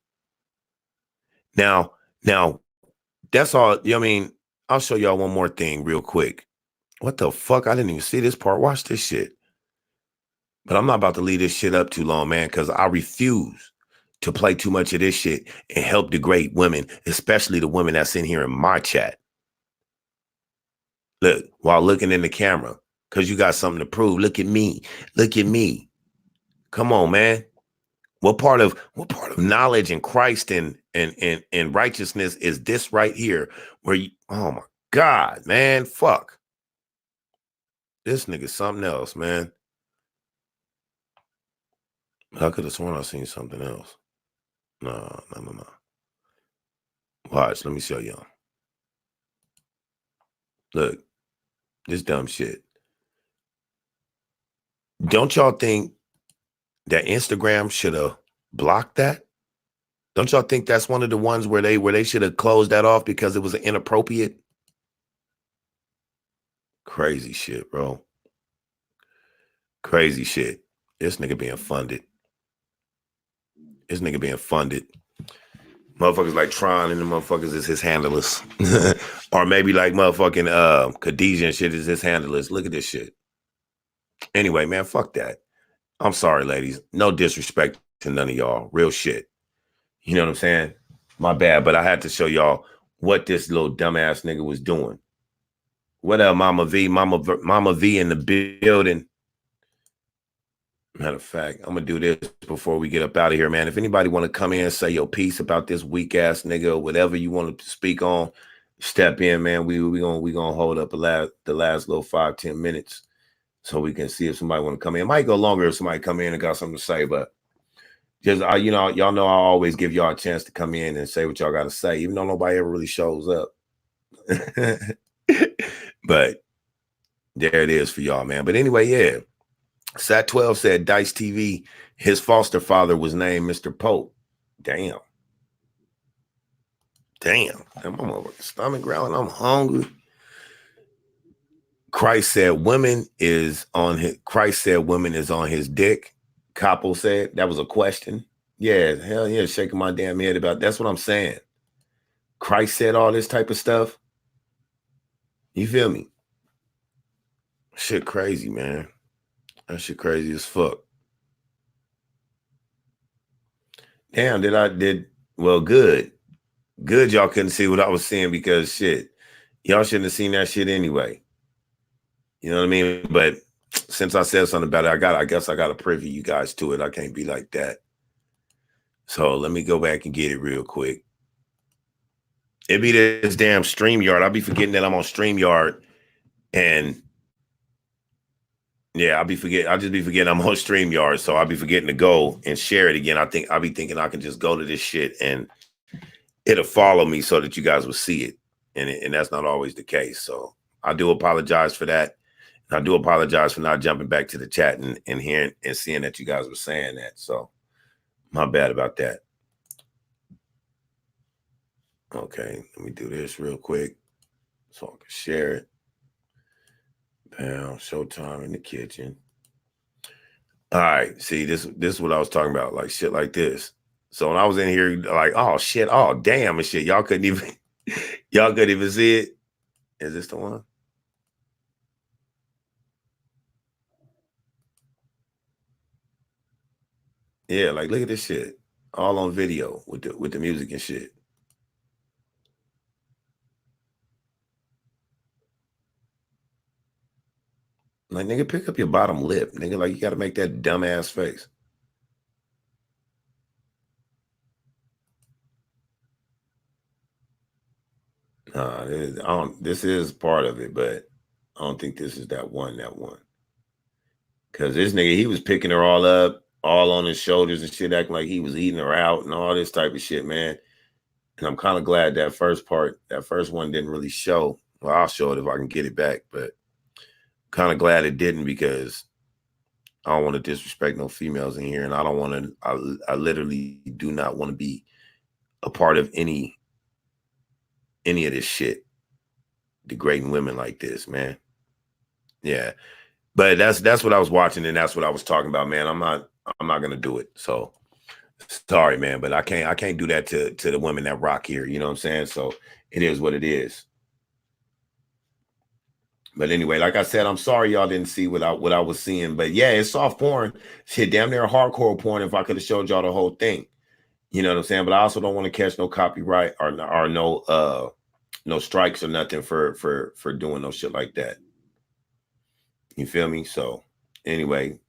Now, that's all. You know what I mean? I'll show y'all one more thing real quick. What the fuck? I didn't even see this part. Watch this shit. But I'm not about to leave this shit up too long, man, because I refuse to play too much of this shit and help degrade women, especially the women that's in here in my chat. Look, while looking in the camera, because you got something to prove. Look at me. Look at me. Come on, man. What part of knowledge and Christ and righteousness is this right here? Where you, oh my God, man, fuck. This nigga's something else, man. I could have sworn I seen something else. No. Watch, let me show y'all. Look, this dumb shit. Don't y'all think that Instagram should have blocked that? Don't y'all think that's one of the ones where they should have closed that off because it was inappropriate? Crazy shit, bro. Crazy shit. This nigga being funded. This nigga being funded. Motherfuckers like Tron and the motherfuckers is his handlers. Or maybe like motherfucking Khadijah and shit is his handlers. Look at this shit. Anyway, man, fuck that. I'm sorry, ladies. No disrespect to none of y'all. Real shit. You know what I'm saying? My bad, but I had to show y'all what this little dumbass nigga was doing. What up, Mama V? Mama V in the building. Matter of fact, I'm gonna do this before we get up out of here, man. If anybody want to come in and say your piece about this weak ass nigga or whatever you want to speak on, step in, man. We gonna hold up the last little 5-10 minutes so we can see if somebody want to come in. It might go longer if somebody come in and got something to say, but just you know, y'all know I always give y'all a chance to come in and say what y'all got to say, even though nobody ever really shows up. But there it is for y'all, man. But anyway, yeah. Sat 12 said Dice TV, his foster father was named Mr. Pope. Damn. I'm over stomach growling. I'm hungry. Christ said women is on his dick. Capo said that was a question. Yeah, hell yeah, shaking my damn head about that's what I'm saying. Christ said all this type of stuff. You feel me? Shit crazy, man. That shit crazy as fuck. Damn, well, good. Good y'all couldn't see what I was seeing because shit, y'all shouldn't have seen that shit anyway. You know what I mean? But since I said something about it, I guess I got to privy you guys to it. I can't be like that. So let me go back and get it real quick. It be this damn StreamYard. I'll be forgetting that I'm on StreamYard. And yeah, I'll just be forgetting I'm on StreamYard. So I'll be forgetting to go and share it again. I'll be thinking I can just go to this shit and it'll follow me so that you guys will see it. And that's not always the case. So I do apologize for that. I do apologize for not jumping back to the chat and hearing and seeing that you guys were saying that. So my bad about that. Okay, let me do this real quick so I can share it. Bam, showtime in the kitchen. All right, see, this is what I was talking about, like shit like this. So when I was in here, like, oh shit, oh damn and shit, y'all couldn't even see it. Is this the one? Yeah, like look at this shit. All on video with the music and shit. Like, nigga, pick up your bottom lip. Nigga, like, you got to make that dumbass face. This is part of it, but I don't think this is that one. Because this nigga, he was picking her all up, all on his shoulders and shit, acting like he was eating her out and all this type of shit, man. And I'm kind of glad that first one didn't really show. Well, I'll show it if I can get it back, but kind of glad it didn't because I don't want to disrespect no females in here, and I don't want to. I literally do not want to be a part of any of this shit, degrading women like this, man. Yeah, but that's what I was watching, and that's what I was talking about, man. I'm not gonna do it. So sorry, man, but I can't do that to the women that rock here. You know what I'm saying? So it is what it is. But anyway, like I said, I'm sorry y'all didn't see what I was seeing. But yeah, it's soft porn. Shit, damn near hardcore porn if I could have showed y'all the whole thing. You know what I'm saying? But I also don't want to catch no copyright or no strikes or nothing for doing no shit like that. You feel me? So anyway,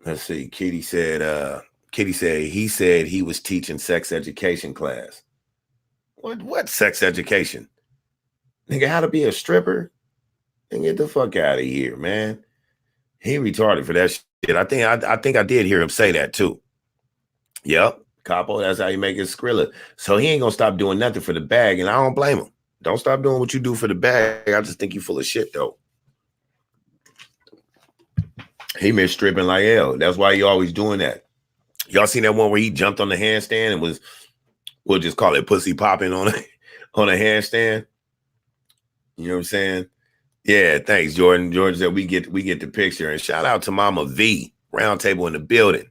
let's see. Kitty said he said he was teaching sex education class. What sex education? Nigga, how to be a stripper? And get the fuck out of here, man. He retarded for that shit. I think I did hear him say that too. Yep. Capo, that's how you make it Skrilla. So he ain't gonna stop doing nothing for the bag, and I don't blame him. Don't stop doing what you do for the bag. I just think you full of shit though. He been stripping like hell. That's why you always doing that. Y'all seen that one where he jumped on the handstand and we'll just call it pussy popping on a handstand. You know what I'm saying? Yeah, thanks, Jordan. Jordan said we get the picture. And shout out to Mama V, Roundtable in the building.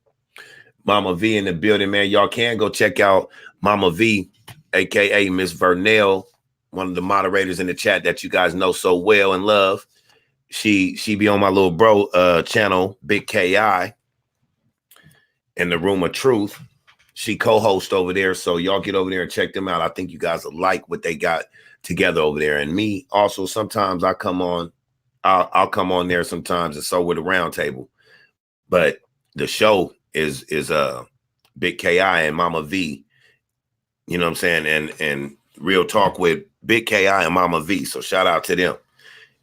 Mama V in the building, man. Y'all can go check out Mama V, aka Miss Vernell, one of the moderators in the chat that you guys know so well and love. She be on my little bro channel, Big KI, in the Room of Truth. She co-host over there, so y'all get over there and check them out. I think you guys will like what they got together over there. And me also, sometimes I'll come on there sometimes, and so with the Roundtable. But the show is Big KI and Mama V. You know what I'm saying? And Real Talk with Big KI and Mama V. So shout out to them.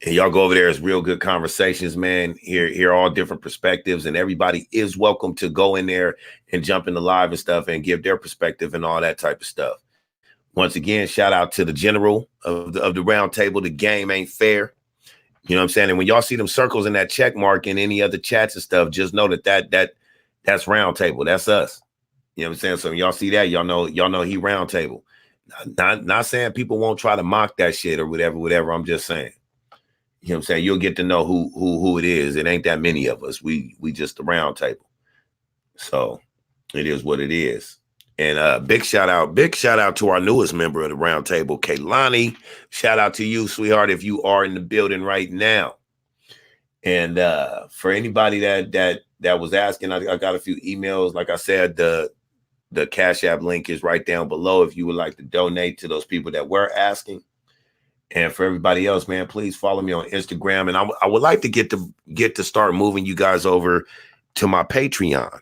And y'all go over there. It's real good conversations, man. Hear all different perspectives, and everybody is welcome to go in there and jump in the live and stuff and give their perspective and all that type of stuff. Once again, shout out to the general of the round table. The game ain't fair. You know what I'm saying? And when y'all see them circles in that check mark in any other chats and stuff, just know that's round table. That's us. You know what I'm saying? So when y'all see that, y'all know he round table. Not saying people won't try to mock that shit or whatever. I'm just saying. You know what I'm saying? You'll get to know who it is. It ain't that many of us. We just the round table. So it is what it is. And big shout out to our newest member of the round table, Kaylani. Shout out to you, sweetheart, if you are in the building right now. And for anybody that was asking, I got a few emails. Like I said, the Cash App link is right down below if you would like to donate to those people that were asking. And for everybody else, man, please follow me on Instagram. And I would like to get to start moving you guys over to my Patreon.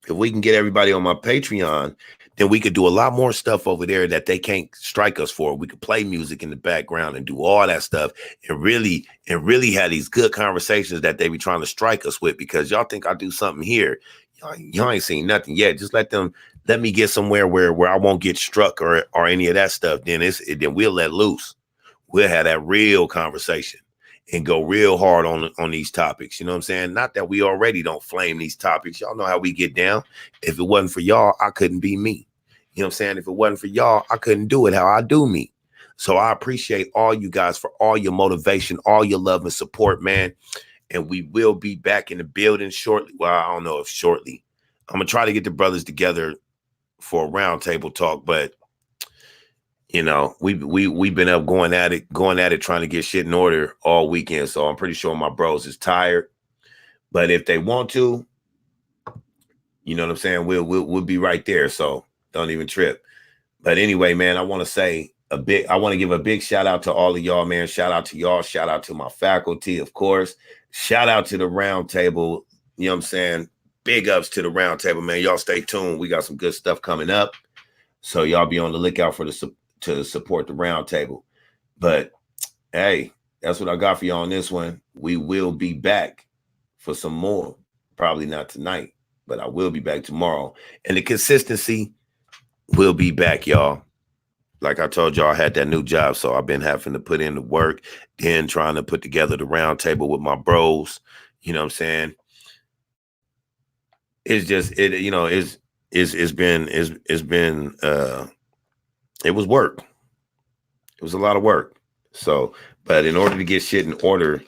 If we can get everybody on my Patreon, then we could do a lot more stuff over there that they can't strike us for. We could play music in the background and do all that stuff and really have these good conversations that they be trying to strike us with, because y'all think I do something here. Y'all ain't seen nothing yet. Just let me get somewhere where I won't get struck or any of that stuff. Then we'll let loose. We'll have that real conversation and go real hard on these topics. You know what I'm saying? Not that we already don't flame these topics. Y'all know how we get down. If it wasn't for y'all, I couldn't be me. You know what I'm saying? If it wasn't for y'all, I couldn't do it how I do me. So I appreciate all you guys for all your motivation, all your love and support, man. And we will be back in the building shortly. Well, I don't know if shortly. I'm going to try to get the brothers together for a round table talk, but you know, we've been up going at it, trying to get shit in order all weekend. So I'm pretty sure my bros is tired. But if they want to, you know what I'm saying, we'll be right there. So don't even trip. But anyway, man, I want to give a big shout out to all of y'all, man. Shout out to y'all. Shout out to my faculty, of course. Shout out to the round table. You know what I'm saying? Big ups to the round table, man. Y'all stay tuned. We got some good stuff coming up. So y'all be on the lookout to support the round table. But hey, that's what I got for y'all on this one. We will be back for some more. Probably not tonight, but I will be back tomorrow. And the consistency will be back, y'all. Like I told y'all, I had that new job, so I've been having to put in the work, then trying to put together the round table with my bros. You know what I'm saying? It's just it was work. It was a lot of work. So, but in order to get shit in order,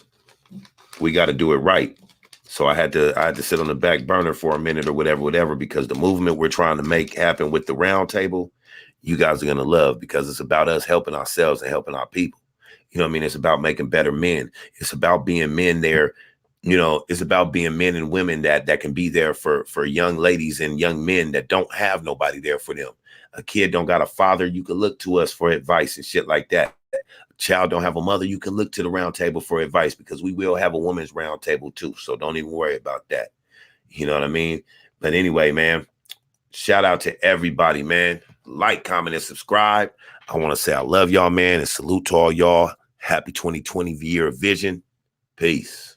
we got to do it right. So I had to sit on the back burner for a minute or whatever, because the movement we're trying to make happen with the round table, you guys are going to love, because it's about us helping ourselves and helping our people. You know what I mean? It's about making better men. It's about being men there. You know, it's about being men and women that can be there for young ladies and young men that don't have nobody there for them. A kid don't got a father, you can look to us for advice and shit like that. A child don't have a mother, you can look to the round table for advice, because we will have a women's round table too. So don't even worry about that. You know what I mean? But anyway, man, shout out to everybody, man. Like, comment, and subscribe. I want to say I love y'all, man, and salute to all y'all. Happy 2020 year of vision. Peace.